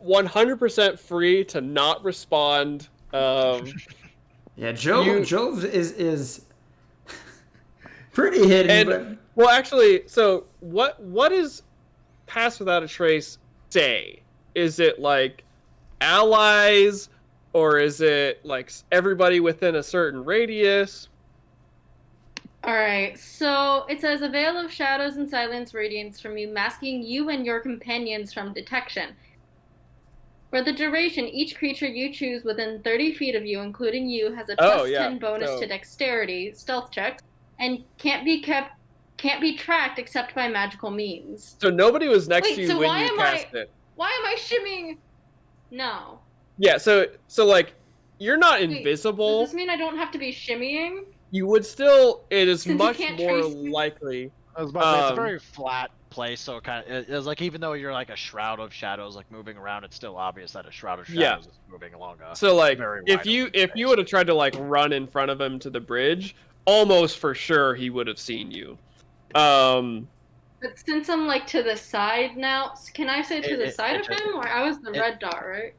100% free to not respond. Yeah, Jove is pretty hidden, And but well, actually, so what is Pass Without a Trace say? Is it like allies, or is it like everybody within a certain radius? Alright, so it says a veil of shadows and silence radiates from you, masking you and your companions from detection. For the duration, each creature you choose within 30 feet of you, including you, has a plus 10 bonus to dexterity, stealth checks, and can't be tracked except by magical means. So nobody was next Wait, to you so when why you am cast I- it. Why am I shimming? No. Yeah, so like you're not Wait, invisible. Does this mean I don't have to be shimmying? You would still. It is Since you much can't more trace me? likely. I was about to say, it's a Um, very flat place, so it's like even though you're like a shroud of shadows, like moving around, it's still obvious that a shroud of shadows Yeah. is moving along. So like, very if wide you open space. would have tried to like run in front of him to the bridge, almost for sure he would have seen you. But since I'm like to the side now, can I say to the It- side it- of him, or I was the red dot, right?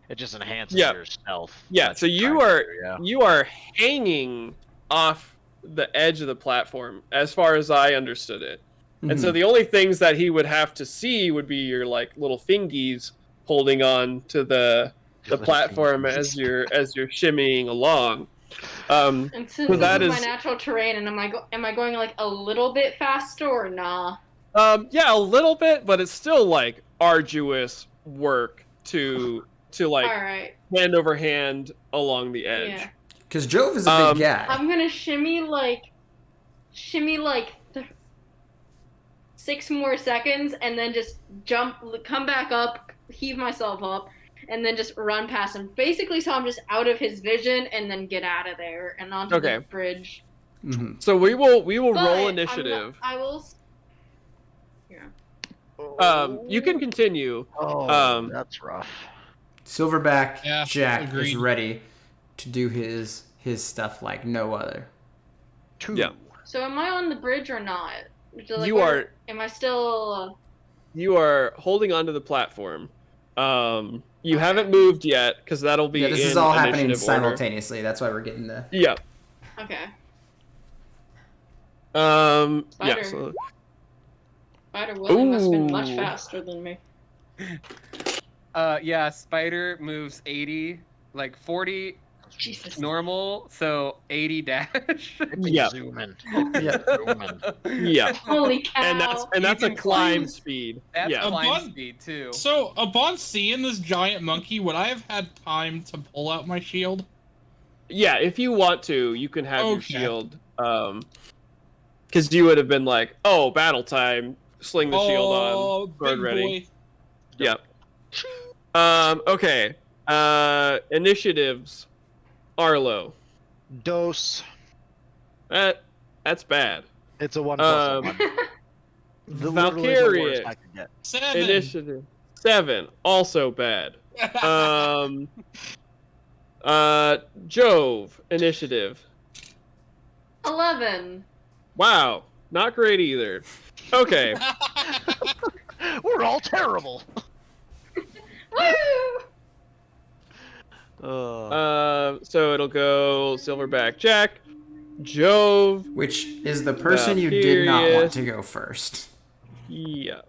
It just enhances Yeah. your stealth. Yeah, That's so what you you're are trying to do, you are hanging off the edge of the platform, as far as I understood it. And so the only things that he would have to see would be your like little fingies holding on to the Little platform fingies. as you're shimmying along. And since So this that is my is natural terrain, and am I going like a little bit faster or nah? yeah, a little bit, but it's still like arduous work to like All right. hand over hand along the edge. Yeah. Because Jove is a big guy. I'm gonna shimmy like 6 more seconds, and then just come back up, heave myself up, and then just run past him. Basically, so I'm just out of his vision, and then get out of there and onto the bridge. So we will But roll initiative. I will. Yeah. You can continue. Oh, that's rough. Silverback Yeah, Jack is agreed. ready to do his stuff like no other. 2. Yeah. So am I on the bridge or not? So, You are- Am I still? You are holding onto the platform. You haven't moved yet because that'll be. Yeah, this is in all happening initiative order. simultaneously. That's why we're getting the. Yeah. Okay. Yeah. Spider. So, Spider-Willie must have been much Ooh. faster than me. Yeah, Spider moves 80, like 40 Jesus. normal, so 80 dash. Yeah. Zoom in. Yeah. Zoom in. yeah. Holy cow. And that's a can climb climb. speed. That's yeah. climb Above- speed too. So, upon seeing this giant monkey, would I have had time to pull out my shield? Yeah. If you want to, you can have your Okay. shield. Because you would have been like, oh, battle time. Sling the shield Oh, on. Sword big ready. boy. Yep. Okay. Initiatives. Arlo. Dose. That's bad. It's a 1+1. The literally the worst Valkyria. I could get. 7. Initiative 7. Also bad. Jove. Initiative. 11. Wow. Not great either. Okay. We're all terrible. Woo! So it'll go Silverback Jack, Jove. Which is the person you did not want Valkyrius. to go first. Yeah.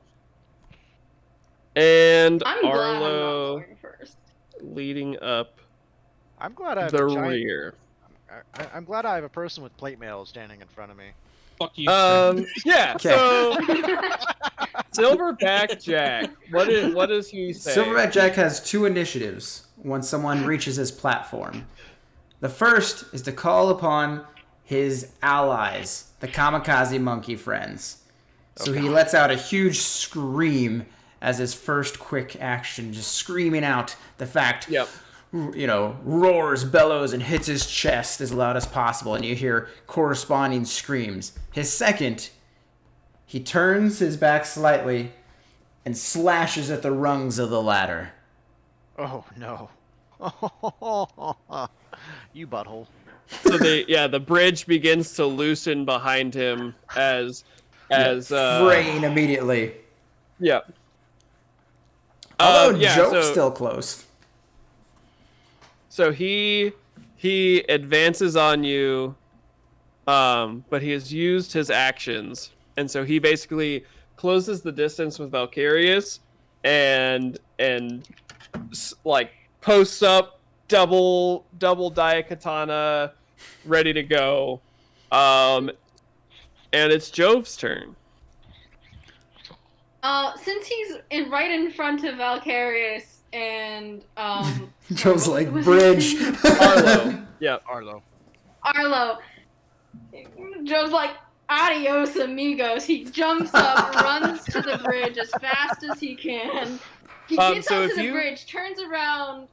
And I'm glad I'm not Arlo going first. leading up I'm glad I have the a giant, rear. I'm glad I have a person with plate mail standing in front of me. Fuck you. Yeah. Okay. So Silverback Jack. What does he say? Silverback Jack has 2 initiatives when someone reaches his platform. The first is to call upon his allies, the kamikaze monkey friends. So he lets out a huge scream as his first quick action, just screaming out the fact, Yep. roars, bellows, and hits his chest as loud as possible, and you hear corresponding screams. His second, he turns his back slightly and slashes at the rungs of the ladder. Oh no. You butthole. So the bridge begins to loosen behind him as fraying immediately. yeah. Although yeah, Joke's so- still close. So he advances on you, but he has used his actions, and so he basically closes the distance with Valkyrius, and like posts up, double Daikatana, ready to go, and it's Jove's turn. Since he's right in front of Valkyrius and Joe's what like, was bridge. his name? Arlo. Yeah. Arlo. Arlo. Joe's like, adios amigos. He jumps up, runs to the bridge as fast as he can. He gets so onto if the you- bridge, turns around.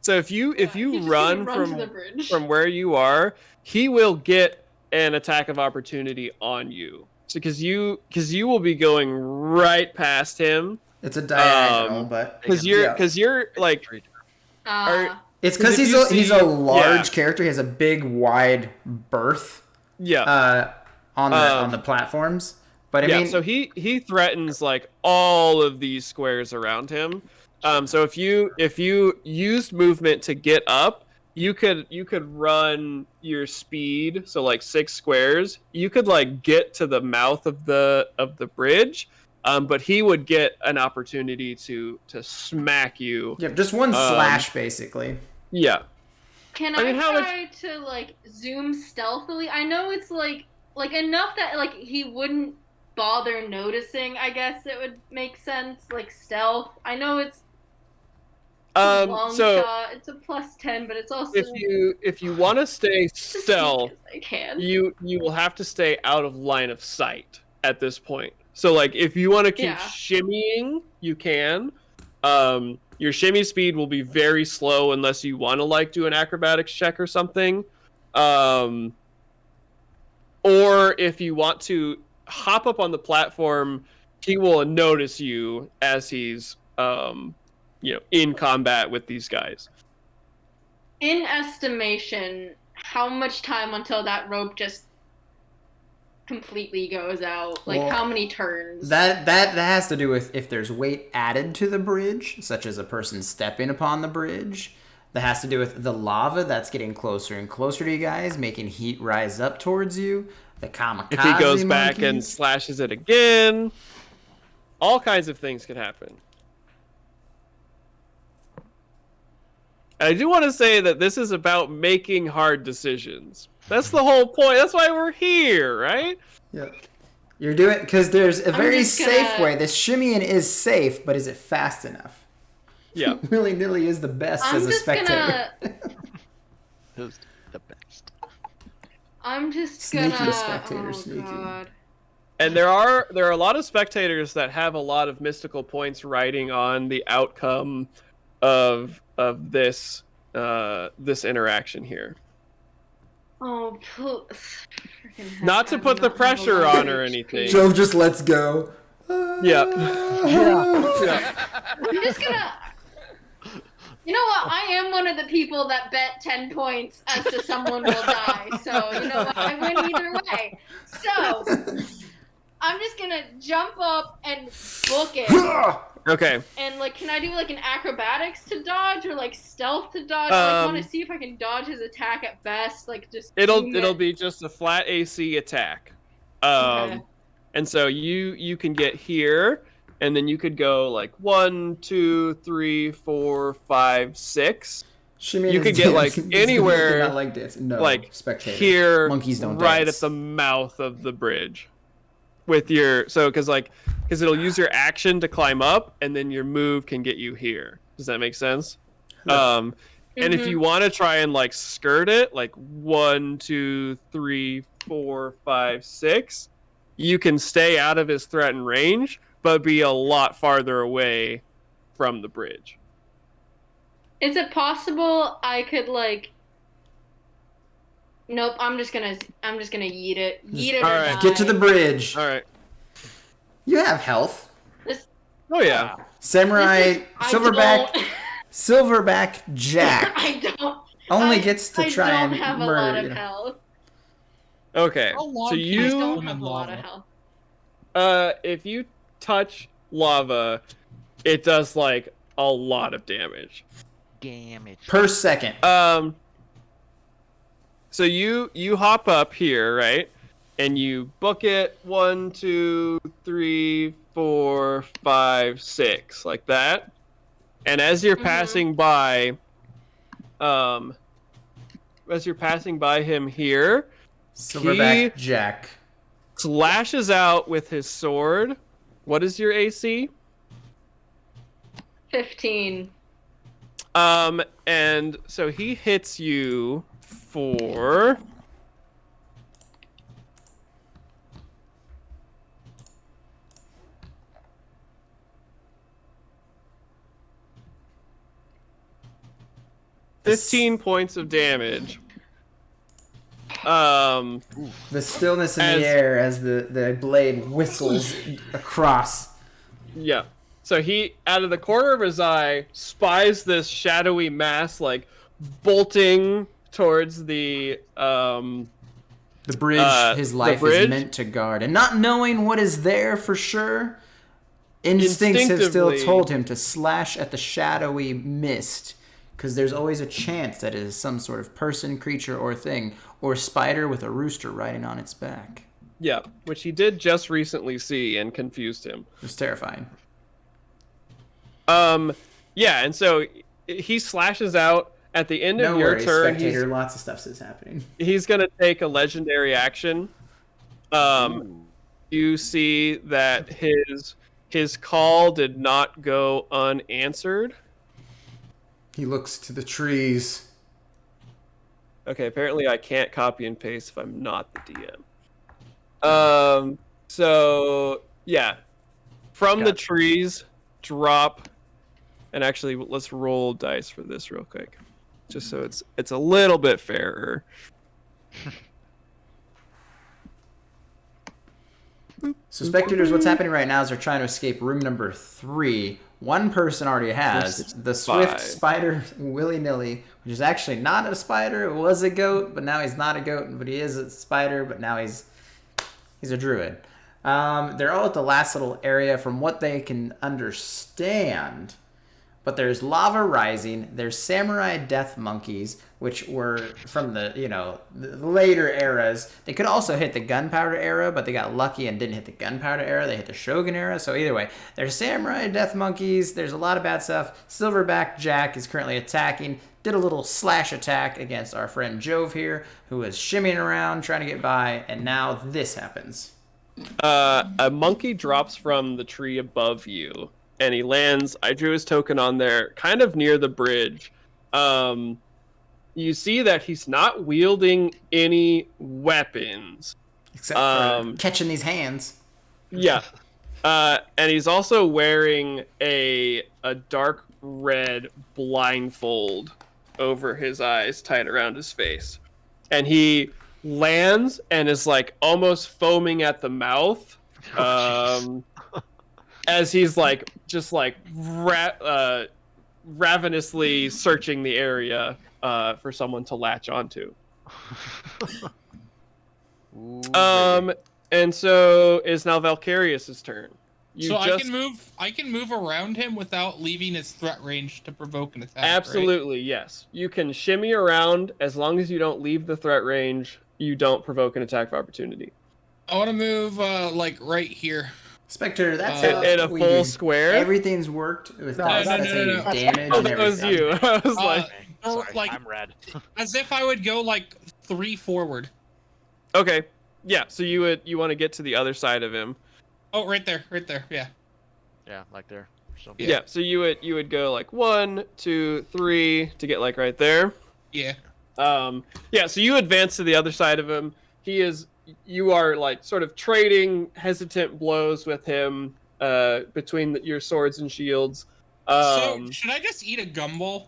So if you He's just run gonna to the from bridge. where you are, he will get an attack of opportunity on you. So because you will be going right past him. It's a diagonal, but Because you're like it's because if he's you he's see- a large yeah. character. He has a big, wide berth yeah. on the platforms. But I yeah, mean, so he threatens like all of these squares around him. So if you used movement to get up, you could run your speed, so like 6 squares. You could like get to the mouth of the bridge, but he would get an opportunity to smack you. Yep, just one slash basically. Yeah. Can I try to like zoom stealthily? I know it's like enough that like he wouldn't bother noticing. I guess it would make sense, like stealth. I know it's a long shot. It's a +10, but it's also if you want to stay stealth, I can. you will have to stay out of line of sight at this point. So like if you want to keep shimmying, you can. Your shimmy speed will be very slow unless you want to like do an acrobatics check or something. Or if you want to hop up on the platform, he will notice you as he's in combat with these guys. In estimation, how much time until that rope just completely goes out? Like, how many turns? That has to do with if there's weight added to the bridge, such as a person stepping upon the bridge. That has to do with the lava that's getting closer and closer to you guys, making heat rise up towards you. The kamikaze if he goes back monkeys. and slashes it again, all kinds of things can happen. I do want to say that this is about making hard decisions. That's the whole point. That's why we're here, right? Yeah. You're doing because there's a very safe way. This shimmying is safe, but is it fast enough? Yeah. Willy-nilly is the best as a spectator. Who's the best? I'm just Sneaky gonna. spectator, sneaky. God. And there are a lot of spectators that have a lot of mystical points riding on the outcome of this interaction here. Oh, Not to put the pressure on or anything. Jove just lets go. Yeah. I'm just gonna. You know what? I am one of the people that bet 10 points as to someone will die. So, you know what? I win either way. So, I'm just gonna jump up and book it. Okay. And, like, can I do, like, an acrobatics to dodge or, like, stealth to dodge? I want to see if I can dodge his attack at best. Like, just. It'll be just a flat AC attack. Okay. And so you can get here. And then you could go like 1, 2, 3, 4, 5, 6. You could get like anywhere, not like this. No, like spectator. here, Monkeys don't right dance. at the mouth of the bridge. With your because it'll use your action to climb up, and then your move can get you here. Does that make sense? And if you want to try and like skirt it, like 1, 2, 3, 4, 5, 6, you can stay out of his threatened range, but be a lot farther away from the bridge. Is it possible I could like? Nope. I'm just gonna yeet it. Yeet it. All or right. die. Get to the bridge. All right. You have health. Oh yeah. Samurai Silverback. don't. Silverback Jack I don't. only gets to try I don't and have a murder lot of you. health. Okay. How long So can I you don't in have a lot of lava? health. if you touch lava, it does like a lot of damage. Per second. So you hop up here, right? And you book it 1, 2, 3, 4, 5, 6, like that. And as you're passing by, him here, Silverback Jack slashes out with his sword. What is your AC? 15. And so he hits you for 15 points of damage. The stillness in the air as the blade whistles across. Yeah. So he, out of the corner of his eye, spies this shadowy mass like bolting towards the bridge his life bridge. is meant to guard. And not knowing what is there for sure, Instincts have still Instinctively- told him to slash at the shadowy mist, because there's always a chance that it is some sort of person, creature, or thing, or spider with a rooster riding on its back. Yeah, which he did just recently see and confused him. It was terrifying. Yeah, and so he slashes out at the end No of your worries, turn. spectator. Lots of stuff is happening. He's gonna take a legendary action. You see that his call did not go unanswered. He looks to the trees. Okay, apparently I can't copy and paste if I'm not the DM. So yeah, from the trees drop, and actually let's roll dice for this real quick, just so it's a little bit fairer. So spectators, what's happening right now is they're trying to escape room number 3. One person already has. Versus The swift 5. spider willy-nilly, which is actually not a spider. It was a goat, but now he's not a goat, but he is a spider, but now he's a druid. They're all at the last little area from what they can understand. But there's lava rising. There's samurai death monkeys, which were from the later eras. They could also hit the gunpowder era, but they got lucky and didn't hit the gunpowder era. They hit the shogun era. So either way, there's samurai death monkeys. There's a lot of bad stuff. Silverback Jack is currently attacking. Did a little slash attack against our friend Jove here, who was shimmying around trying to get by, and now this happens. A monkey drops from the tree above you, and he lands. I drew his token on there, kind of near the bridge. You see that he's not wielding any weapons. Except for catching these hands. Yeah. And he's also wearing a dark red blindfold over his eyes, tied around his face. And he lands and is like almost foaming at the mouth. As he's like just like ravenously searching the area for someone to latch onto. And so is now Valkyrius's turn. I can move around him without leaving his threat range to provoke an attack. Absolutely, right? yes. You can shimmy around as long as you don't leave the threat range. You don't provoke an attack of opportunity. I want to move like right here. Spectre, that's in a full square. Everything's worked with damage Oh, and that was everything. you. I was like, Sorry, like I'm red. as if I would go like 3 forward. okay, yeah. So you want to get to the other side of him. Oh, right there, yeah. Yeah, like there. So. Yeah. So you would go like 1, 2, 3 to get like right there. Yeah. Yeah. So you advance to the other side of him. You are like sort of trading hesitant blows with him between your swords and shields. So should I just eat a gumball?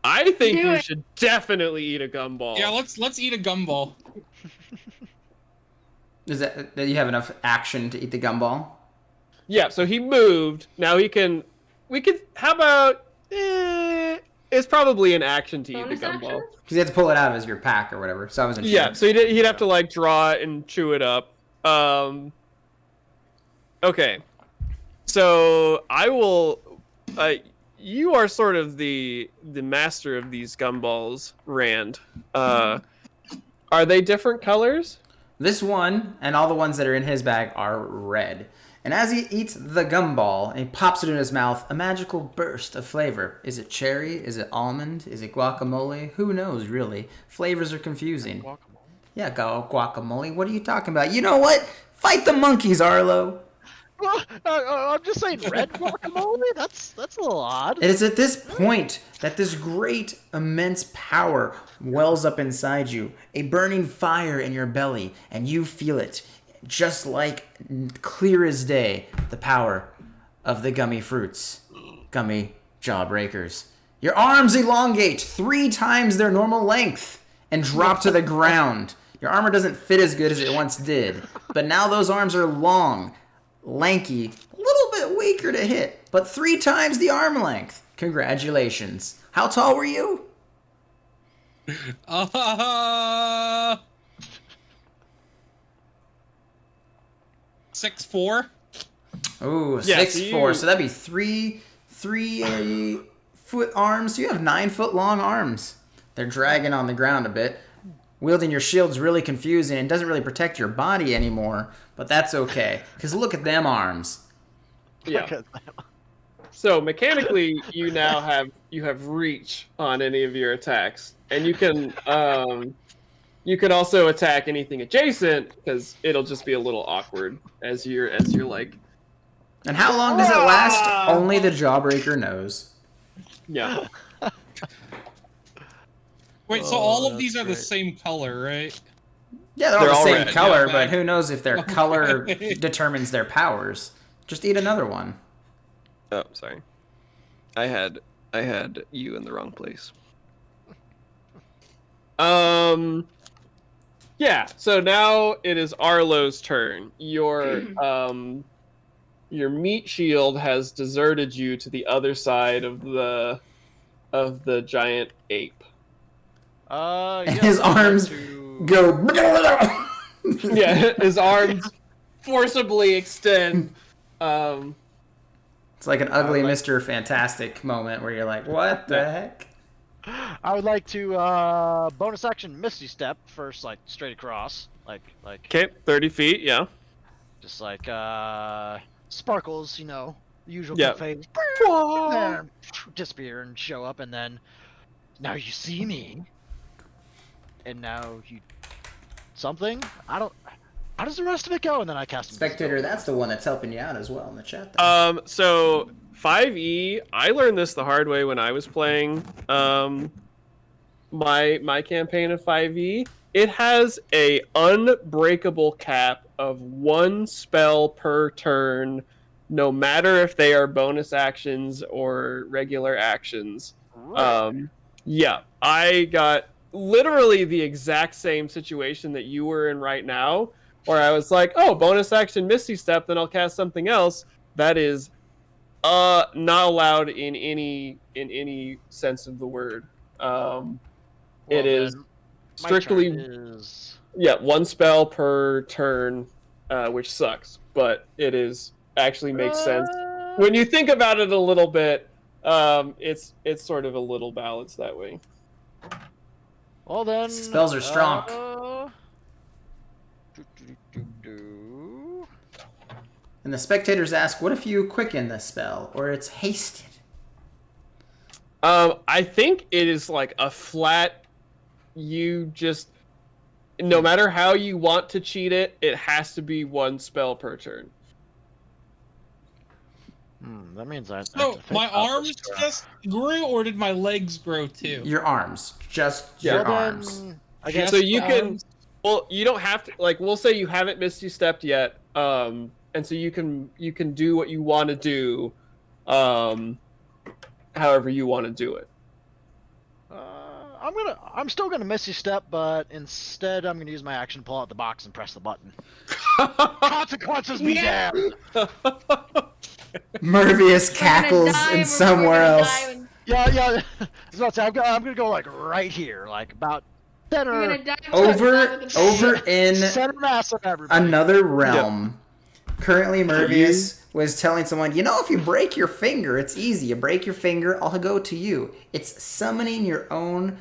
I think Do you it. should definitely eat a gumball. Yeah, let's eat a gumball. Is that you have enough action to eat the gumball? Yeah, so he moved. Now how about it's probably an action to Bonus eat the gumball. action? Because you have to pull it out of your pack or whatever. So I wasn't sure. Yeah, so he'd have to like draw it and chew it up. Okay. So I will you are sort of the master of these gumballs, Rand. Are they different colors? This one and all the ones that are in his bag are red. And as he eats the gumball and he pops it in his mouth, a magical burst of flavor. Is it cherry? Is it almond? Is it guacamole? Who knows, really? Flavors are confusing. Yeah, guacamole. What are you talking about? You know what? Fight the monkeys, Arlo. Well, I'm just saying, red guacamole. That's a little odd. It is at this point that this great, immense power wells up inside you, a burning fire in your belly, and you feel it, just like clear as day, the power of the gummy fruits, gummy jawbreakers. Your arms elongate 3 times their normal length and drop to the ground. Your armor doesn't fit as good as it once did, but now those arms are long, lanky, a little bit weaker to hit, but 3 times the arm length. Congratulations. How tall were you? 6'4". Ooh, Yeah, 6'4". So that'd be three foot arms. You have 9 foot long arms. They're dragging on the ground a bit. Wielding your shield's really confusing and doesn't really protect your body anymore, but that's okay. Because look at them arms. Yeah. So mechanically, you now have reach on any of your attacks, and you can also attack anything adjacent because it'll just be a little awkward as you're like. And how long does it last? Only the Jawbreaker knows. Yeah. Wait, so all of these are the same color, right? Yeah, they're all the same red. color, Yeah, but who knows if their Okay. color determines their powers. Just eat another one. Oh, sorry. I had you in the wrong place. Yeah, so now it is Arlo's turn. Your meat shield has deserted you to the other side of the giant ape. Yeah, His I'd like arms to- go. Yeah, his arms forcibly extend. It's like an ugly Mr. Fantastic moment where you're like, what the heck? I would like to bonus action Misty Step first, like straight across, like Okay, 30 feet, yeah. just like sparkles, you know, the usual Yeah. phase. Disappear and show up, and then now you see me, and now you something. I don't. How does the rest of it go? And then I cast Spectator, that's the one that's helping you out as well in the chat there. So 5e, I learned this the hard way when I was playing my campaign of 5e. It has a unbreakable cap of 1 spell per turn, no matter if they are bonus actions or regular actions. Yeah, I got literally the exact same situation that you were in right now, where I was like, oh, bonus action Misty Step, then I'll cast something else. That is not allowed in any sense of the word. It is strictly yeah, 1 spell per turn, which sucks, but it is actually makes sense when you think about it a little bit. It's sort of a little balanced that way. Well then, Spells are strong. And the spectators ask, what if you quicken the spell, or it's hasted? I think it is like a flat, you just, no matter how you want to cheat it, it has to be 1 spell per turn. That means I. So my arms just grew, or did my legs grow too? Your arms. Just Yeah. your Well, arms. then, I guess. So you can, well, you don't have to, like, we'll say you haven't Misty Stepped yet, and so you can do what you want to do, however you want to do it. I'm still gonna Misty Step, but instead I'm gonna use my action, pull out the box, and press the button. Consequences be damned. Mervius cackles in somewhere else. Yeah. I was about to say, I'm gonna go like right here, like about center Over in center mass of everybody. another realm. Currently, Mervius was telling someone, you know, if you break your finger, it's easy. You break your finger, I'll go to you. It's summoning your own...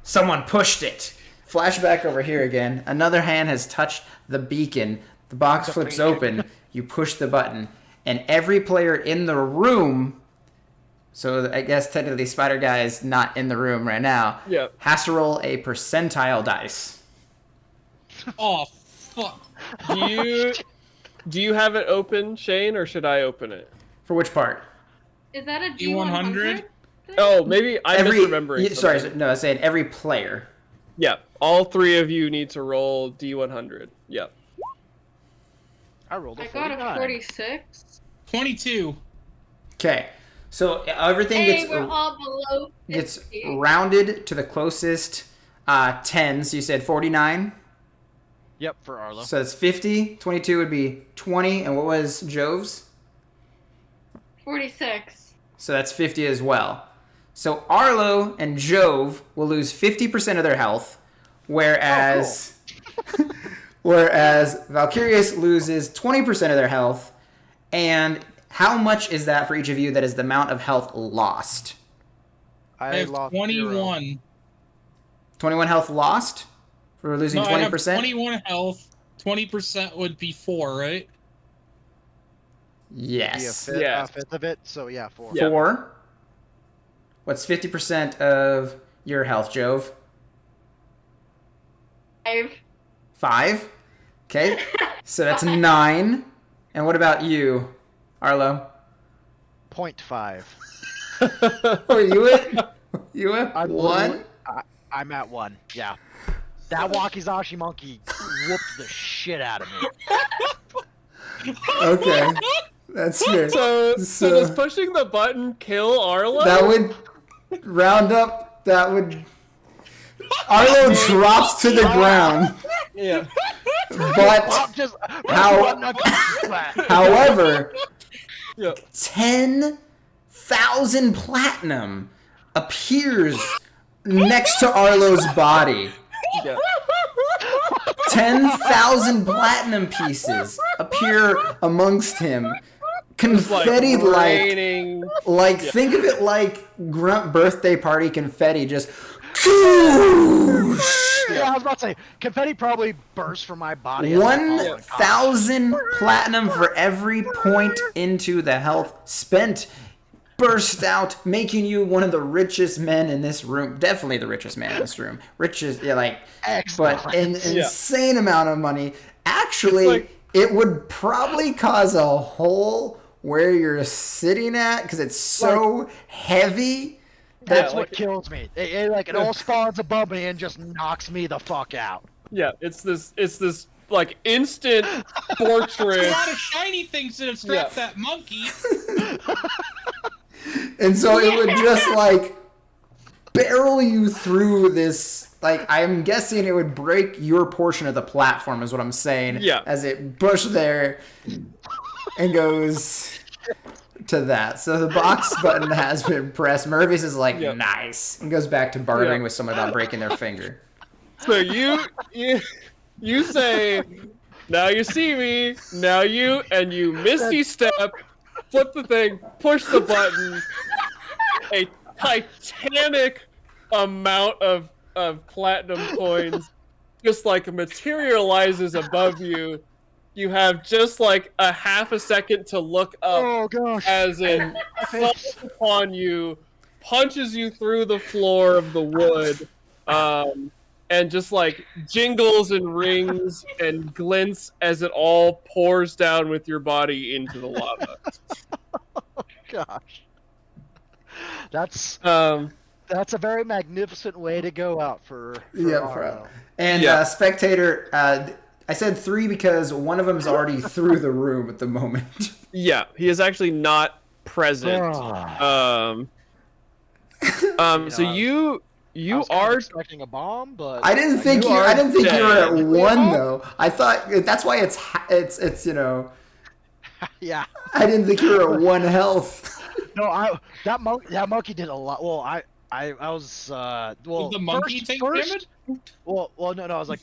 Someone pushed it. Flashback over here again. Another hand has touched the beacon. The box flips open. You push the button. And every player in the room... So I guess technically Spider Guy is not in the room right now. Yep. Has to roll a percentile dice. Oh, fuck. Do you have it open, Shane, or should I open it? For which part? Is that a D100? D100? Oh, maybe I'm misremembering. Sorry, something. no, I said every player. Yeah, all 3 of you need to roll D100. Yep. I rolled a I got 49. a 46. 22. Okay, so everything Hey, we're all below 50. gets rounded to the closest 10. So you said 49. Yep, for Arlo. So it's 50. 22 would be 20. And what was Jove's? 46. So that's 50 as well. So Arlo and Jove will lose 50% of their health, whereas whereas Valkyrius loses 20% of their health, And how much is that for each of you? That is the amount of health lost. I have lost 21. 0. 21 health lost for losing 20%? I have 21 health. 20% would be 4, right? Yes. Be Yeah. a fifth of it, so yeah, 4. Yeah. 4. What's 50% of your health, Jove? 5. 5. Okay. So that's 9. And what about you, Arlo? 0.5. Oh, you at I'm 1? literally- I'm at 1. Yeah. That Wakizashi monkey whooped the shit out of me. Okay. That's fair. So So- does pushing the button kill Arlo? That would round up. That would. Arlo drops to the ground, Yeah. but Just How- however, Yeah. 10,000 platinum appears next to Arlo's body. Yeah. 10,000 platinum pieces appear amongst him. Confetti like raining. think of it like Grunt birthday party confetti, just Yeah, I was about to say, confetti probably burst from my body. as I fall on the couch. 1,000 platinum for every point into the health spent burst out, making you one of the richest men in this room. Definitely the richest man in this room. Richest, yeah, like, Excellent. but an insane amount of money. Actually, It's like- it would probably cause a hole where you're sitting at because it's so heavy. That's Yeah, what kills me. It all spawns above me and just knocks me the fuck out. Yeah, it's this like instant There's portrait. a lot of shiny things that have strapped that monkey. And so it would just like barrel you through this. Like, I'm guessing it would break your portion of the platform, is what I'm saying. Yeah. As it pushed there and goes to that. So the box button has been pressed. Murphy's is like, Yep. nice. And goes back to bartering Yeah. with someone about breaking their finger. So you say, now you see me, now you misty step, flip the thing, push the button. A titanic amount of platinum coins just like materializes above you. You have just like a half a second to look up Oh gosh. as it falls upon you, punches you through the floor of the wood, and just like jingles and rings and glints as it all pours down with your body into the lava. Gosh. That's Um, a very magnificent way to go out for Yeah, Arlo. And Yeah. spectator, I said 3 because one of them's already through the room at the moment. yeah, he is actually not present. Ah. So you I was kind of are expecting a bomb, but I didn't think You you. are I didn't think you were at dead. 1 though. I thought that's why it's you know. yeah. I didn't think you were at 1 health. No, that monkey did a lot. Well, I was well. Did the monkey first, take first, damage? Well, no. I was like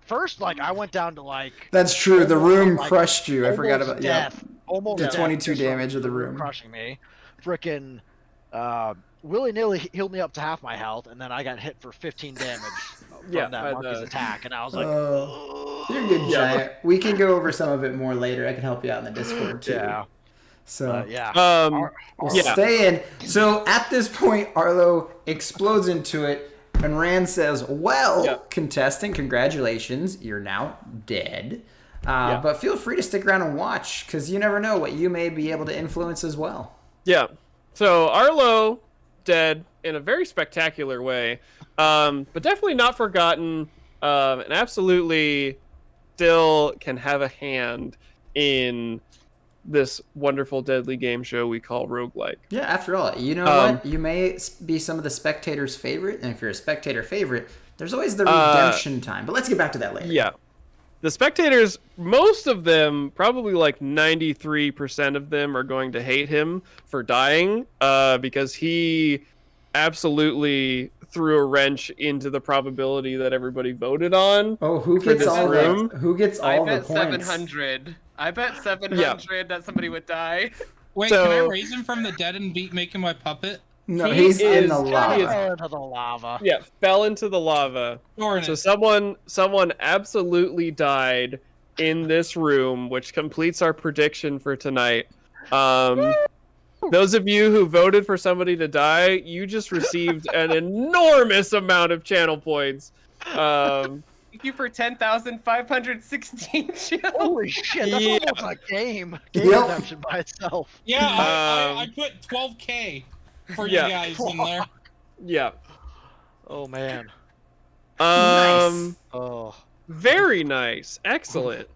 first, like I went down to like That's true. The room Like, crushed you. I forgot almost about yeah. death. Almost The death 22 just from damage of the room. crushing me. Frickin' willy-nilly healed me up to half my health, and then I got hit for 15 damage from Yeah, that by monkey's the- attack, and I was like, You're good, Giant. We can go over some of it more later. I can help you out in the Discord too. yeah, So yeah. we'll yeah. stay in. So at this point, Arlo explodes into it, and Rand says, "Well, Yeah. contestant, congratulations, you're now dead. But feel free to stick around and watch, because you never know what you may be able to influence as well." Yeah. So Arlo dead in a very spectacular way, but definitely not forgotten, and absolutely still can have a hand in this wonderful deadly game show we call roguelike. Yeah, after all, you know what? You may be some of the spectators' favorite, and if you're a spectator favorite, there's always the redemption time. But let's get back to that later. Yeah. The spectators, most of them, probably like 93% of them, are going to hate him for dying, because he absolutely threw a wrench into the probability that everybody voted on. Oh, who For gets this all room? the who gets I all the bet points? 700. I bet 700 that somebody would die. Wait, So- can I raise him from the dead and make him my puppet? No, He he's in the is- lava. Fell into the lava. Yeah, fell into the lava. Darn So it. someone absolutely died in this room, which completes our prediction for tonight. Those of you who voted for somebody to die, you just received an enormous amount of channel points. Thank you for 10,516 chills. Holy shit, that's Yeah. almost a game. Game Yep. redemption by itself. Yeah, Um, I put 12K for yeah. you guys in there. Yeah. Oh man. Nice. Oh. Very nice. Excellent.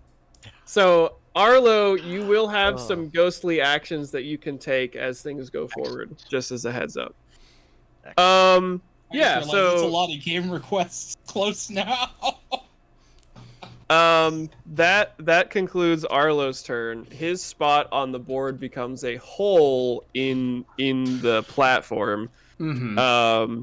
So, Arlo, you will have some ghostly actions that you can take as things go forward, just as a heads up. I Yeah, just realized it's a so lot of game requests close now. that concludes Arlo's turn. His spot on the board becomes a hole in the platform. Mm-hmm.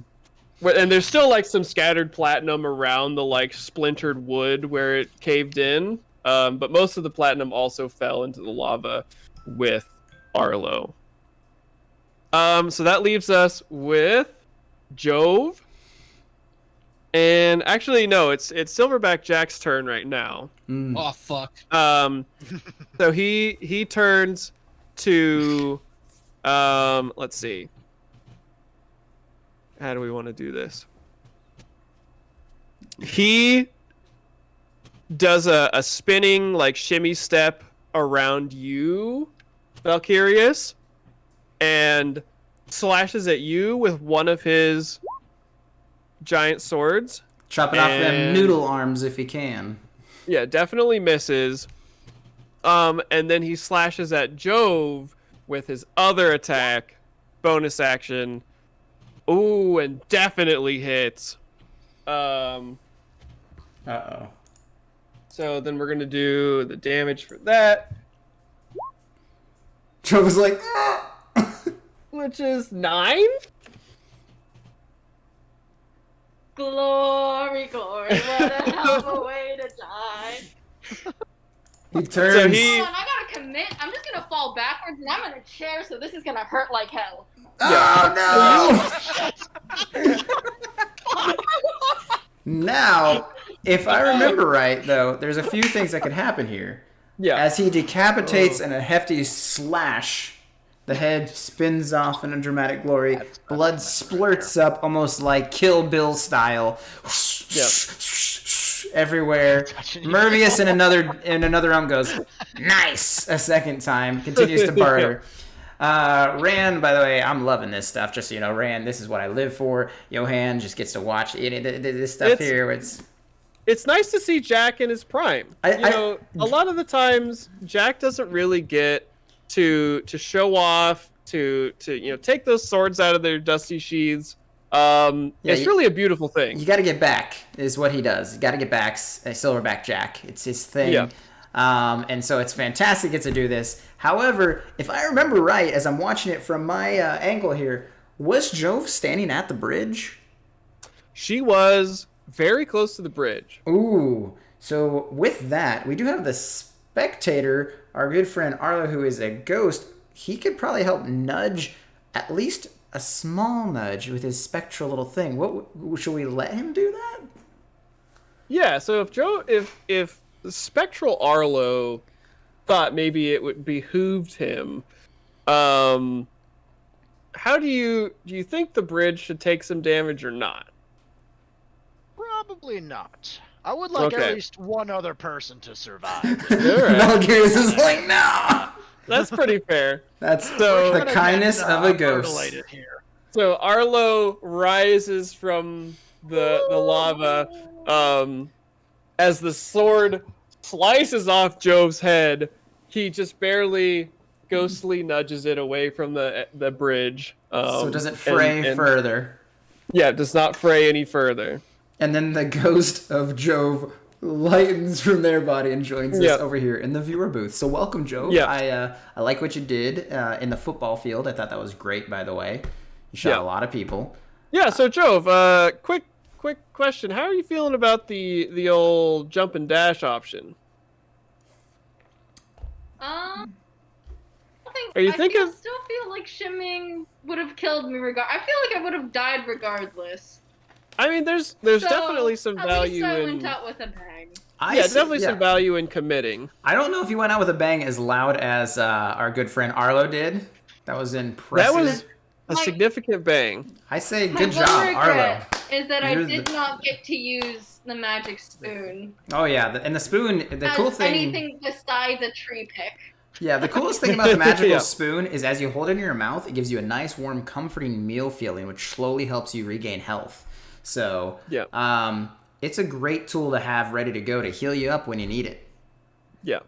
And there's still like some scattered platinum around the like splintered wood where it caved in. But most of the platinum also fell into the lava with Arlo. So that leaves us with Jove. And actually, no, it's Silverback Jack's turn right now. Oh fuck. So he turns to let's see. How do we want to do this? He does a spinning like shimmy step around you, Valkyrius, and slashes at you with one of his giant swords. Chopping off them noodle arms if he can. Yeah, definitely misses. And then he slashes at Jove with his other attack, bonus action. Ooh, and definitely hits. Uh-oh. So then we're gonna do the damage for that, Joe was like, "Ah!" which is 9. Glory, glory, what a hell of a way to die. He turns. So he- Hold on, I gotta commit. I'm just gonna fall backwards and I'm in a chair, so this is gonna hurt like hell. Oh no! Now, if I remember right, though, there's a few things that could happen here. Yeah. As he decapitates in a hefty slash, the head spins off in a dramatic glory. Blood splurts up almost like Kill Bill style. Everywhere. Mervius in another realm goes, nice, a second time. Continues to barter. Ran, by the way, I'm loving this stuff. Just so you know, Ran, this is what I live for. Joh'hon just gets to watch this stuff here. It's nice to see Jack in his prime. A lot of the times Jack doesn't really get to show off, to take those swords out of their dusty sheaths. It's really a beautiful thing. You got to get back, is what he does. You got to get back, Silverback Jack. It's his thing. Yeah. And so it's fantastic to do this. However, if I remember right, as I'm watching it from my angle here, was Jove standing at the bridge? She was very close to the bridge. Ooh. So with that, we do have the spectator, our good friend Arlo, who is a ghost. He could probably help nudge, at least a small nudge with his spectral little thing. Should we let him do that? Yeah, so if Spectral Arlo thought maybe it would behooved him, how do you think the bridge should take some damage or not? Probably not. I would like Okay. at least one other person to survive. Valkyries is like, no. That's pretty fair. That's So- the kindness of a ghost. Mutilated here. So Arlo rises from the lava as the sword slices off Jove's head. He just barely ghostly nudges it away from the bridge. So does it fray further? Yeah, it does not fray any further. And then the ghost of Jove lightens from their body and joins us over here in the viewer booth. So welcome, Jove. Yeah. I like what you did in the football field. I thought that was great, by the way. You shot a lot of people. Yeah, so Jove, quick question. How are you feeling about the old jump and dash option? I think Are you I thinking- still feel like shimming would have killed me I feel like I would have died regardless. I mean, there's So, definitely some at value least I in. went out with a bang. Definitely some value in committing. I don't know if you went out with a bang as loud as our good friend Arlo did. That was impressive. That was a My- significant bang. I say, My good one job, Arlo. regret is that I You're did the- not get to use the magic spoon. Oh yeah, and the spoon. The as cool thing. anything besides a tree pick. Yeah, the coolest thing about the magical Yeah. spoon is as you hold it in your mouth, it gives you a nice, warm, comforting meal feeling, which slowly helps you regain health. So, Yeah. It's a great tool to have ready to go to heal you up when you need it. Yeah.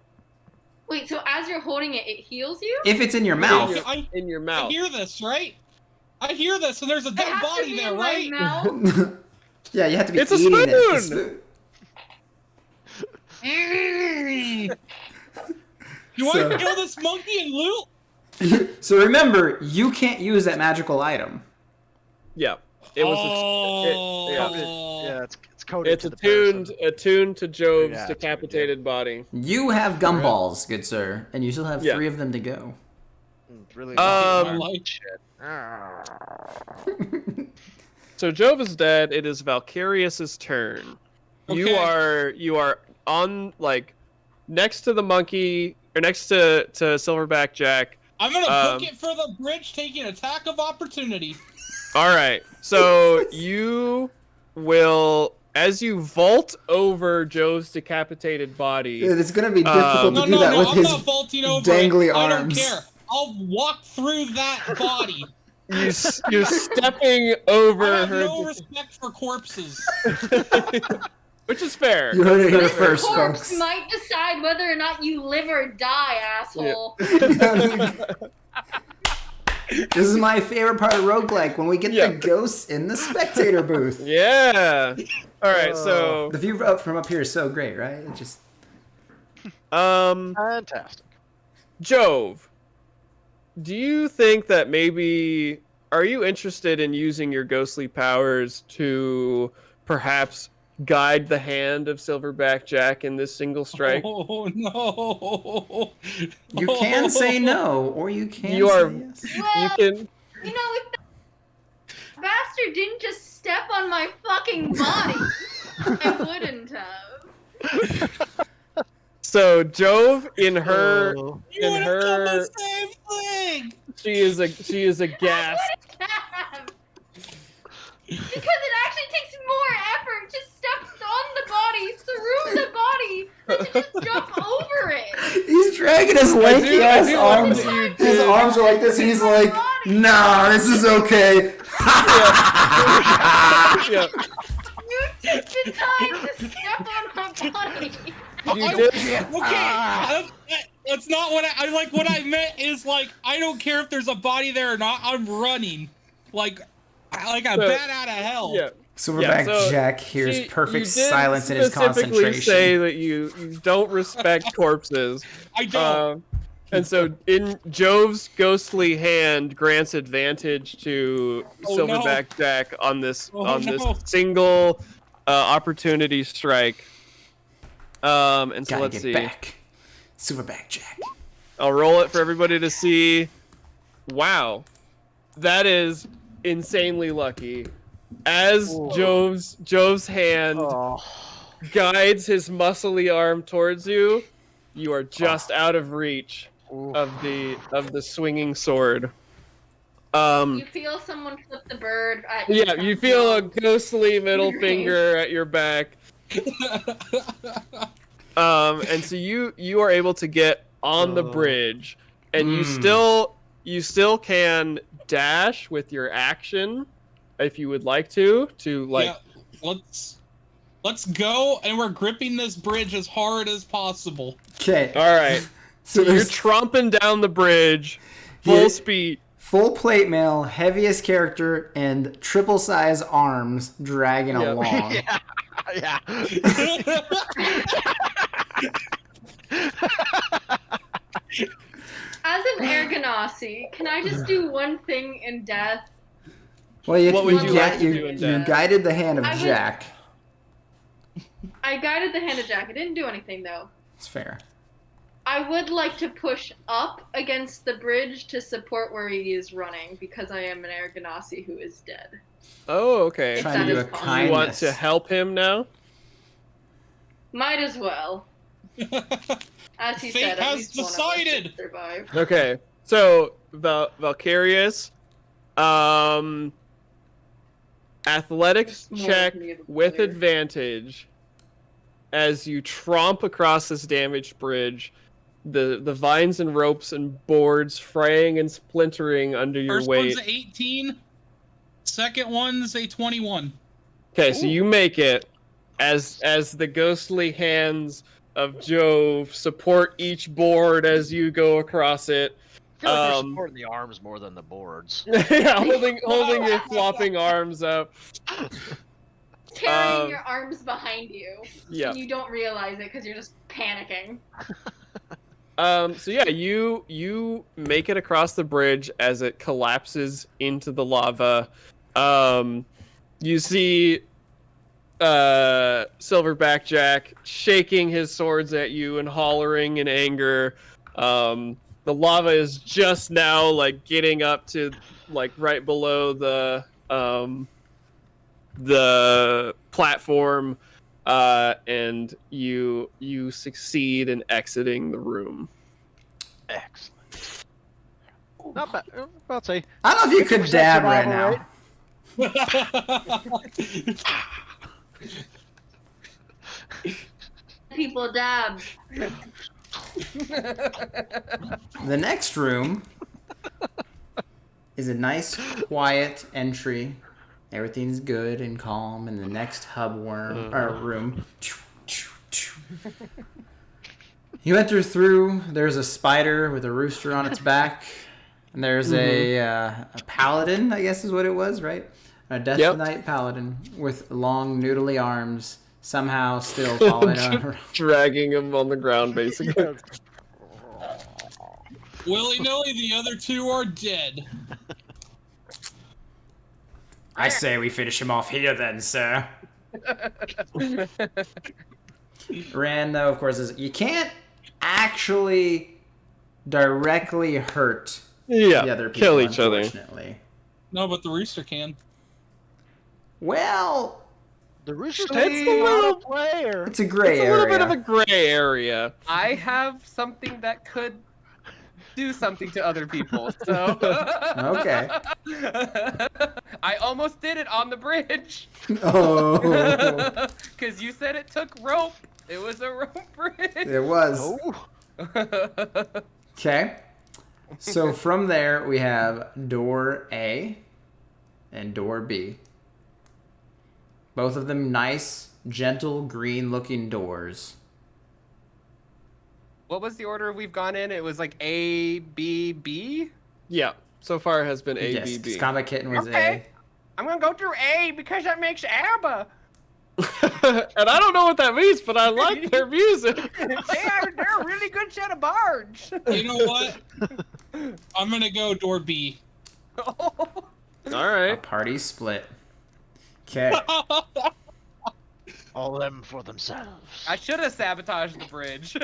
Wait, so as you're holding it, it heals you? If it's in your mouth. In your I mouth. hear this, right? I hear this, and there's a It dead has to body be there, in my right? mouth? Yeah, you have to be It's a eating it. The spoon! You want to kill this monkey and loot? So remember, you can't use that magical item. Yeah. It was. Oh. Yeah, it's coded It's to the person. attuned to Jove's Yeah, decapitated body. You have gumballs, good sir, and you still have Yeah. 3 of them to go. It's really I like So Jove is dead. It is Valkyrius's turn. You Okay. are on next to the monkey or next to Silverback Jack. I'm gonna book it for the bridge, taking attack of opportunity. All right. So you will, as you vault over Jove's decapitated body. It's going to be difficult No, to do that with I'm his not vaulting over dangly it. I don't arms. care. I'll walk through that body. You're stepping over I have her, no respect for corpses. which is fair. You heard it here This first, corpse folks. might decide whether or not you live or die, asshole. This is my favorite part of roguelike, when we get Yeah. the ghosts in the spectator booth. Yeah. All right. So The view from up here is so great, right? It just Fantastic. Jove, do you think that maybe are you interested in using your ghostly powers to perhaps guide the hand of Silverback Jack in this single strike? Oh no! you can say no, or you can You say are- yes. You Well, can. you know, if that bastard didn't just step on my fucking body, I wouldn't have. So Jove, in her, Oh. You in would have done her, the same thing. she is aghast. Because it actually takes more effort to step on the body, through the body, than to just jump over it. He's dragging his lanky I ass do love arms. that you His did. arms are like this, and he's like, "Nah, this is okay." Yeah. You took the time to step on my body. You did. That's not what I like. What I meant is like I don't care if there's a body there or not. I'm running, like a bat out of hell. Yeah. Silverback so Jack hears you perfect did silence in his specifically concentration. say that you don't respect corpses. I don't. And so, in Jove's ghostly hand grants advantage to Oh, no. Silverback Jack on this Oh, no. single opportunity strike. And so Gotta let's get see. back. Silverback Jack. I'll roll it for everybody to see. Wow, that is insanely lucky. As Jove's hand Oh. guides his muscly arm towards you, you are just out of reach Oof. of the swinging sword. You feel someone flip the bird at you. Yeah, you feel a ghostly middle finger at your back. And so you are able to get on the bridge, and you still can dash with your action if you would like to Yeah, let's go, and we're gripping this bridge as hard as possible. Okay. All right. So You're there's tromping down the bridge, full Yeah. speed. full plate mail, heaviest character, and triple size arms dragging Yep. along. Yeah. As an Ergonasi, can I just do one thing in death? Well, What would you like to do in you death? guided the hand of I would- Jack. I guided the hand of Jack. I didn't do anything though. It's fair. I would like to push up against the bridge to support where he is running because I am an Air Ganassi who is dead. Oh, okay. If Trying to that do is a possible. You want kindness. to help him now? Might as well. As he Fate said, at has least one of us decided. should survive. Okay. So Valkyrius, athletics It's more check of me than with clear. advantage as you tromp across this damaged bridge. The vines and ropes and boards fraying and splintering under your First weight. one's a 18. Second one's a 21. Okay, so you make it as the ghostly hands of Jove support each board as you go across it. I feel like they're supporting the arms more than the boards. Yeah, holding your flopping arms up. Carrying your arms behind you. Yeah. And you don't realize it because you're just panicking. So yeah, you make it across the bridge as it collapses into the lava. You see Silverback Jack shaking his swords at you and hollering in anger. The lava is just now like getting up to like right below the platform, and you succeed in exiting the room. Excellent. Not bad. I'm about to say. I don't know if you could 50% dab right survival now. People dab. The next room is a nice, quiet entry. Everything's good and calm in the next room. You enter through. There's a spider with a rooster on its back, and there's a paladin, I guess is what it was, right? A Death Knight paladin with long, noodly arms, somehow still falling on. Dragging him on the ground, basically. Willy-nilly, the other two are dead. I say we finish him off here then, sir. Ran, though, of course, is you can't actually directly hurt the other people, kill each other. unfortunately. No, but the rooster can. Well, The rooster's It's a not a little- player. it's a gray It's a area. little bit of a gray area. I have something that could do something to other people, so. Okay. I almost did it on the bridge. Oh, Because you said it took rope. It was a rope bridge. it was. Oh. Okay. So from there, we have door A and door B. Both of them nice, gentle, green-looking doors. What was the order we've gone in? It was like A, B, B? Yeah, so far it has been A, Yes, B, B. Combat Kitten was Okay. I'm gonna go through A because that makes ABBA. And I don't know what that means, but I like their music. They're a really good set of bards. You know what? I'm gonna go door B. All A. right. A party split. Okay. All of them for themselves. I should have sabotaged the bridge.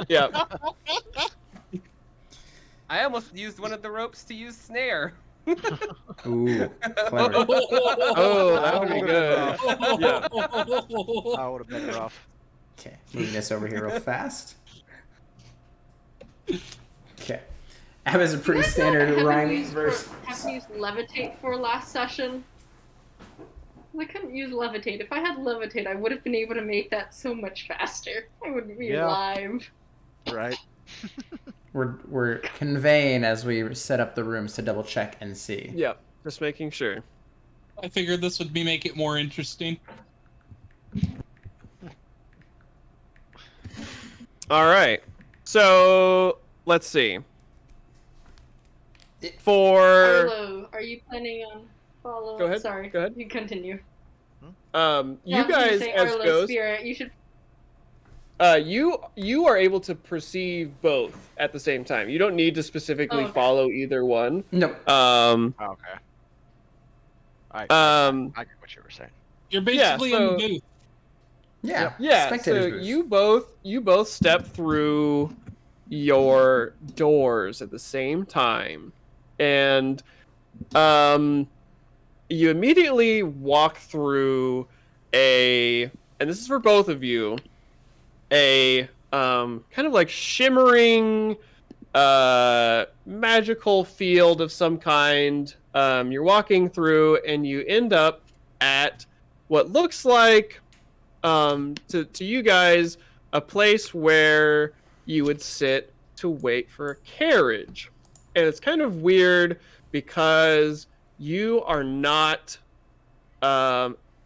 Yeah. I almost used one of the ropes to use snare. Ooh, clever. Oh, that would be good. Yeah. I would have been rough. Okay, moving this over here real fast. Okay. That was a pretty standard rhyming verse. Have we used levitate for last session? I couldn't use levitate. If I had levitate, I would have been able to make that so much faster. I wouldn't be Yeah. alive. Right. We're conveying as we set up the rooms to double check and see. Yeah, just making sure. I figured this would make it more interesting. All right. So let's see. For Arlo, are you planning on follow? Go ahead, Sorry. go ahead. You continue. you I was gonna guys say as Arlo ghosts, Spirit, you should. you are able to perceive both at the same time. You don't need to specifically Okay. follow either one. Nope. Oh, okay. I get what you were saying. You're basically in the booth. Yeah. Yeah, Spectators so booth. you both step through your doors at the same time. And you immediately walk through and this is for both of you, a kind of like shimmering magical field of some kind. You're walking through and you end up at what looks like, to you guys, a place where you would sit to wait for a carriage. And it's kind of weird because you are not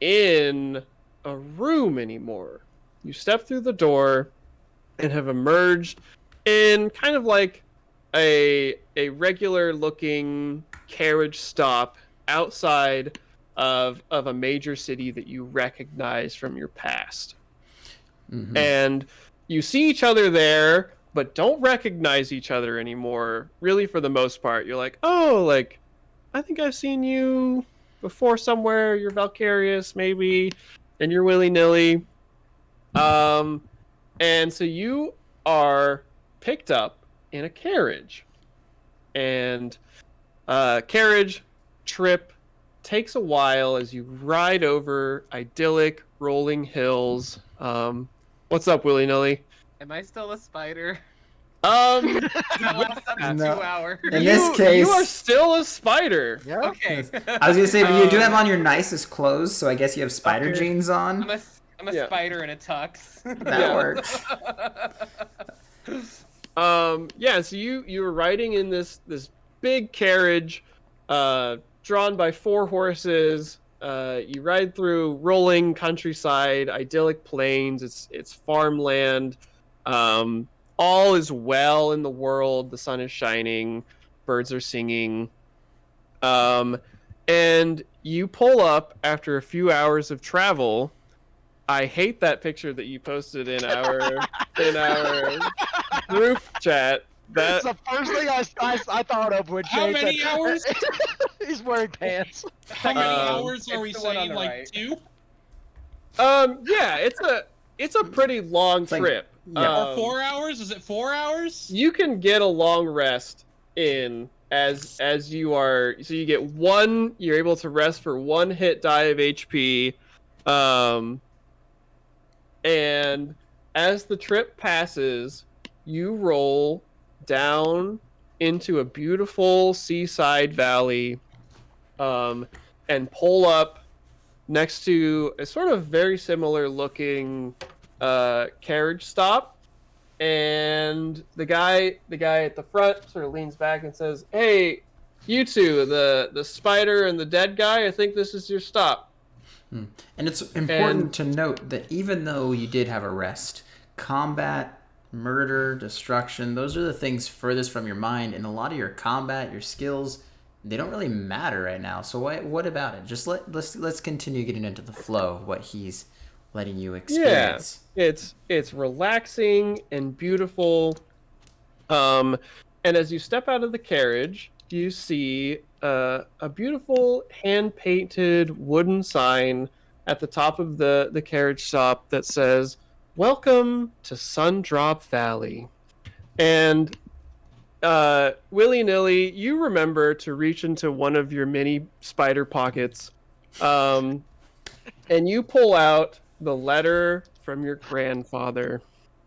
in a room anymore. You step through the door and have emerged in kind of like a regular looking carriage stop outside of a major city that you recognize from your past. Mm-hmm. And you see each other there, but don't recognize each other anymore, really, for the most part. You're like, oh, like, I think I've seen you before somewhere. You're Valkyrius, maybe, and you're willy-nilly. And so you are picked up in a carriage. And carriage trip takes a while as you ride over idyllic rolling hills. What's up, willy-nilly? Am I still a spider? That lasts up to 2 hours. In this case, you are still a spider. Yeah. Okay. I was gonna say, but you do have on your nicest clothes, so I guess you have spider jeans on. I'm a spider in a tux. That works. So you were riding in this big carriage, drawn by 4 horses. You ride through rolling countryside, idyllic plains. It's farmland. All is well in the world. The sun is shining. Birds are singing. And you pull up after a few hours of travel. I hate that picture that you posted in our group chat. That's the first thing I thought of when How Jay many said, hours? He's wearing pants. How many hours are we it's the one on saying? the Like right. 2? Yeah, it's a pretty long like- trip. Yeah. Or 4 hours? Is it 4 hours? You can get a long rest in as you are. So you get one. You're able to rest for 1 hit die of HP. And as the trip passes, you roll down into a beautiful seaside valley, and pull up next to a sort of very similar looking carriage stop. And the guy at the front sort of leans back and says, "Hey, you two, the spider and the dead guy, I think this is your stop." And it's important to note that even though you did have a rest, combat, murder, destruction, those are the things furthest from your mind. And a lot of your combat, your skills, they don't really matter right now. So what about it? Just let's continue getting into the flow of what he's letting you experience. Yeah, it's relaxing and beautiful. And as you step out of the carriage, you see a beautiful hand-painted wooden sign at the top of the carriage stop that says, "Welcome to Sundrop Valley." And willy-nilly, you remember to reach into one of your many spider pockets, and you pull out the letter from your grandfather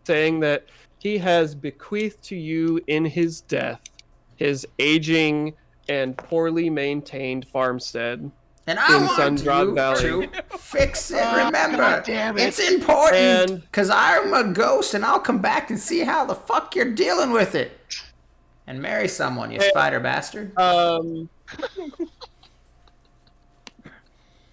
saying that he has bequeathed to you in his death his aging and poorly maintained farmstead And I in want Sundrop you Valley. to fix it. Remember, God damn it. it's important And- because I'm a ghost, and I'll come back and see how the fuck you're dealing with it. And marry someone, you spider bastard.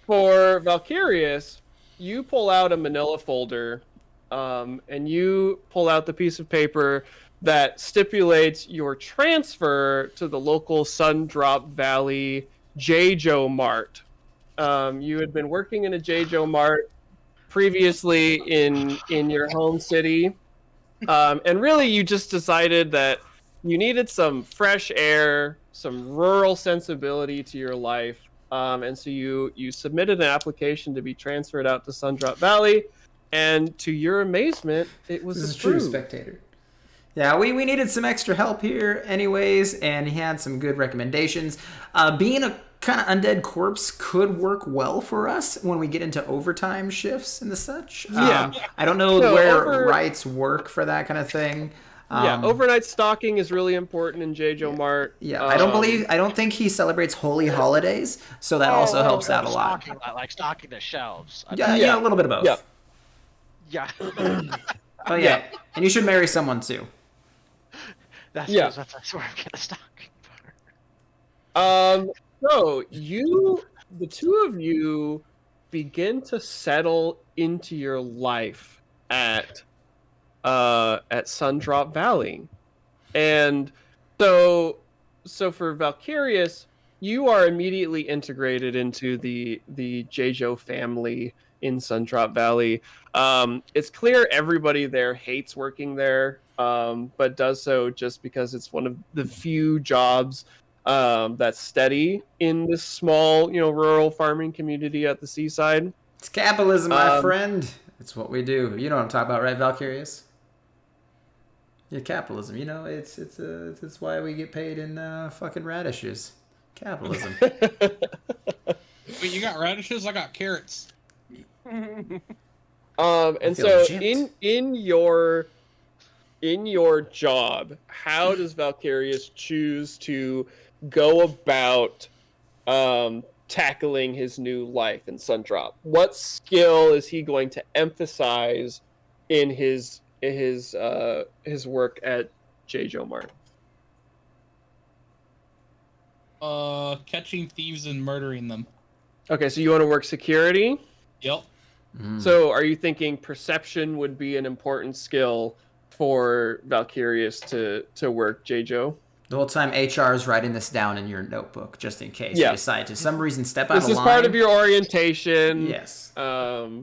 For Valkyrius, you pull out a manila folder, and you pull out the piece of paper that stipulates your transfer to the local Sundrop Valley J-Jo Mart. You had been working in a J-Jo Mart previously in your home city, and really you just decided that you needed some fresh air, some rural sensibility to your life, and so you submitted an application to be transferred out to Sundrop Valley, and to your amazement, it was This is true, approved. spectator. Yeah, we needed some extra help here anyways, and he had some good recommendations. Being a kind of undead corpse could work well for us when we get into overtime shifts and the such. Yeah. I don't know So where rights work for that kind of thing. Yeah, overnight stalking is really important in JoJo Mart. Yeah, I don't think he celebrates holy holidays, so that also helps out a lot. Like stocking the shelves. Yeah, a little bit of both. Yeah. Oh yeah, and you should marry someone too. That's where I'm gonna stock. So the two of you begin to settle into your life at Sundrop Valley, and so for Valkyrius, you are immediately integrated into the JoJo family in Sundrop Valley. It's clear everybody there hates working there, but does so just because it's one of the few jobs that's steady in this small, rural farming community at the seaside. It's capitalism, my friend. It's what we do. You know what I'm talking about, right, Valkyrius? Yeah, capitalism. It's why we get paid in fucking radishes. Capitalism. Wait, you got radishes? I got carrots. And so in your job, how does Valkyrius choose to go about tackling his new life in Sundrop? What skill is he going to emphasize in his work at JoJo Mart? Catching thieves and murdering them. Okay, so you want to work security? Yep. So are you thinking perception would be an important skill for Valkyrius to work JoJo? The whole time HR is writing this down in your notebook, just in case you decide to some reason step out of line. This is part of your orientation. Yes. Yeah,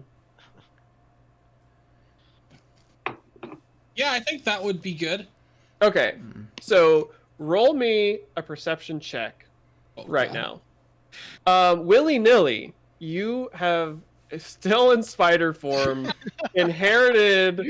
I think that would be good. Okay, so roll me a perception check right now. Willy-nilly, you have still in spider form inherited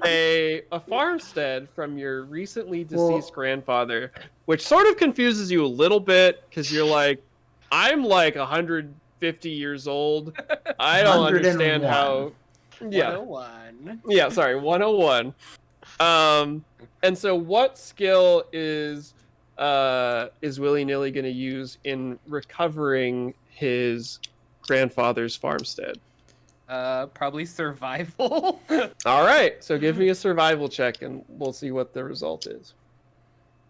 a farmstead from your recently deceased grandfather, which sort of confuses you a little bit because you're like, I'm like 150 years old. I don't understand how. 101. Yeah, sorry, 101. And so what skill is Willy-nilly going to use in recovering his grandfather's farmstead? Probably survival. All right, so give me a survival check and we'll see what the result is.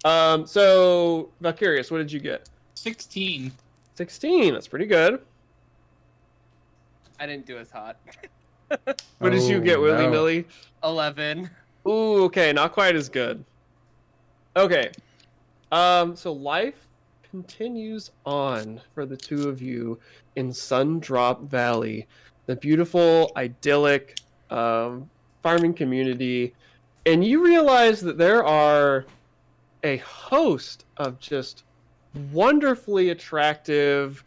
So Valkyrius, what did you get? 16. 16, that's pretty good. I didn't do as hot. What did you get, Willy-nilly? 11. Ooh, okay, not quite as good. Okay, so life continues on for the two of you in Sundrop Valley, the beautiful, idyllic farming community, and you realize that there are a host of just wonderfully attractive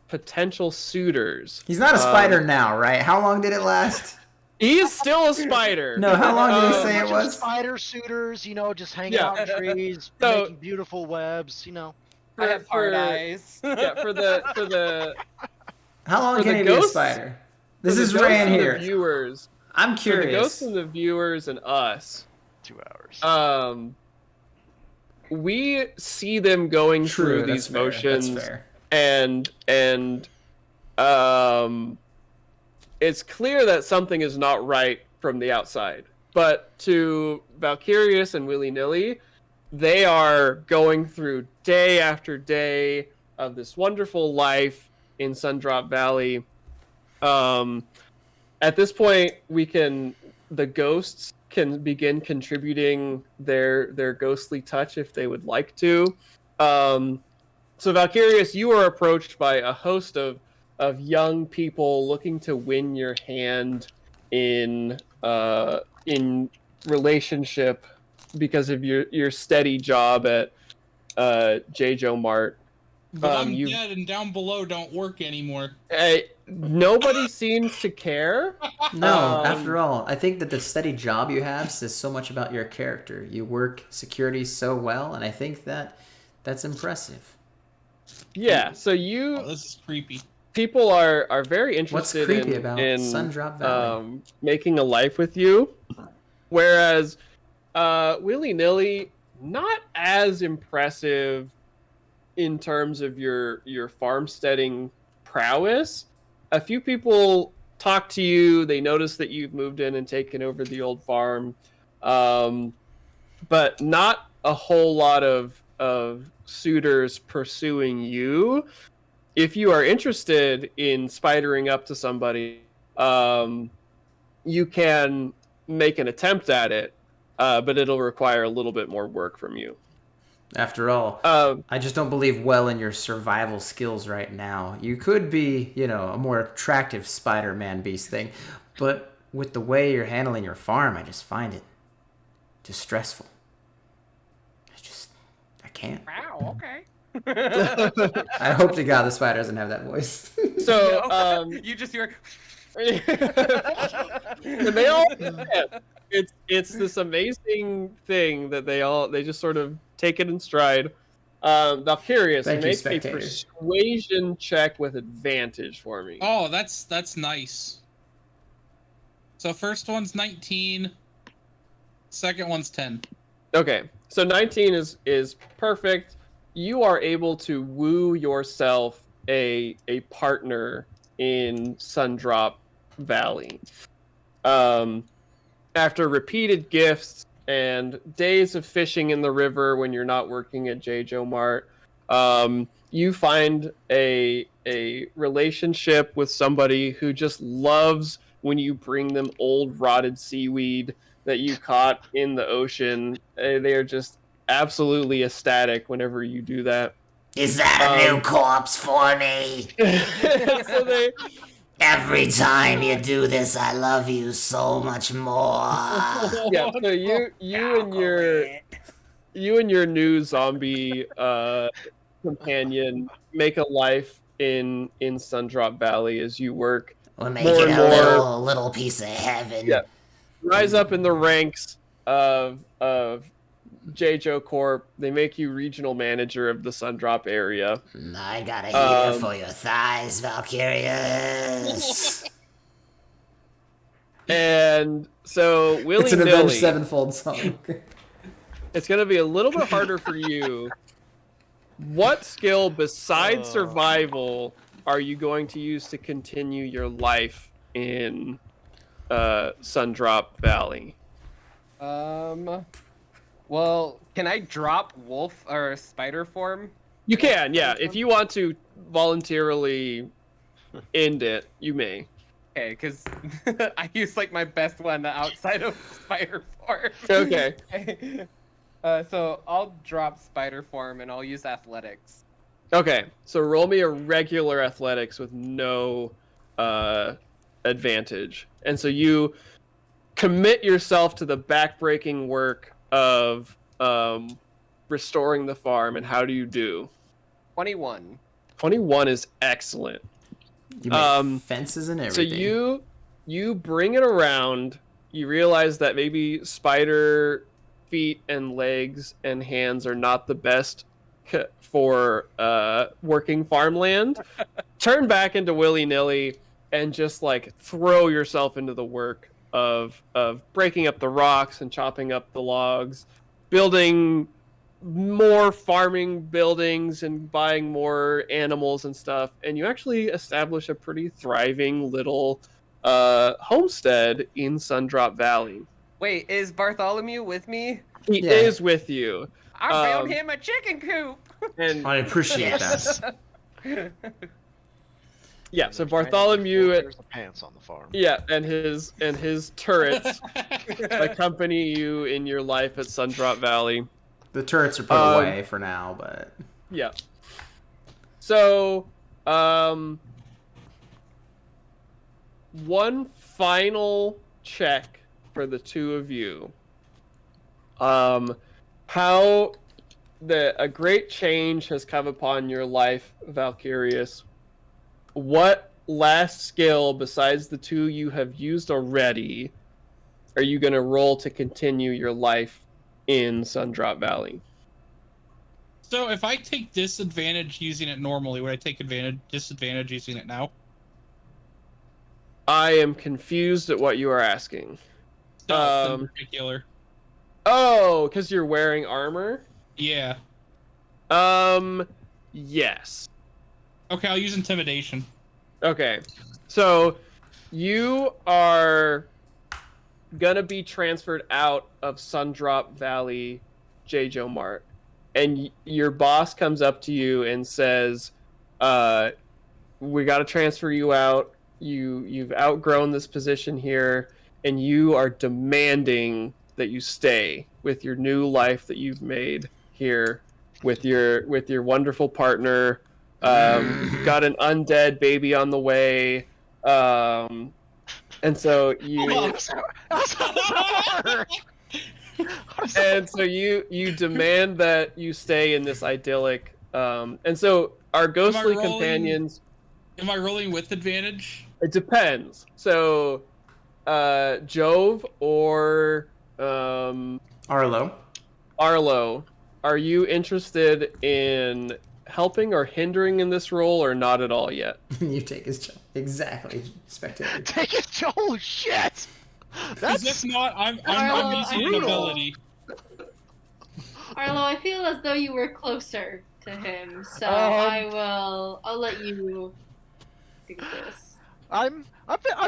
potential suitors. He's not a spider now, right? How long did it last? He is still a spider. No, how long did he say it was? Spider suitors, just hanging out in trees, making beautiful webs, I have hard eyes. Yeah, for the How long can he be a spider? This is Ran here. Viewers, I'm curious. For the ghosts and the viewers and us, 2 hours. We see them going through these motions, That's fair. and it's clear that something is not right from the outside. But to Valkyrius and Willy-nilly, they are going through day after day of this wonderful life in Sundrop Valley. At this point, the ghosts can begin contributing their ghostly touch if they would like to. So Valkyrius, you are approached by a host of young people looking to win your hand in relationship because of your steady job at JoJo Mart. But I'm dead and down below don't work anymore. Nobody seems to care. No, after all, I think that the steady job you have says so much about your character. You work security so well, and I think that that's impressive. Yeah, so this is creepy. People are very interested What's creepy about in Sundrop Valley? making a life with you, whereas willy-nilly, not as impressive in terms of your farmsteading prowess. A few people talk to you, they notice that you've moved in and taken over the old farm, but not a whole lot of suitors pursuing you. If you are interested in spidering up to somebody, you can make an attempt at it, but it'll require a little bit more work from you. After all, I just don't believe well in your survival skills right now. You could be, a more attractive Spider-Man beast thing, but with the way you're handling your farm, I just find it distressful. I can't. Wow, okay. I hope to God the spider doesn't have that voice. So, you just hear. and they all. It's this amazing thing that they just sort of take it in stride. Valkyrius, make a persuasion check with advantage for me. Oh, that's nice. So first one's 19, second one's 10. Okay, so 19 is perfect. You are able to woo yourself a partner in Sundrop Valley. After repeated gifts and days of fishing in the river when you're not working at JoJo Mart, you find a relationship with somebody who just loves when you bring them old rotted seaweed that you caught in the ocean. They are just absolutely ecstatic whenever you do that. Is that a new corpse for me? So every time you do this, I love you so much more. Yeah, so you and your new zombie companion make a life in Sundrop Valley as you work. We'll make it a little piece of heaven. Yeah. Rise up in the ranks of JoJo Corp. They make you regional manager of the Sundrop area. I got a heater for your thighs, Valkyrius. And so willy-nilly, it's an Avenged Sevenfold song. It's going to be a little bit harder for you. What skill besides survival are you going to use to continue your life in Sundrop Valley? Well, can I drop wolf or spider form? You can, yeah. If you want to voluntarily end it, you may. Okay, because I use like my best one outside of spider form. Okay. So I'll drop spider form and I'll use athletics. Okay, so roll me a regular athletics with no advantage. And so you commit yourself to the backbreaking work of restoring the farm. And how do you do? 21. 21 is excellent. You make fences and everything. So you bring it around. You realize that maybe spider feet and legs and hands are not the best for working farmland. Turn back into willy-nilly and just like throw yourself into the work of breaking up the rocks and chopping up the logs, building more farming buildings and buying more animals and stuff, and you actually establish a pretty thriving little homestead in Sundrop Valley. Wait, is Bartholomew with me? He is with you. I found him a chicken coop. And I appreciate that. Yeah, so Bartholomew There's the pants on the farm. Yeah, and his turrets accompany you in your life at Sundrop Valley. The turrets are put away for now, but yeah. So, one final check for the two of you. How a great change has come upon your life, Valkyrius. What last skill besides the 2 you have used already are you going to roll to continue your life in Sundrop Valley? So if I take disadvantage using it normally, would I take disadvantage using it now? I am confused at what you are asking. Stealth in particular. Oh, because you're wearing armor? Yeah. Yes. Okay, I'll use intimidation. Okay. So you are gonna be transferred out of Sundrop Valley J-Jo Mart. And your boss comes up to you and says, we gotta transfer you out. You've outgrown this position here, and you are demanding that you stay with your new life that you've made here with your wonderful partner. You've got an undead baby on the way, and so you and so you demand that you stay in this idyllic. And so our ghostly companions. Am I rolling with advantage? It depends. So, Jove or Arlo, are you interested in helping or hindering in this role, or not at all yet? You take his job. Exactly, spectator. Take his job. Oh shit! Because if not, I'm using an ability. Arlo, I feel as though you were closer to him, so I'll let you do this. I'm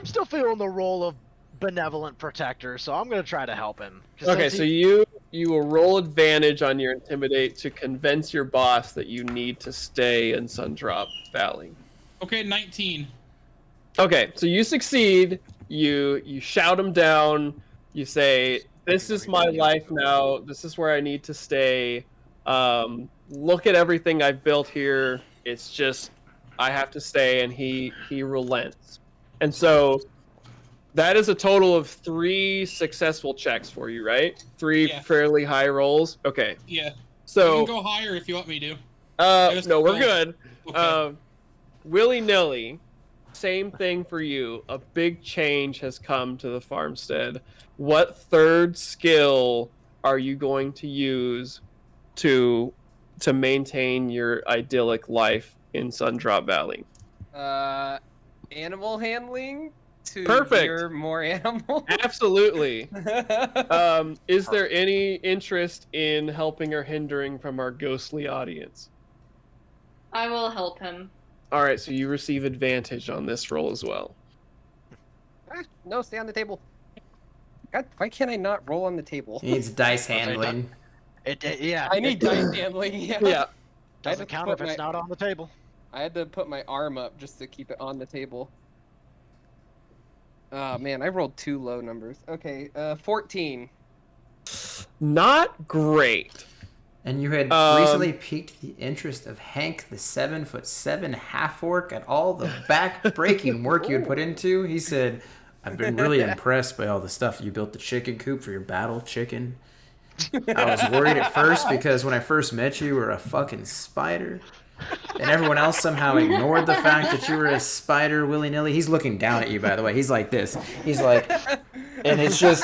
still feeling the role of benevolent protector, so I'm gonna try to help him. Okay, so you will roll advantage on your intimidate to convince your boss that you need to stay in Sundrop Valley. Okay, 19. Okay, so you succeed. You shout him down. You say, "This is my life now. This is where I need to stay. Look at everything I've built here. It's just I have to stay." And he relents. And so that is a total of 3 successful checks for you, right? 3 fairly high rolls. Okay. Yeah. So you can go higher if you want me to. No, we're good. Okay. Willy-nilly, same thing for you. A big change has come to the farmstead. What 3rd skill are you going to use to maintain your idyllic life in Sundrop Valley? Animal handling to Perfect. hear more animals. Absolutely. Is there any interest in helping or hindering from our ghostly audience? I will help him. All right, so you receive advantage on this roll as well. No, stay on the table. God, why can't I not roll on the table? He needs dice handling. Yeah. I need dice handling. Yeah. Doesn't count if it's not on the table. I had to put my arm up just to keep it on the table. Oh man, I rolled 2 low numbers. Okay, 14. Not great. And you had recently piqued the interest of Hank, the 7'7" half-orc, at all the back-breaking work you had put into. He said, "I've been really impressed by all the stuff you built the chicken coop for your battle chicken. I was worried at first because when I first met you were a fucking spider. And everyone else somehow ignored the fact that you were a spider willy-nilly." He's looking down at you, by the way. He's like this. He's like, and it's just,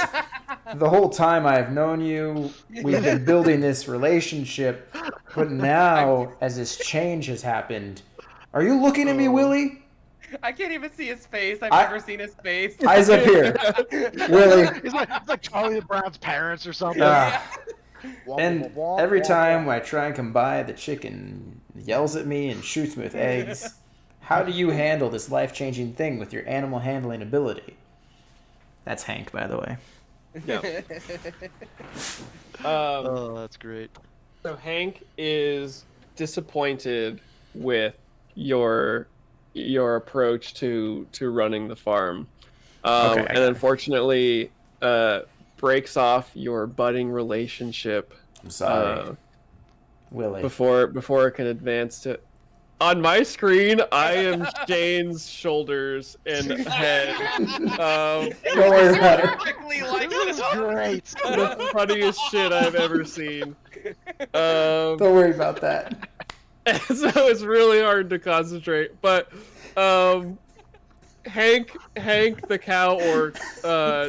the whole time I've known you, we've been building this relationship, but now, as this change has happened, are you looking at me, Willie? I can't even see his face. I've never seen his face. Eyes up here. Willie. It's like Charlie Brown's parents or something. And every time I try and come by, the chicken yells at me and shoots me with eggs. How do you handle this life-changing thing with your animal handling ability? That's Hank, by the way. Yeah. Oh, that's great. So Hank is disappointed with your approach to running the farm, and unfortunately breaks off your budding relationship. I'm sorry, Willie. Before it can advance to. On my screen, I am Shane's shoulders and head. Don't worry about it. Perfectly like This is great. The funniest shit I've ever seen. Don't worry about that. So it's really hard to concentrate. But Hank the cow orc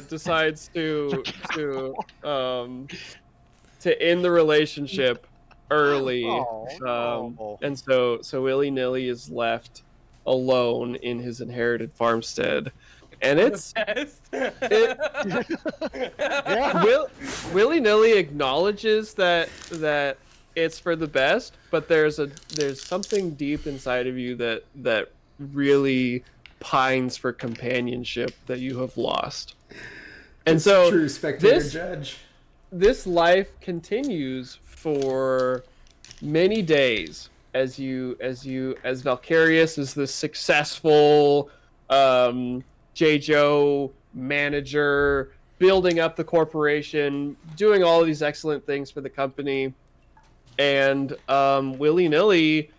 decides to end the relationship early. Oh. And so willy-nilly is left alone in his inherited farmstead. And willy-nilly acknowledges that it's for the best, but there's something deep inside of you that really pines for companionship that you have lost. And It's so true spectator judge. This life continues for many days as Valkyrius is the successful J. Joe manager, building up the corporation, doing all of these excellent things for the company, and willy-nilly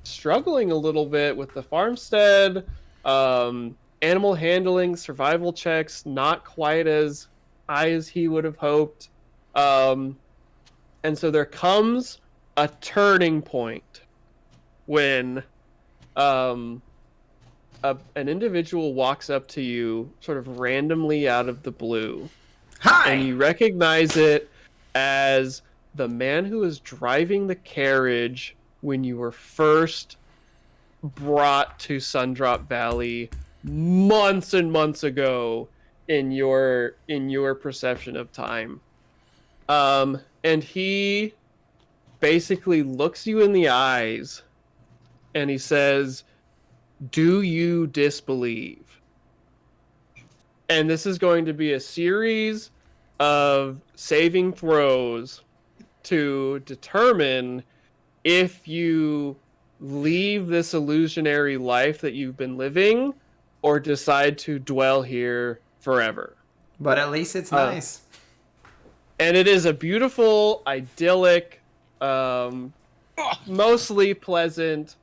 struggling a little bit with the farmstead, animal handling, survival checks, not quite as high as he would have hoped. And so there comes a turning point when an individual walks up to you sort of randomly out of the blue. Hi! And you recognize it as the man who was driving the carriage when you were first brought to Sundrop Valley months and months ago in your perception of time. And he basically looks you in the eyes and he says, "Do you disbelieve?" And this is going to be a series of saving throws to determine if you leave this illusionary life that you've been living or decide to dwell here forever. But at least it's nice. And it is a beautiful, idyllic, mostly pleasant.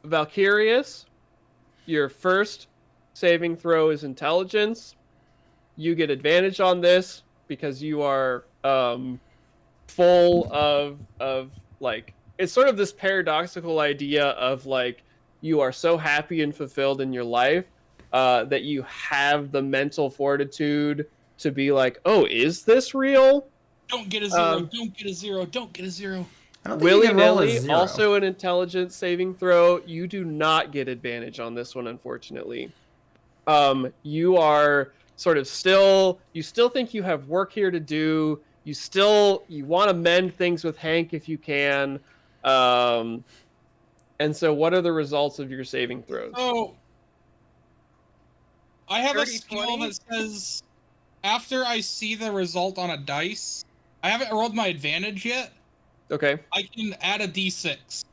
Valkyrius, your first saving throw is intelligence. You get advantage on this because you are full of like, it's sort of this paradoxical idea of like, you are so happy and fulfilled in your life that you have the mental fortitude to be like, oh, is this real? Don't get a zero. Don't get a zero. Don't get a zero. Willy-nilly, also an intelligence saving throw. You do not get advantage on this one, unfortunately. You are sort of you still think you have work here to do. You want to mend things with Hank if you can. And so what are the results of your saving throws? Oh, I have 30, a skill 20? that says after I see the result on a dice, I haven't rolled my advantage yet. Okay. I can add a d6.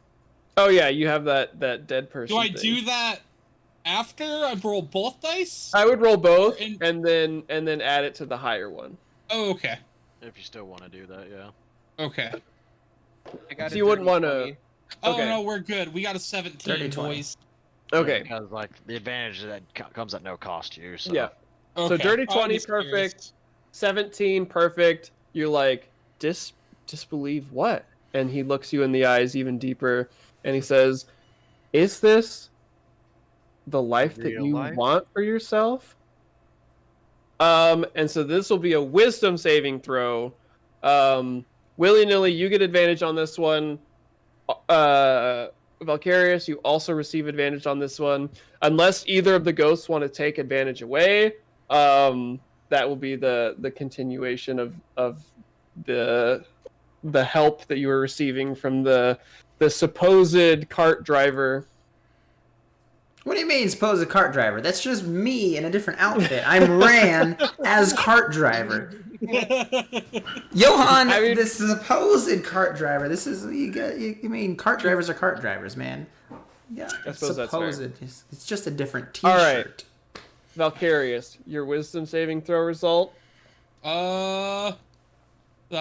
Oh yeah, you have that dead person. Do I thing. do that after I roll both dice? I would roll both and then add it to the higher one. Oh, okay. If you still want to do that, yeah. Okay. I got So you wouldn't want to. Oh Okay. no, we're good. We got a 17, 30, 20. boys. Okay. Because like the advantage that comes at no cost to you. So. Yeah. Okay. So dirty I'm 20, just perfect. curious. 17, perfect. You're like, disbelieve what? And he looks you in the eyes even deeper, and he says, "Is this the life that Real you life? want for yourself?" And so this will be a wisdom saving throw. Willy-nilly, you get advantage on this one. Valkyrius, you also receive advantage on this one. Unless either of the ghosts want to take advantage away, that will be the continuation of the help that you were receiving from the supposed cart driver. What do you mean, supposed cart driver? That's just me in a different outfit. I'm Ran as cart driver. Joh'hon, the supposed cart driver. This is you mean cart drivers are cart drivers, man. Yeah, I suppose that's fair. It's just a different T-shirt. All right, Valkyrius, your wisdom saving throw result. That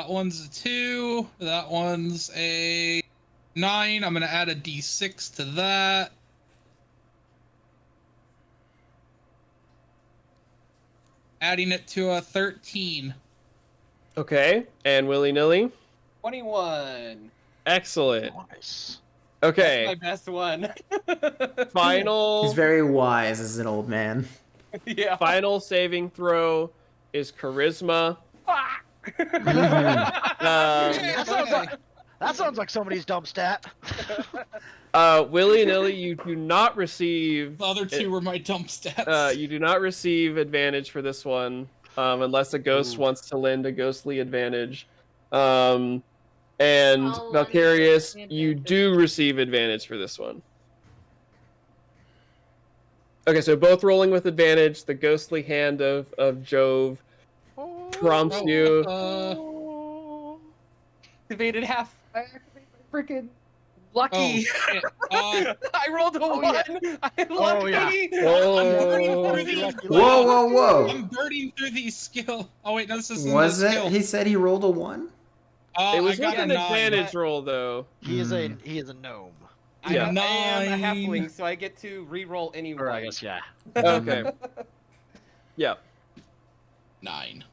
one's a 2. That one's a 9. I'm gonna add a d6 to that. Adding it to a 13. Okay, and willy-nilly? 21. Excellent. Nice. Okay, That's my best one. final... He's very wise as an old man. Yeah. Final saving throw is charisma. That sounds like somebody's dump stat. Willy-nilly, you do not receive... The other two were my dump stats. you do not receive advantage for this one, unless a ghost wants to lend a ghostly advantage. And I'll lend Valkyrius, the you advantage. do receive advantage for this one. Okay, so both rolling with advantage. The ghostly hand of Jove prompts you. Activated half. I activated my freaking lucky. shit. I rolled a 1. I'm lucky. yeah. Whoa. I'm burning through these skill. Oh wait, no, this isn't Was a it? skill. He said he rolled a 1? It was I got with an a 9. advantage roll, though. He is a gnome. Yeah. I am a 9. halfling, so I get to re-roll any Or I one. guess yeah. Okay. Yeah. 9.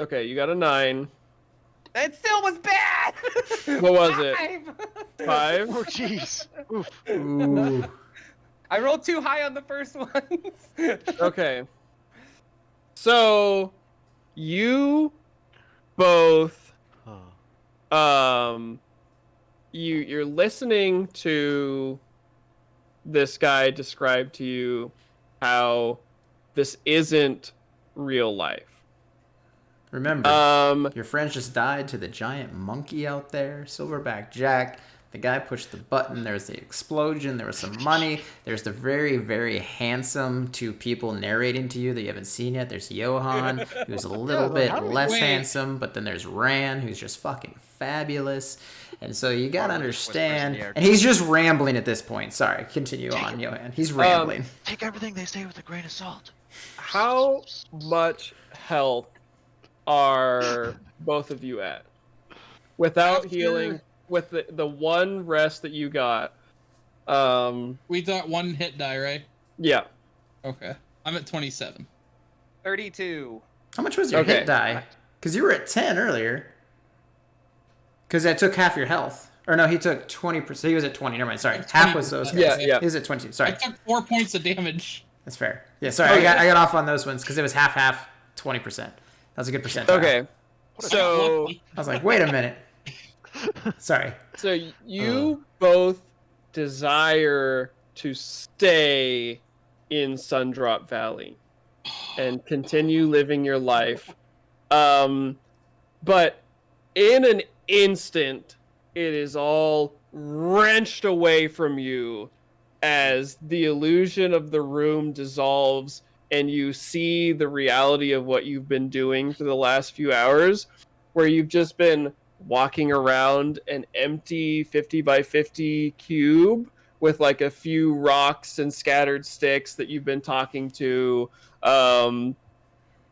Okay, you got a 9. It still was bad. What was it? 5. 5? Oh jeez. Oof. Ooh. I rolled too high on the first ones. Okay. So, you both, you're listening to this guy describe to you how this isn't real life. Remember, your friends just died to the giant monkey out there, Silverback Jack. The guy pushed the button. There's the explosion. There was some money. There's the very, very handsome two people narrating to you that you haven't seen yet. There's Joh'hon, who's a little bit less handsome, but then there's Ran, who's just fucking fabulous. And so you gotta understand. And he's just rambling at this point. Sorry, continue on, Joh'hon. He's rambling. Take everything they say with a grain of salt. How much health are both of you at? Without healing, with the one rest that you got. We thought 1 hit die, right? Yeah. Okay. I'm at 27. 32. How much was your hit die? Because you were at 10 earlier. Because that took half your health. Or no, he took 20%. He was at 20. Never mind. Sorry. Half was those guys. Yeah. He was at 20. Sorry. I took 4 points of damage. That's fair. Yeah, sorry. I got off on those ones because it was half, 20%. That was a good percentile. Okay. So I was like, wait a minute. Sorry. So you both desire to stay in Sundrop Valley and continue living your life. But in an instant, it is all wrenched away from you as the illusion of the room dissolves and you see the reality of what you've been doing for the last few hours, where you've just been walking around an empty 50 by 50 cube with like a few rocks and scattered sticks that you've been talking to.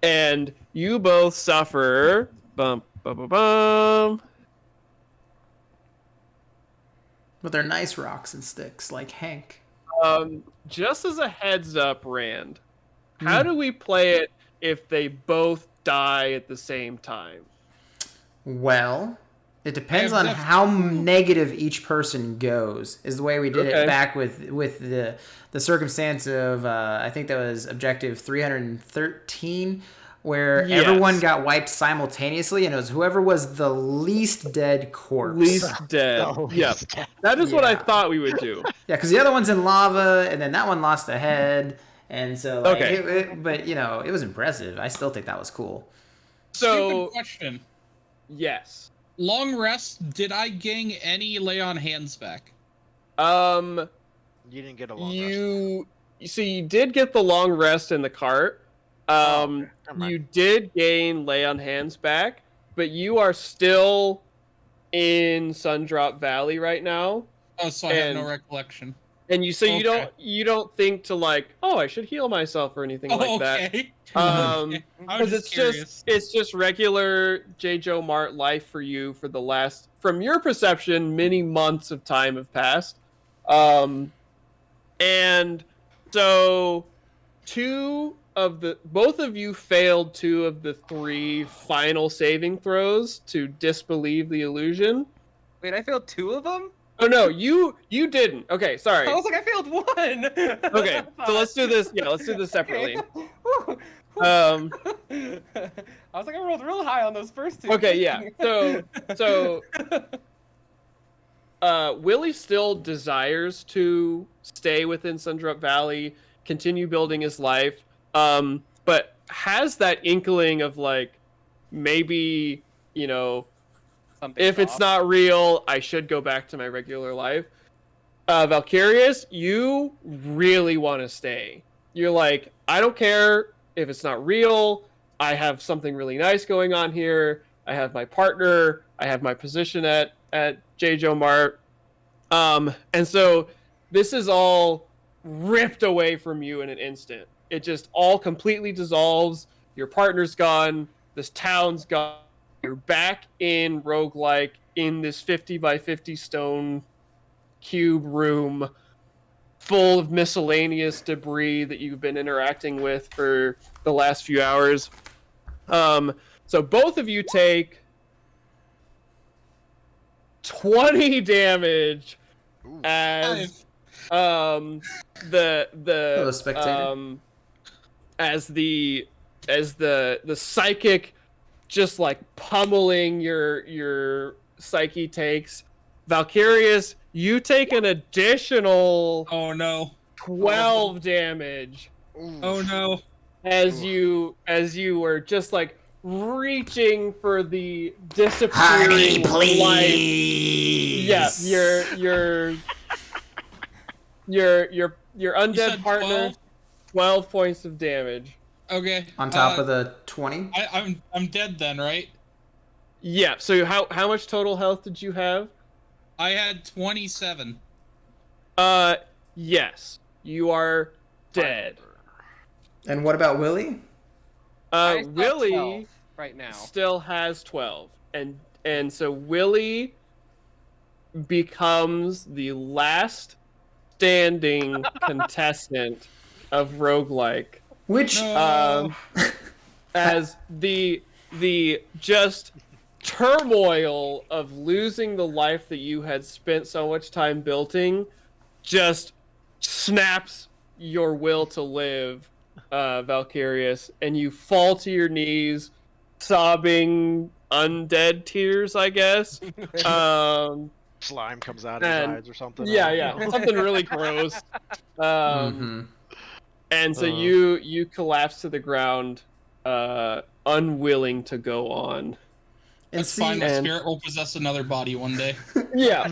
And you both suffer. Bum, bum, bum, bum. But they're nice rocks and sticks, like Hank. Just as a heads up, Rand, how do we play it if they both die at the same time? Well, it depends on how negative each person goes, is the way we did it back with the circumstance of, I think that was objective 313, where everyone got wiped simultaneously, and it was whoever was the least dead corpse. Least dead. Yep. That is what I thought we would do. Yeah, because the other one's in lava, and then that one lost a head, and so, like, but, you know, it was impressive. I still think that was cool. So, Stupid question. Yes. Long rest, did I gain any lay on hands back? You didn't get a long rest. So you did get the long rest in the cart. You did gain lay on hands back, but you are still in Sundrop Valley right now. Oh, so I have no recollection. And you you don't think to like, oh, I should heal myself or anything like that. Because it's just regular J. Joe Mart life for you for the last, from your perception, many months of time have passed. And so 2 both of you failed 2 of the 3 final saving throws to disbelieve the illusion. Wait, I failed 2 of them? Oh no, you didn't. Okay, sorry. I was like, I failed 1. Okay, so let's do this. Yeah, let's do this separately. Okay. Um. I was like, I rolled real high on those first 2. Okay, yeah. So Willie still desires to stay within Sundrop Valley, continue building his life, but has that inkling of like, maybe, you know, Something's if it's off. not real, I should go back to my regular life. Valkyrius, you really want to stay. You're like, I don't care if it's not real. I have something really nice going on here. I have my partner. I have my position at J.J. Mart. And so this is all ripped away from you in an instant. It just all completely dissolves. Your partner's gone. This town's gone. You're back in roguelike in this 50 by 50 stone cube room full of miscellaneous debris that you've been interacting with for the last few hours. So both of you take 20 damage as Hello, spectator. as the psychic just like pummeling your psyche takes. Valkyrius, you take an additional Oh no. 12 damage Oh no. as you were just like reaching for the disappearing Honey, please. life. Yeah, your undead said partner 12 points of damage. Okay. On top of the 20? I'm dead then, right? Yeah, so how much total health did you have? I had 27. Yes. You are dead. And what about Willie? I still have Willie 12 right now. still has 12. And so Willie becomes the last standing contestant of roguelike. Which As the just turmoil of losing the life that you had spent so much time building just snaps your will to live, Valkyrius, and you fall to your knees, sobbing undead tears, I guess. Slime comes out of his and- eyes or something. Yeah, something really gross. And so you collapse to the ground, unwilling to go on. and That's see, fine. My and- spirit will possess another body one day. Yeah.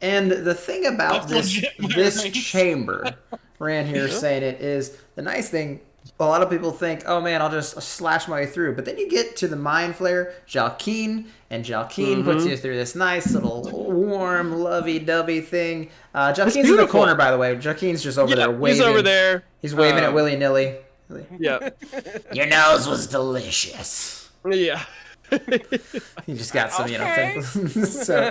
and the thing about That's this legit, my this race. chamber, Ran here saying it, is the nice thing. A lot of people think, oh man, I'll just slash my way through. But then you get to the Mind Flayer, Jalkeen, and Jalkeen puts you through this nice little warm, lovey-dovey thing. Jalkeen's in the beautiful. corner, by the way. Jalkeen's just over there waving. He's over there. He's waving at willy-nilly. Yeah. Your nose was delicious. Yeah. He just got some, Okay. so,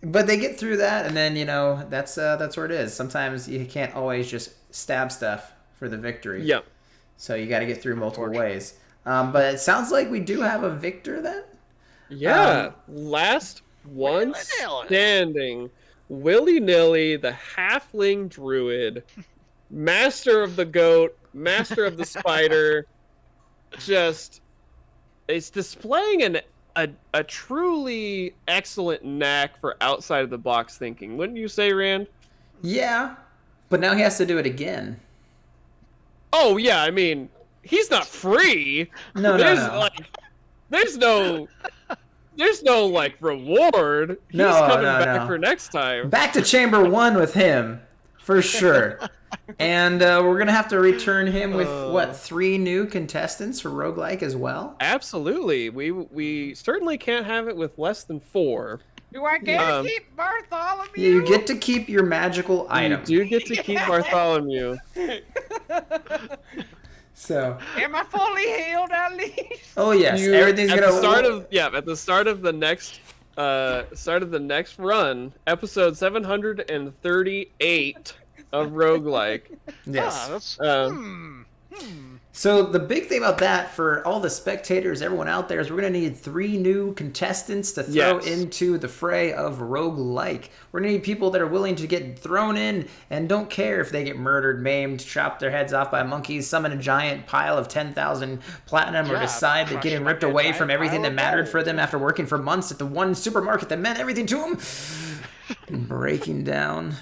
but they get through that, and then that's where it is. Sometimes you can't always just stab stuff for the victory. Yeah. So you got to get through multiple ways. But it sounds like we do have a victor then. Yeah. Last one Willy-nilly. standing. Willy-nilly, the halfling druid, master of the goat, master of the spider, just it's displaying a truly excellent knack for outside of the box thinking. Wouldn't you say, Rand? Yeah, but now he has to do it again. Oh yeah, I mean, he's not free. No. There's no like reward. He's No, coming no, back no. for next time. Back to chamber 1 with him, for sure. And we're gonna have to return him with 3 new contestants for roguelike as well. Absolutely. We certainly can't have it with less than 4. Do I get Um, to keep Bartholomew? You get to keep your magical item. You do get to keep Bartholomew. So, Am I fully healed at least? oh yes, You- everything's at gonna. the start of the next run, episode 738 of roguelike. Yes. Ah, that's So the big thing about that for all the spectators, everyone out there, is we're going to need 3 new contestants to throw Yes. into the fray of roguelike. We're going to need people that are willing to get thrown in and don't care if they get murdered, maimed, chopped their heads off by monkeys, summon a giant pile of 10,000 platinum, or Yeah, decide that crushed getting by ripped a away giant from everything pile that of mattered for gold. them after working for months at the one supermarket that meant everything to them and breaking down.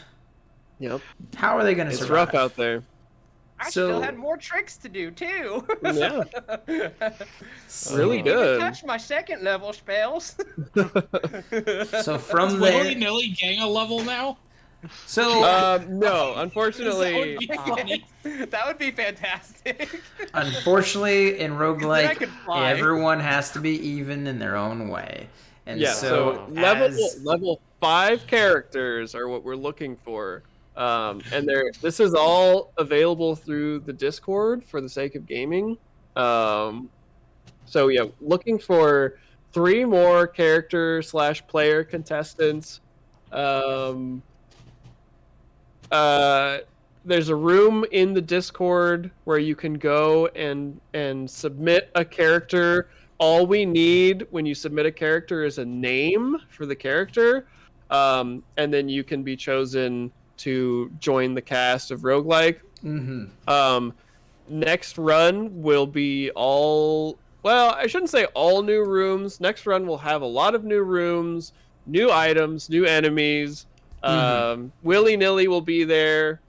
Yep. How are they going to It's survive? rough out there. I So- still had more tricks to do too. Yeah. So- Really Didn't even good. touch my second level spells. So from Is there, willy-nilly gang a level now? so No, That unfortunately, would be funny. That would be fantastic. unfortunately in Then I roguelike, could fly. everyone has to be even in their own way. And yeah. So as- level 5 characters are what we're looking for. And this is all available through the Discord for the sake of gaming. So yeah, looking for 3 more character/player contestants. There's a room in the Discord where you can go and submit a character. All we need when you submit a character is a name for the character, and then you can be chosen to join the cast of roguelike. Next run will be all, well, I shouldn't say all new rooms. Next run will have a lot of new rooms, new items, new enemies. Willy-nilly will be there.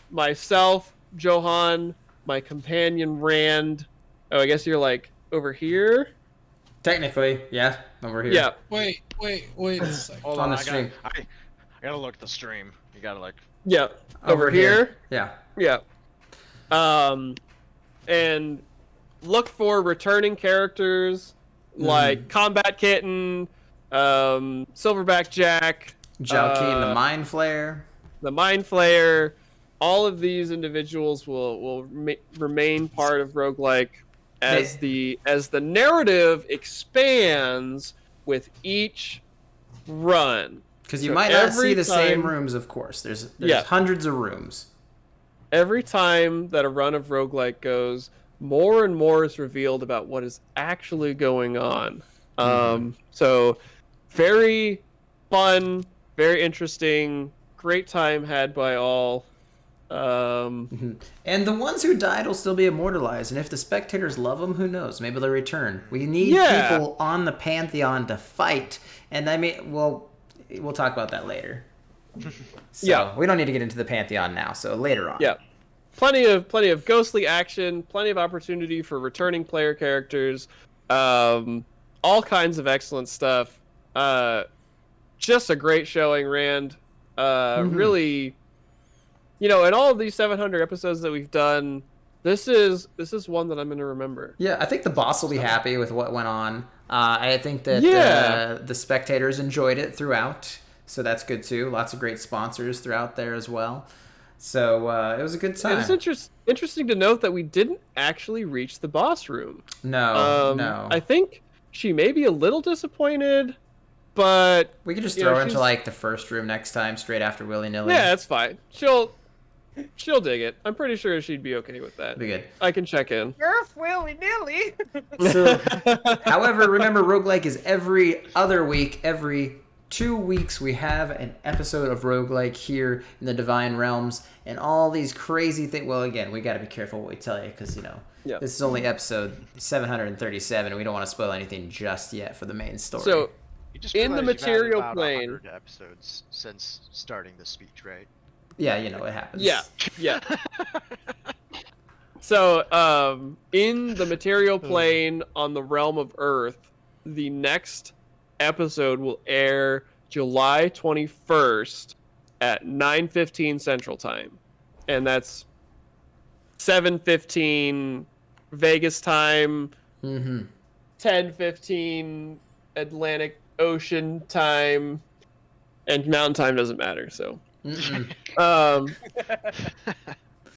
Myself, Joh'hon, my companion Rand. Oh, I guess you're like over here. technically, yeah, over here. Yeah. Wait a second. Hold on on, the stream. I gotta look at the stream. You gotta like. Yeah. Over here. Yeah. Yeah. And look for returning characters like Combat Kitten, Silverback Jack, Jalkeen the Mind Flayer. the Mind Flayer. All of these individuals will remain part of roguelike as the narrative expands with each run. Because you So might not every see the same time- rooms, of course. There's Yeah. hundreds of rooms. Every time that a run of roguelike goes, more and more is revealed about what is actually going on. So very fun, very interesting, great time had by all. And the ones who died will still be immortalized, and if the spectators love them, who knows? Maybe they'll return. We need Yeah. people on the Pantheon to fight, and I mean, we'll talk about that later. So, Yeah. we don't need to get into the Pantheon now, so later on. Yeah. Plenty of ghostly action, plenty of opportunity for returning player characters, all kinds of excellent stuff. Just a great showing, Rand. Really, in all of these 700 episodes that we've done, this is one that I'm going to remember. Yeah, I think the boss will be happy with what went on. I think that the spectators enjoyed it throughout, so that's good too. Lots of great sponsors throughout there as well. So it was a good time. It was interesting to note that we didn't actually reach the boss room. No. I think she may be a little disappointed, but We could just you throw know, her into she's- like the first room next time, straight after Willy Nilly. yeah, it's fine. She'll dig it. I'm pretty sure she'd be okay with that. be good. I can check in. Earth willy nilly. So, however, remember, roguelike is every other week. Every 2 weeks, we have an episode of roguelike here in the Divine Realms, and all these crazy things. Well, again, we got to be careful what we tell you, because Yeah. this is only episode 737, and we don't want to spoil anything just yet for the main story. So, You just In the realized you've had material about plane- 100 episodes since starting the speech, right? yeah, it happens. yeah. So, in the material plane on the realm of Earth, the next episode will air July 21st at 9:15 Central Time, and that's 7:15 Vegas time, 10:15 Atlantic Ocean time, and Mountain Time doesn't matter. So,